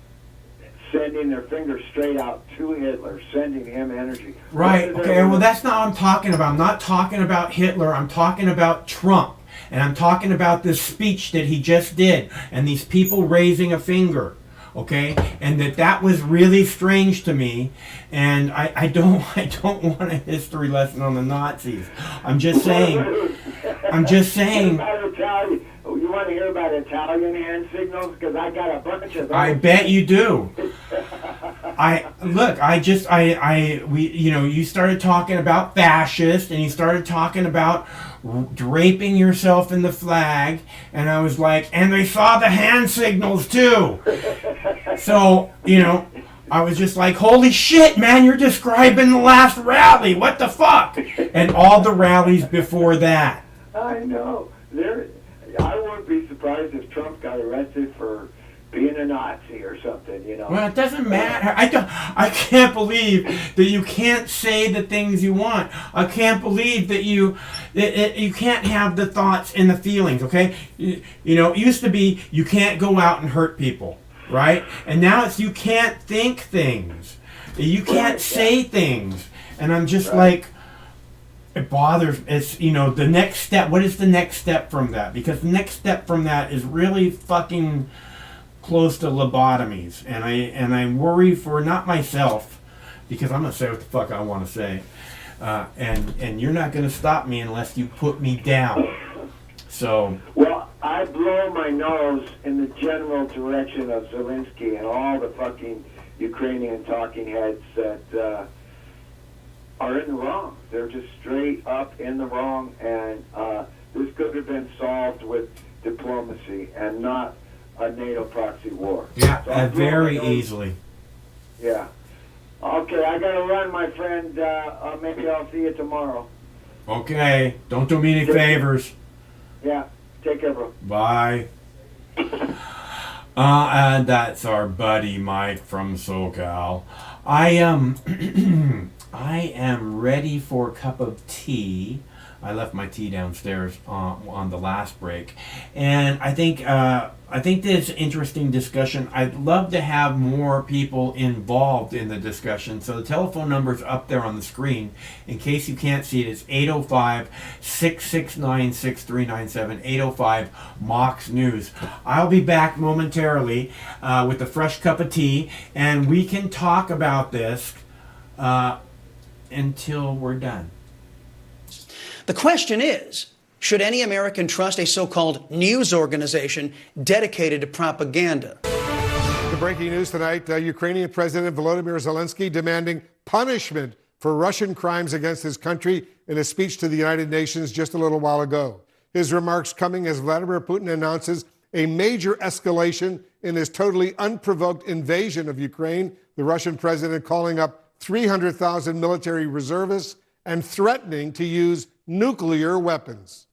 sending their fingers straight out to Hitler, sending him energy. Right. Okay. Well, that's not what I'm talking about. I'm not talking about Hitler. I'm talking about Trump. And I'm talking about this speech that he just did, and these people raising a finger. Okay, and that was really strange to me, and I don't want a history lesson on the Nazis. I'm just saying. You want to hear about Italian hand signals? Because I got a bunch of those. I bet you do. You started talking about fascist, and you started talking about draping yourself in the flag, and I was like, and they saw the hand signals too. So, I was just like, holy shit, man, you're describing the last rally. What the fuck? And all the rallies before that. I know. I wouldn't be surprised if Trump got arrested for being a Nazi or something, you know. Well, it doesn't matter. I can't believe that you can't say the things you want. I can't believe that you can't have the thoughts and the feelings, okay? You know, it used to be you can't go out and hurt people, right? And now it's you can't think things. You can't say things. And I'm just like, it bothers. It's, you know, the next step. What is the next step from that? Because the next step from that is really fucking close to lobotomies, and I worry for not myself, because I'm gonna say what the fuck I want to say, and you're not gonna stop me unless you put me down. So. Well, I blow my nose in the general direction of Zelensky and all the fucking Ukrainian talking heads that are in the wrong. They're just straight up in the wrong, and this could have been solved with diplomacy and not a NATO proxy war. Yeah, so very easily. Yeah. Okay, I gotta run, my friend. Maybe I'll see you tomorrow. Okay, don't do me any favors. Yeah, take care, bro. Bye. And that's our buddy Mike from SoCal. I am ready for a cup of tea. I left my tea downstairs on the last break, and I think this is an interesting discussion. I'd love to have more people involved in the discussion. So the telephone number is up there on the screen. In case you can't see it, it's 805-669-6397, 805-MOX News. I'll be back momentarily with a fresh cup of tea, and we can talk about this until we're done. The question is, should any American trust a so-called news organization dedicated to propaganda? The breaking news tonight, Ukrainian President Vladimir Zelensky demanding punishment for Russian crimes against his country in a speech to the United Nations just a little while ago. His remarks coming as Vladimir Putin announces a major escalation in his totally unprovoked invasion of Ukraine, the Russian president calling up 300,000 military reservists and threatening to use nuclear weapons.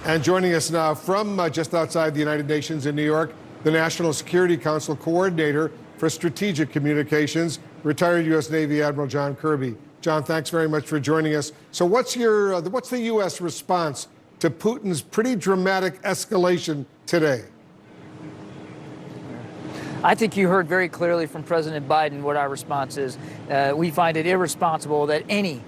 And joining us now from just outside the United Nations in New York, the National Security Council Coordinator for Strategic Communications, retired U.S. Navy Admiral John Kirby. John, thanks very much for joining us. So what's the U.S. response to Putin's pretty dramatic escalation today? I think you heard very clearly from President Biden what our response is. We find it irresponsible that any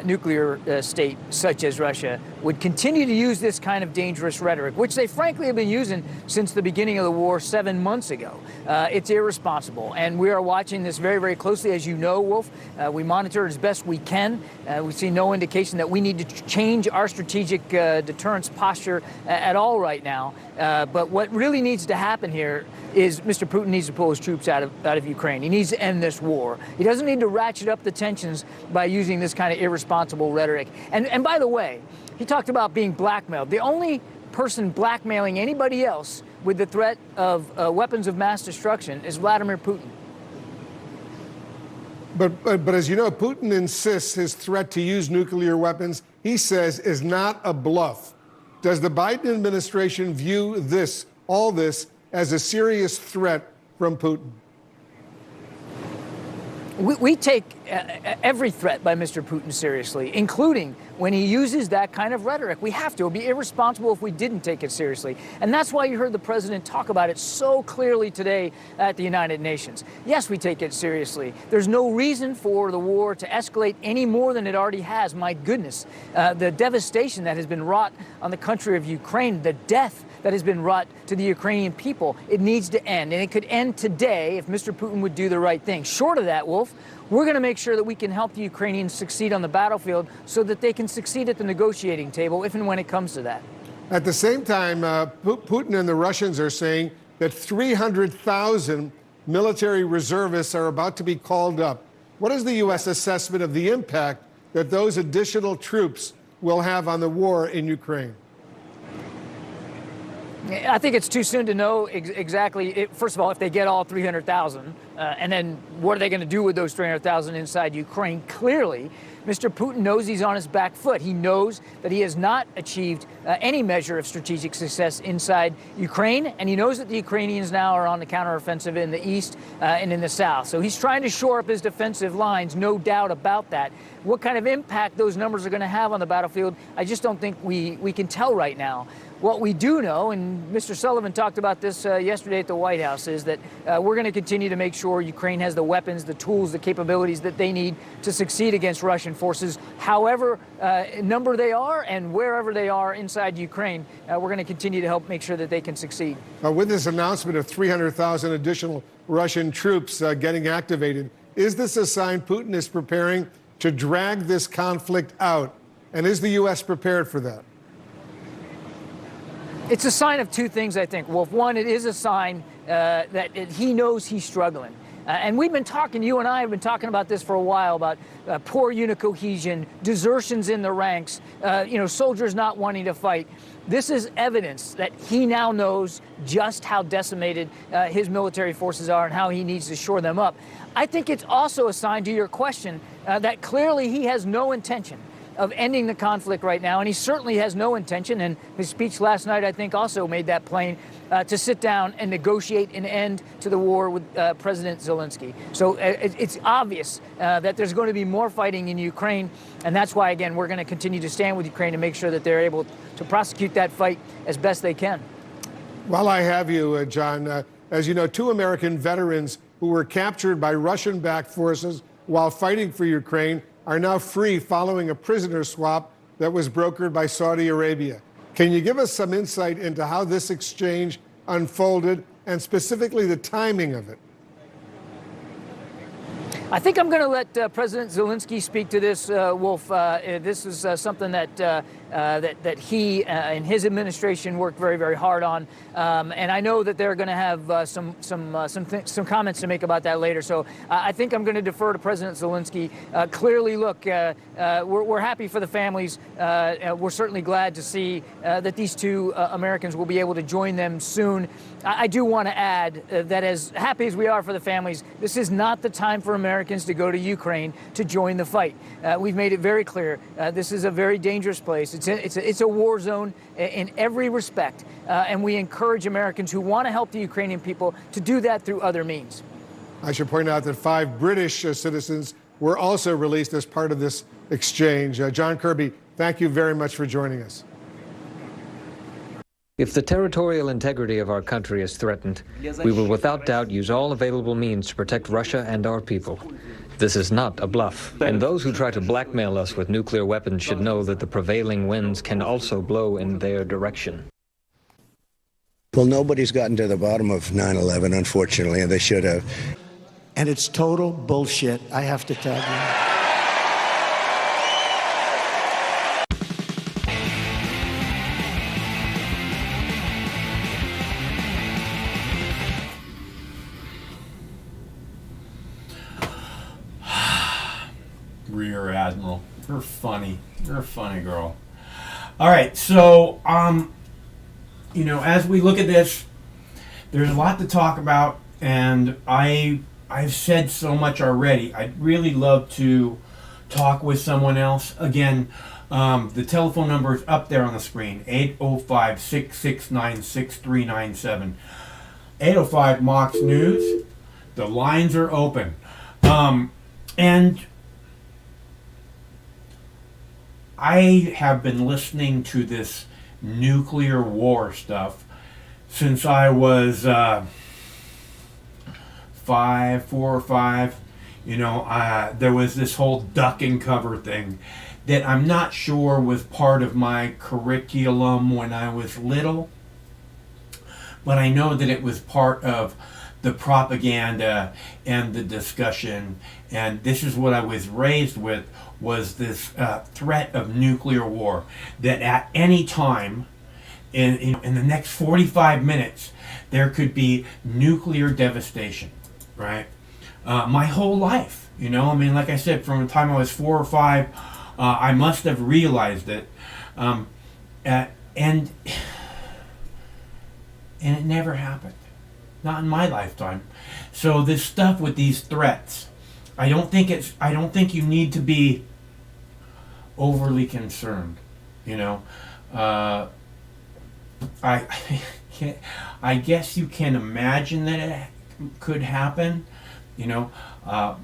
nuclear state such as Russia would continue to use this kind of dangerous rhetoric, which they frankly have been using since the beginning of the war 7 months ago. It's irresponsible, and we are watching this very, very closely. As you know, Wolf, we monitor it as best we can. We see no indication that we need to change our strategic deterrence posture at all right now. But what really needs to happen here is Mr. Putin needs to pull his troops out of Ukraine. He needs to end this war. He doesn't need to ratchet up the tensions by using this kind of irresponsible rhetoric. And by the way, he talked about being blackmailed. The only person blackmailing anybody else with the threat of weapons of mass destruction is Vladimir Putin. But as you know, Putin insists his threat to use nuclear weapons, he says, is not a bluff. Does the Biden administration view all this, as a serious threat from Putin? We take every threat by Mr. Putin seriously, including when he uses that kind of rhetoric. We have to. It would be irresponsible if we didn't take it seriously. And that's why you heard the president talk about it so clearly today at the United Nations. Yes, we take it seriously. There's no reason for the war to escalate any more than it already has. My goodness, the devastation that has been wrought on the country of Ukraine, the death that has been wrought to the Ukrainian people, it needs to end. And it could end today if Mr. Putin would do the right thing. Short of that, Wolf, we're going to make sure that we can help the Ukrainians succeed on the battlefield so that they can succeed at the negotiating table if and when it comes to that. At the same time, Putin and the Russians are saying that 300,000 military reservists are about to be called up. What is the U.S. assessment of the impact that those additional troops will have on the war in Ukraine? I think it's too soon to know exactly, first of all, if they get all 300,000, and then what are they going to do with those 300,000 inside Ukraine? Clearly, Mr. Putin knows he's on his back foot. He knows that he has not achieved any measure of strategic success inside Ukraine, and he knows that the Ukrainians now are on the counteroffensive in the east and in the south. So he's trying to shore up his defensive lines, no doubt about that. What kind of impact those numbers are going to have on the battlefield, I just don't think we can tell right now. What we do know, and Mr. Sullivan talked about this yesterday at the White House, is that we're going to continue to make sure Ukraine has the weapons, the tools, the capabilities that they need to succeed against Russian forces, however number they are and wherever they are inside Ukraine. We're going to continue to help make sure that they can succeed. With this announcement of 300,000 additional Russian troops getting activated, is this a sign Putin is preparing to drag this conflict out? And is the U.S. prepared for that? It's a sign of two things, I think, Wolf. One, it is a sign that he knows he's struggling. And we've been talking, you and I have been talking about this for a while, about poor unit cohesion, desertions in the ranks, soldiers not wanting to fight. This is evidence that he now knows just how decimated his military forces are and how he needs to shore them up. I think it's also a sign, to your question, that clearly he has no intention of ending the conflict right now, and he certainly has no intention, and his speech last night, I think, also made that plain, to sit down and negotiate an end to the war with President Zelensky. So it's obvious that there's going to be more fighting in Ukraine, and that's why, again, we're going to continue to stand with Ukraine and make sure that they're able to prosecute that fight as best they can. While I have you, John, as you know, 2 American veterans who were captured by Russian-backed forces while fighting for Ukraine are now free following a prisoner swap that was brokered by Saudi Arabia. Can you give us some insight into how this exchange unfolded and specifically the timing of it? I think I'm going to let President Zelensky speak to this, Wolf. This is something that he and his administration worked very, very hard on, and I know that they're going to have some comments to make about that later. So I think I'm going to defer to President Zelensky. Clearly, look, we're happy for the families. We're certainly glad to see that these 2 Americans will be able to join them soon. I do want to add that as happy as we are for the families, this is not the time for Americans to go to Ukraine to join the fight. We've made it very clear. This is a very dangerous place. It's a war zone in every respect, and we encourage Americans who want to help the Ukrainian people to do that through other means. I should point out that 5 British citizens were also released as part of this exchange. John Kirby, thank you very much for joining us. If the territorial integrity of our country is threatened, we will without doubt use all available means to protect Russia and our people. This is not a bluff, and those who try to blackmail us with nuclear weapons should know that the prevailing winds can also blow in their direction. Well, nobody's gotten to the bottom of 9/11, unfortunately, and they should have. And it's total bullshit, I have to tell you. Rear Admiral, you're funny. You're a funny girl. All right, so as we look at this, there's a lot to talk about, and I've said so much already. I'd really love to talk with someone else. Again, the telephone number is up there on the screen: 805-669-6397. 805 Mox News. The lines are open, and I have been listening to this nuclear war stuff since I was 4 or 5. There was this whole duck and cover thing that I'm not sure was part of my curriculum when I was little, but I know that it was part of the propaganda and the discussion, and this is what I was raised with, was this threat of nuclear war, that at any time in the next 45 minutes there could be nuclear devastation, right? My whole life, like I said, from the time I was 4 or 5, I must have realized it, and And it never happened. Not in my lifetime. So this stuff with these threats, I don't think you need to be overly concerned. You know, I guess you can imagine that it could happen. You know,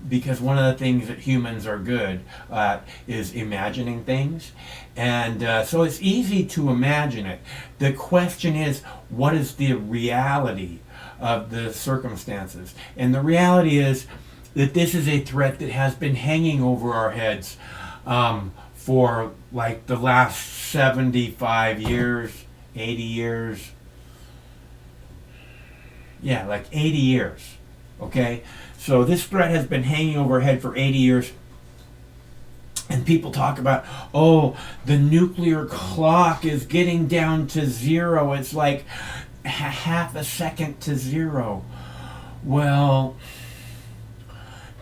because one of the things that humans are good at is imagining things. And so it's easy to imagine it. The question is, what is the reality of the circumstances? And the reality is that this is a threat that has been hanging over our heads for like the last 75 years, 80 years. Yeah, like 80 years. Okay? So this threat has been hanging over our head for 80 years. And people talk about, oh, the nuclear clock is getting down to zero. It's like half a second to zero. Well,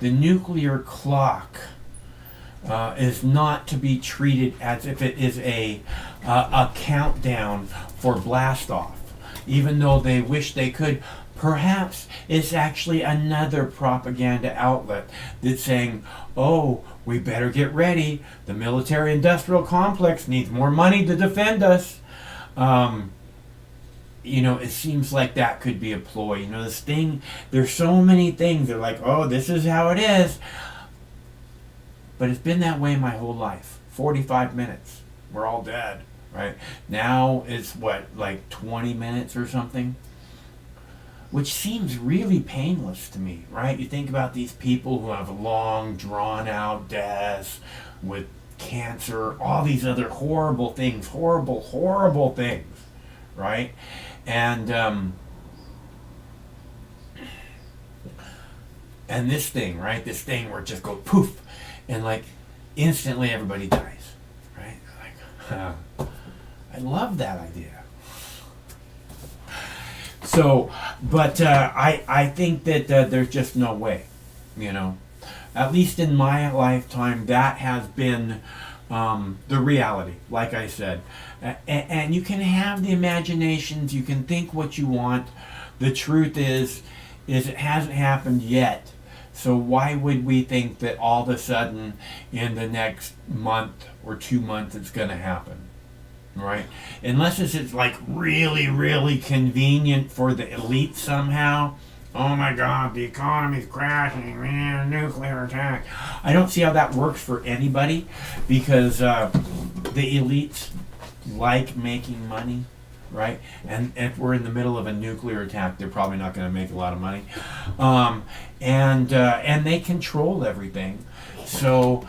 the nuclear clock is not to be treated as if it is a countdown for blast off, even though they wish they could. Perhaps it's actually another propaganda outlet that's saying, oh, we better get ready. The military-industrial complex needs more money to defend us. You know, it seems like that could be a ploy. You know, this thing, there's so many things. They're like, oh, this is how it is. But it's been that way my whole life. 45 minutes. We're all dead, right? Now it's what, like 20 minutes or something? Which seems really painless to me, right? You think about these people who have long, drawn-out deaths with cancer, all these other horrible things, horrible things, right? And this thing, right? This thing where it just goes poof, and like instantly everybody dies, right? Like, I love that idea. So, but I think that there's just no way, you know. At least in my lifetime, that has been the reality, like I said. And you can have the imaginations, you can think what you want. The truth is it hasn't happened yet. So why would we think that all of a sudden in the next month or 2 months it's going to happen? Right? Unless it's like really convenient for the elite somehow. Oh my God, the economy's crashing, man, nuclear attack. I don't see how that works for anybody because the elites like making money, right? And if we're in the middle of a nuclear attack, they're probably not going to make a lot of money. And they control everything. So,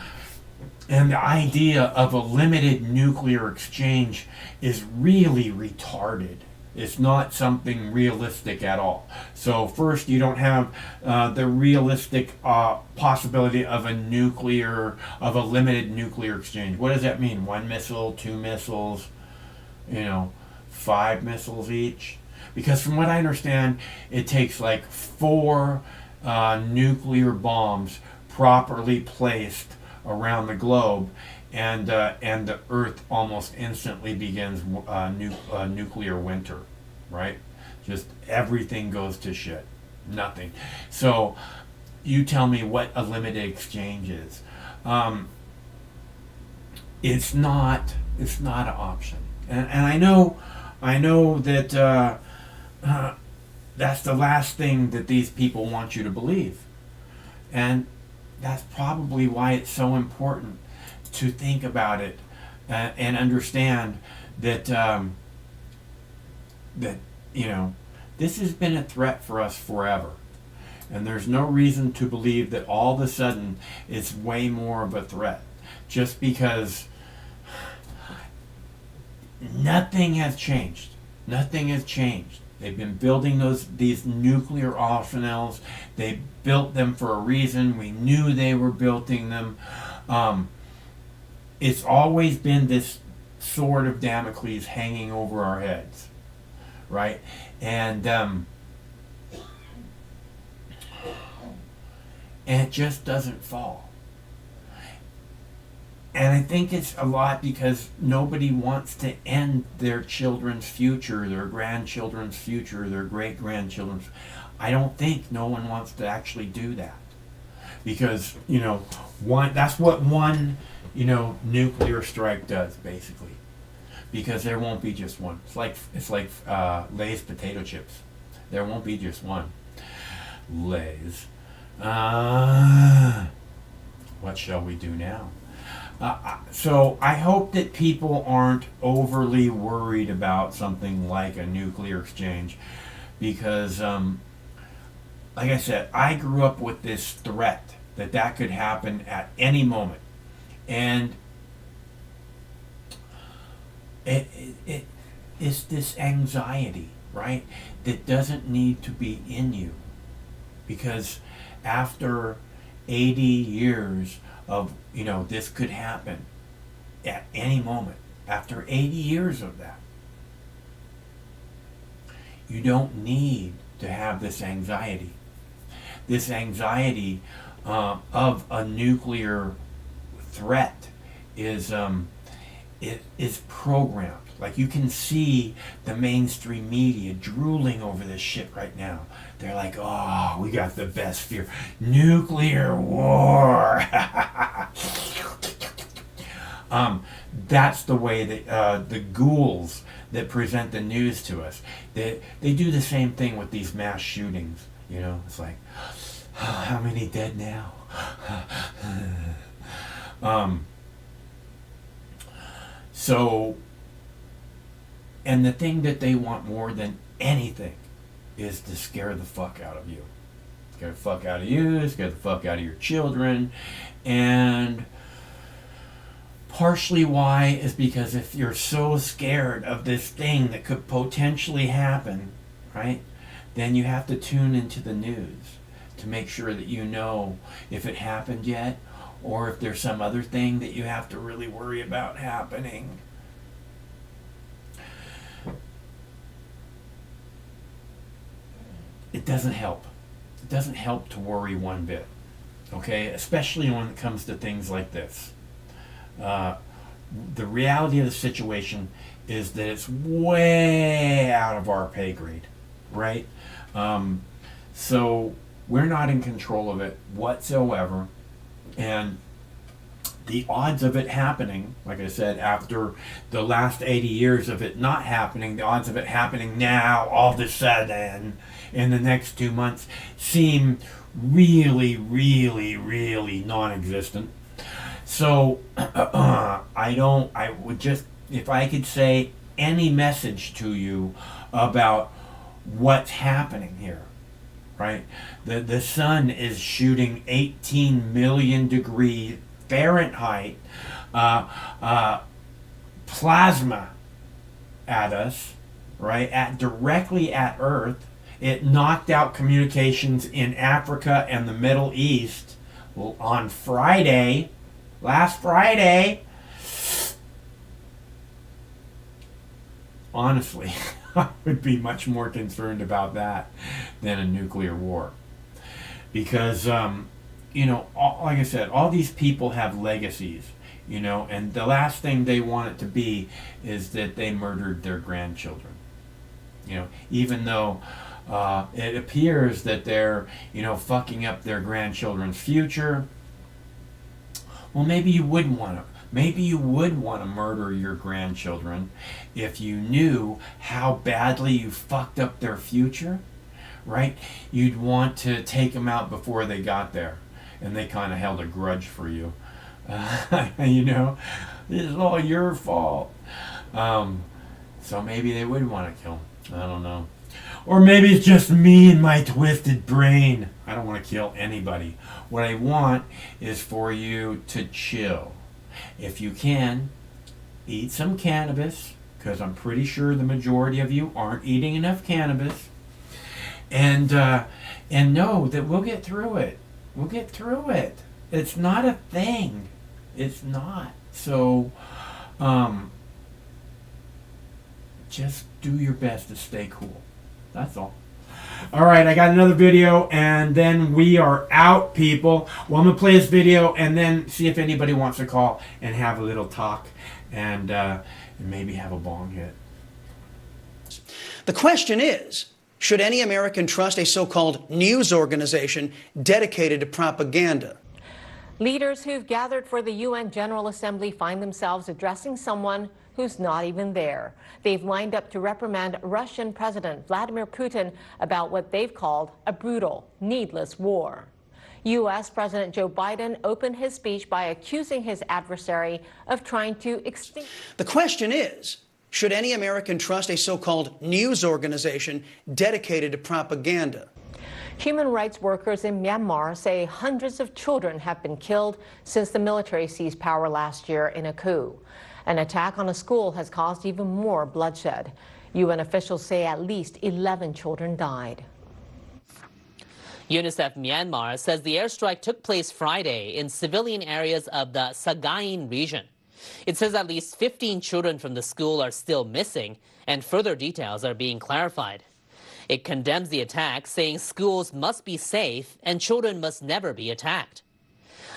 and the idea of a limited nuclear exchange is really retarded. It's not something realistic at all. So first, you don't have the realistic possibility of a limited nuclear exchange. What does that mean? 1 missile, 2 missiles, 5 missiles each? Because from what I understand, it takes like 4 nuclear bombs properly placed around the globe, and the Earth almost instantly begins nuclear winter, right? Just everything goes to shit, nothing. So you tell me what a limited exchange is. It's not an option, and I know that that's the last thing that these people want you to believe, and that's probably why it's so important to think about it and understand that this has been a threat for us forever, and there's no reason to believe that all of a sudden it's way more of a threat just because nothing has changed. Nothing has changed. They've been building these nuclear arsenals. They built them for a reason. We knew they were building them. It's always been this sword of Damocles hanging over our heads, right? And it just doesn't fall. And I think it's a lot because nobody wants to end their children's future, their grandchildren's future, their great-grandchildren's. I don't think no one wants to actually do that. Because, that's what one, nuclear strike does, basically. Because there won't be just one. It's like Lay's potato chips. There won't be just one. Lay's. What shall we do now? So I hope that people aren't overly worried about something like a nuclear exchange, because, like I said, I grew up with this threat that could happen at any moment, and it's this anxiety, right, that doesn't need to be in you, because after 80 years of, this could happen at any moment. After 80 years of that, you don't need to have this anxiety. This anxiety of a nuclear threat is programmed. Like, you can see the mainstream media drooling over this shit right now. They're like, oh, we got the best fear. Nuclear war. That's the way that the ghouls that present the news to us, they do the same thing with these mass shootings. It's like, oh, how many dead now? And the thing that they want more than anything is to scare the fuck out of you. Scare the fuck out of you, scare the fuck out of your children. And partially why is because if you're so scared of this thing that could potentially happen, right, then you have to tune into the news to make sure that you know if it happened yet, or if there's some other thing that you have to really worry about happening. It doesn't help. It doesn't help to worry one bit, okay? Especially when it comes to things like this. The reality of the situation is that it's way out of our pay grade, right? So we're not in control of it whatsoever, and the odds of it happening, like I said, after the last 80 years of it not happening, the odds of it happening now, all of a sudden, in the next 2 months, seem really, really, really non-existent. So, I would just, if I could say any message to you about what's happening here, right? The sun is shooting 18 million degree Fahrenheit plasma at us, right? Directly at Earth. It knocked out communications in Africa and the Middle East on Friday, last Friday. Honestly, I would be much more concerned about that than a nuclear war. Because, like I said, all these people have legacies, and the last thing they want it to be is that they murdered their grandchildren. Even though it appears that they're, fucking up their grandchildren's future. Well, maybe you would want to murder your grandchildren if you knew how badly you fucked up their future, right? You'd want to take them out before they got there, and they kind of held a grudge for you. This is all your fault. So maybe they would want to kill them. I don't know. Or maybe it's just me and my twisted brain. I don't want to kill anybody. What I want is for you to chill. If you can, eat some cannabis, because I'm pretty sure the majority of you aren't eating enough cannabis. And know that we'll get through it. We'll get through it. It's not a thing. It's not. So, just do your best to stay cool. That's all. All right, I got another video, and then we are out, people. Well, I'm going to play this video and then see if anybody wants to call and have a little talk and maybe have a bong hit. The question is, should any American trust a so-called news organization dedicated to propaganda? Leaders who've gathered for the UN General Assembly find themselves addressing someone who's not even there. They've lined up to reprimand Russian President Vladimir Putin about what they've called a brutal, needless war. U.S. President Joe Biden opened his speech by accusing his adversary of trying to extinguish. The question is, should any American trust a so-called news organization dedicated to propaganda? Human rights workers in Myanmar say hundreds of children have been killed since the military seized power last year in a coup. An attack on a school has caused even more bloodshed. UN officials say at least 11 children died. UNICEF Myanmar says the airstrike took place Friday in civilian areas of the Sagaing region. It says at least 15 children from the school are still missing, and further details are being clarified. It condemns the attack, saying schools must be safe and children must never be attacked.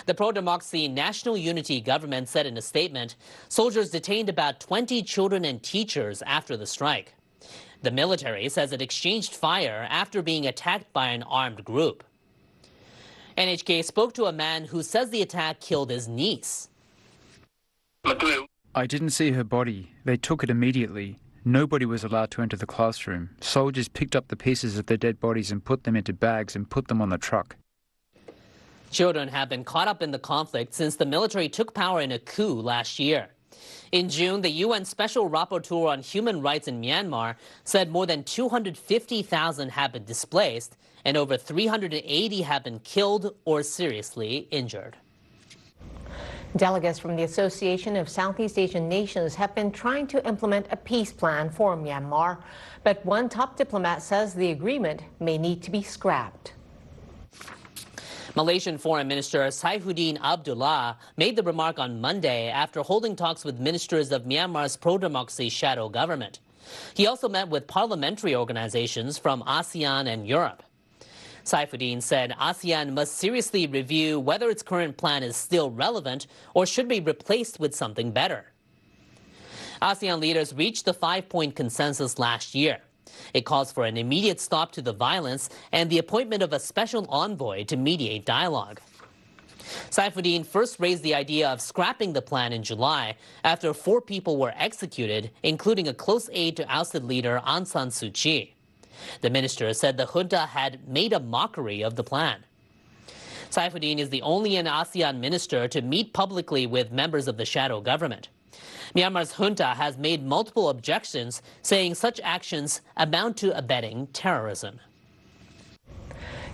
The pro-democracy National Unity government said in a statement, soldiers detained about 20 children and teachers after the strike. The military says it exchanged fire after being attacked by an armed group. NHK spoke to a man who says the attack killed his niece. I didn't see her body. They took it immediately. Nobody was allowed to enter the classroom. Soldiers picked up the pieces of their dead bodies and put them into bags and put them on the truck. Children have been caught up in the conflict since the military took power in a coup last year. In June, the UN Special Rapporteur on Human Rights in Myanmar said more than 250,000 have been displaced and over 380 have been killed or seriously injured. Delegates from the Association of Southeast Asian Nations have been trying to implement a peace plan for Myanmar, but one top diplomat says the agreement may need to be scrapped. Malaysian Foreign Minister Saifuddin Abdullah made the remark on Monday after holding talks with ministers of Myanmar's pro-democracy shadow government. He also met with parliamentary organizations from ASEAN and Europe. Saifuddin said ASEAN must seriously review whether its current plan is still relevant or should be replaced with something better. ASEAN leaders reached the 5-point consensus last year. It calls for an immediate stop to the violence and the appointment of a special envoy to mediate dialogue. Saifuddin first raised the idea of scrapping the plan in July after 4 people were executed, including a close aide to ousted leader Aung San Suu Kyi. The minister said the junta had made a mockery of the plan. Saifuddin is the only ASEAN minister to meet publicly with members of the shadow government. Myanmar's junta has made multiple objections, saying such actions amount to abetting terrorism.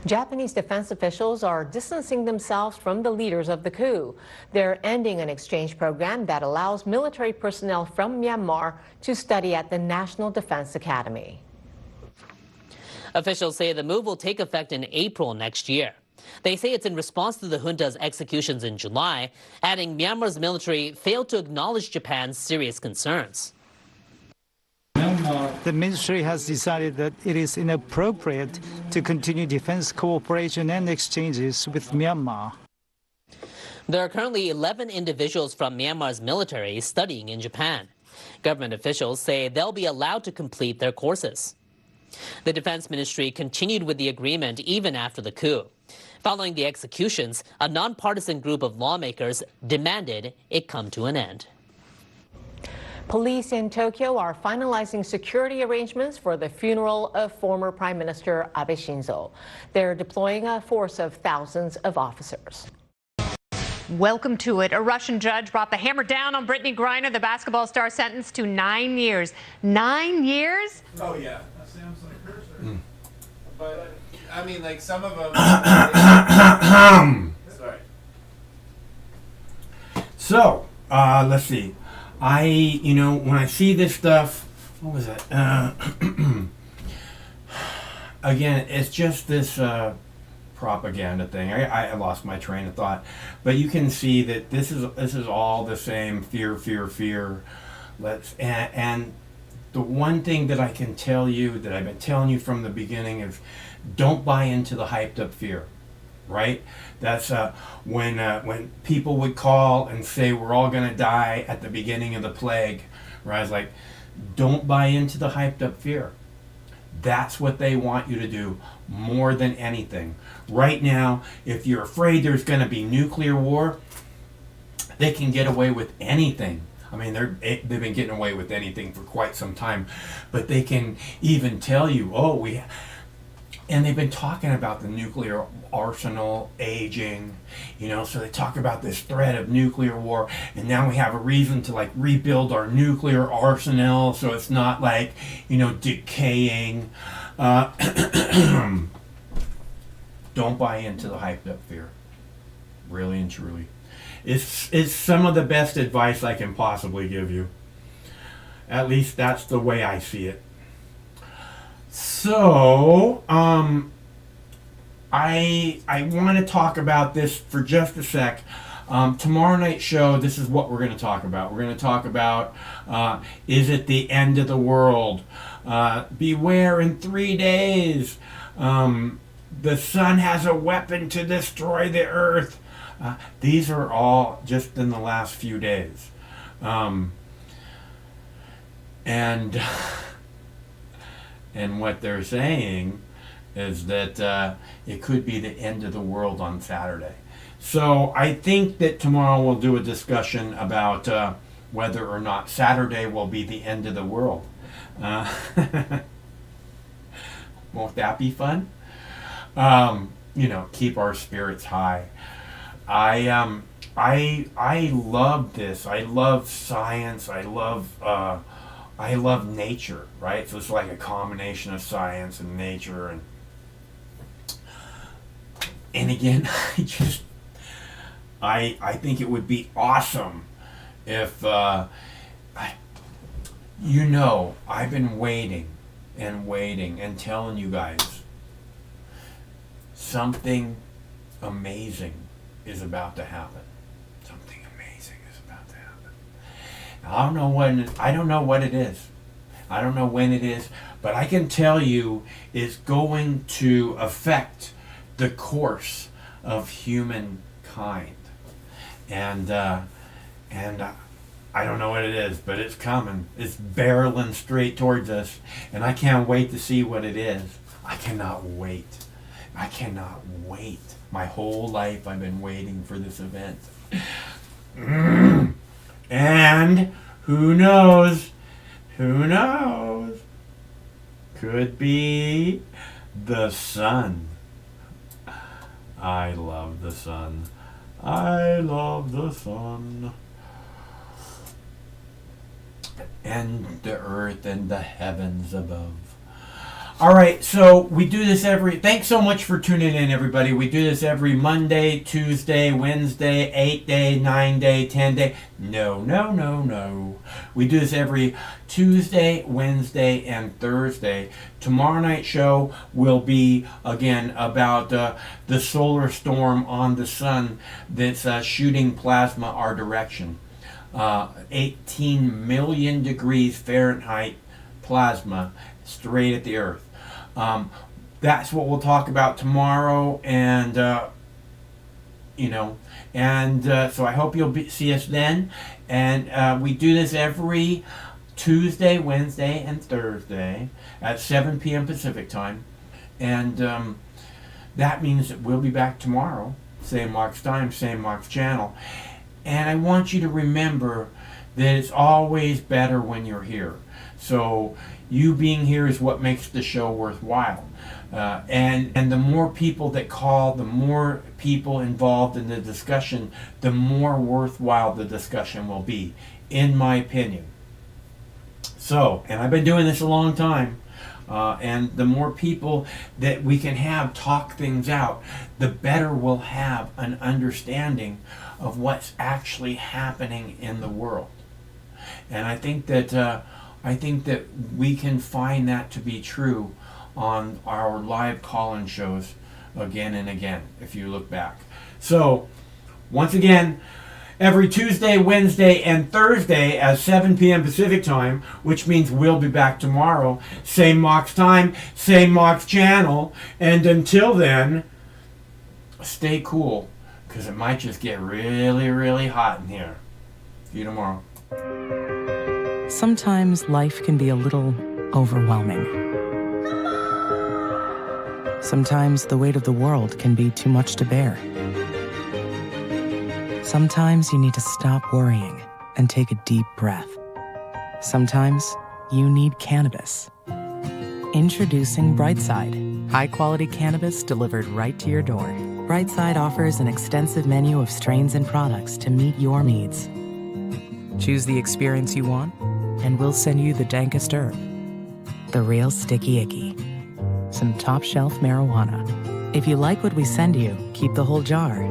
Japanese defense officials are distancing themselves from the leaders of the coup. They're ending an exchange program that allows military personnel from Myanmar to study at the National Defense Academy. Officials say the move will take effect in April next year. They say it's in response to the junta's executions in July, adding Myanmar's military failed to acknowledge Japan's serious concerns. The ministry has decided that it is inappropriate to continue defense cooperation and exchanges with Myanmar. There are currently 11 individuals from Myanmar's military studying in Japan. Government officials say they'll be allowed to complete their courses. The Defense Ministry continued with the agreement even after the coup. Following the executions, a nonpartisan group of lawmakers demanded it come to an end. Police in Tokyo are finalizing security arrangements for the funeral of former Prime Minister Abe Shinzo. They're deploying a force of thousands of officers. Welcome to it. A Russian judge brought the hammer down on Brittany Griner, the basketball star, sentenced to 9 years. 9 years? Oh, yeah. That sounds like her, sir. But, I mean, like, some of them... Sorry. So, let's see. When I see this stuff, what was it? Again, it's just this propaganda thing. I lost my train of thought, but you can see that this is all the same fear. And the one thing that I can tell you, that I've been telling you from the beginning, is don't buy into the hyped up fear, right? That's when people would call and say we're all going to die at the beginning of the plague, right? I was like, don't buy into the hyped up fear. That's what they want you to do more than anything. Right now, if you're afraid there's going to be nuclear war, they can get away with anything. I mean, they've been getting away with anything for quite some time, but they can even tell you, and they've been talking about the nuclear arsenal aging, so they talk about this threat of nuclear war, and now we have a reason to like rebuild our nuclear arsenal so it's not like, decaying. Don't buy into the hyped up fear. Really and truly. It's some of the best advice I can possibly give you. At least that's the way I see it. So, I want to talk about this for just a sec. Tomorrow night's show, this is what we're going to talk about. We're going to talk about, is it the end of the world? Beware in 3 days. The sun has a weapon to destroy the earth. These are all just in the last few days. And what they're saying is that it could be the end of the world on Saturday. So I think that tomorrow we'll do a discussion about whether or not Saturday will be the end of the world. Won't that be fun? Keep our spirits high. I love this. I love science. I love nature, right? So it's like a combination of science and nature, and again, I think it would be awesome if I've been waiting and telling you guys something amazing is about to happen. Something amazing is about to happen. I don't know what it is. I don't know when it is, but I can tell you it's going to affect the course of humankind. And I don't know what it is, but it's coming. It's barreling straight towards us, and I can't wait to see what it is. I cannot wait. My whole life I've been waiting for this event. And who knows? Could be the sun. I love the sun. And the earth and the heavens above. All right, so we do this thanks so much for tuning in, everybody. We do this every Monday, Tuesday, Wednesday, 8-day, 9-day, 10-day. No. We do this every Tuesday, Wednesday, and Thursday. Tomorrow night's show will be, again, about the solar storm on the sun that's shooting plasma our direction. 18 million degrees Fahrenheit plasma straight at the earth. That's what we'll talk about tomorrow, and so I hope you'll see us then. And we do this every Tuesday, Wednesday, and Thursday at 7 p.m. Pacific time, and that means that we'll be back tomorrow, same Mark's time, same Mark's channel. And I want you to remember that it's always better when you're here. So you being here is what makes the show worthwhile. And the more people that call, the more people involved in the discussion, the more worthwhile the discussion will be, in my opinion. So, and I've been doing this a long time, and the more people that we can have talk things out, the better we'll have an understanding of what's actually happening in the world. And I think that we can find that to be true on our live call-in shows again and again, if you look back. So, once again, every Tuesday, Wednesday, and Thursday at 7 p.m. Pacific time, which means we'll be back tomorrow. Same Mox time, same Mox channel. And until then, stay cool, because it might just get really, really hot in here. See you tomorrow. Sometimes life can be a little overwhelming. Sometimes the weight of the world can be too much to bear. Sometimes you need to stop worrying and take a deep breath. Sometimes you need cannabis. Introducing Brightside, high-quality cannabis delivered right to your door. Brightside offers an extensive menu of strains and products to meet your needs. Choose the experience you want, and we'll send you the dankest herb, the real sticky icky, some top-shelf marijuana. If you like what we send you, keep the whole jar.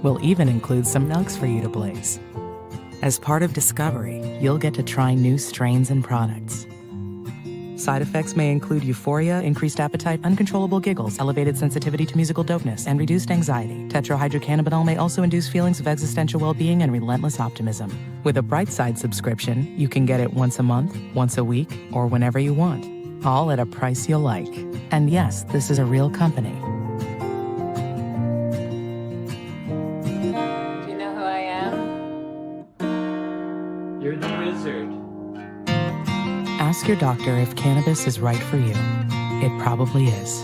We'll even include some nugs for you to blaze. As part of Discovery, you'll get to try new strains and products. Side effects may include euphoria, increased appetite, uncontrollable giggles, elevated sensitivity to musical dopeness, and reduced anxiety. Tetrahydrocannabinol may also induce feelings of existential well-being and relentless optimism. With a Brightside subscription, you can get it once a month, once a week, or whenever you want, all at a price you'll like. And yes, this is a real company. You're the wizard. Ask your doctor if cannabis is right for you. It probably is.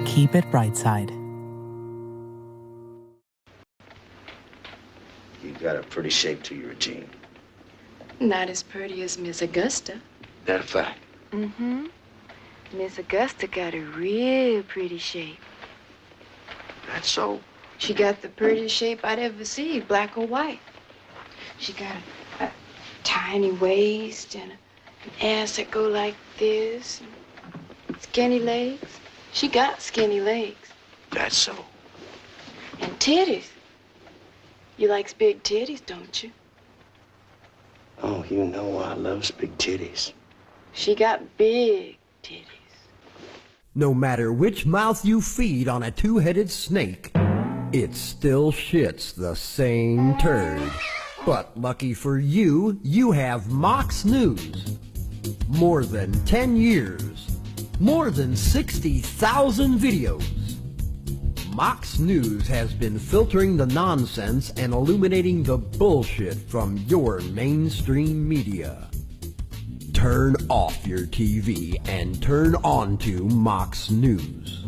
Keep it Brightside. You got a pretty shape to your Regine. Not as pretty as Miss Augusta. That a fact? Mm-hmm. Miss Augusta got a real pretty shape. That's so. She got the prettiest shape I'd ever seen, black or white. She got a tiny waist and an ass that go like this, and skinny legs. She got skinny legs. That's so. And titties. You likes big titties, don't you? Oh, you know I loves big titties. She got big titties. No matter which mouth you feed on a two-headed snake, it still shits the same turd. But lucky for you, you have Mox News. More than 10 years. More than 60,000 videos. Mox News has been filtering the nonsense and illuminating the bullshit from your mainstream media. Turn off your TV and turn on to Mox News.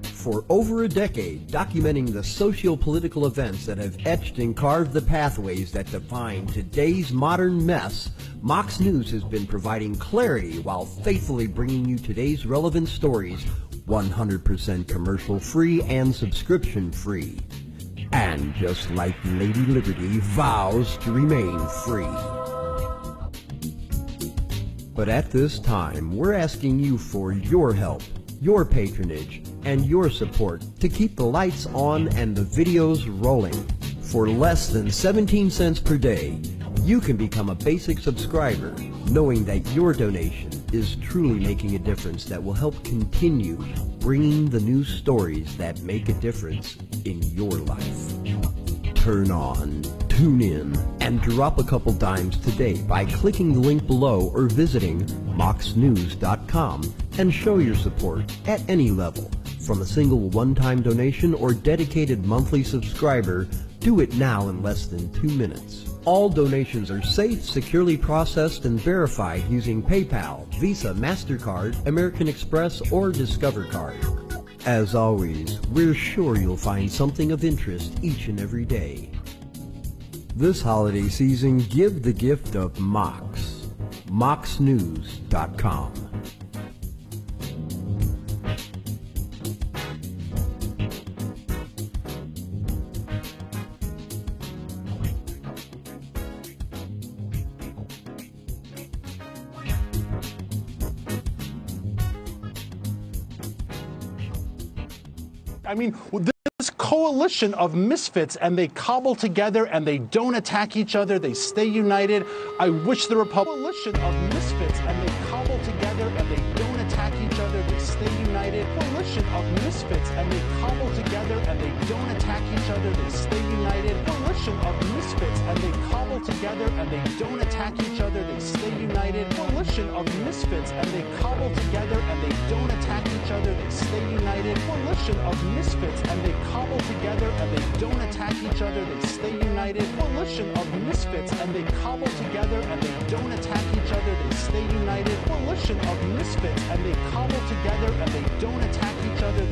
For over a decade, documenting the socio-political events that have etched and carved the pathways that define today's modern mess, Mox News has been providing clarity while faithfully bringing you today's relevant stories 100% commercial-free and subscription-free. And just like Lady Liberty vows to remain free. But at this time, we're asking you for your help, your patronage, and your support to keep the lights on and the videos rolling. For less than 17 cents per day, you can become a basic subscriber, knowing that your donation is truly making a difference that will help continue bringing the news stories that make a difference in your life. Turn on, tune in, and drop a couple dimes today by clicking the link below or visiting moxnews.com and show your support at any level. From a single one-time donation or dedicated monthly subscriber, do it now in less than 2 minutes. All donations are safe, securely processed, and verified using PayPal, Visa, MasterCard, American Express, or Discover Card. As always, we're sure you'll find something of interest each and every day. This holiday season, give the gift of Mox. moxnews.com. I mean, this coalition of misfits, and they cobble together and they don't attack each other. They stay united. I wish the coalition of misfits, and they cobble together and they don't attack each other. They stay united. Coalition coalition of misfits, and they cobble together, and they don't attack each other, they stay united. Coalition of misfits, and they cobble together, and they don't attack each other, they stay united. Coalition of misfits, and they cobble together, and they don't attack each other, they stay united. Coalition of misfits, and they cobble together, and they don't attack each other, they stay united. Coalition of misfits, and they cobble together, and they don't attack each other, they stay united. Coalition of misfits, and they cobble together, and they don't attack each other,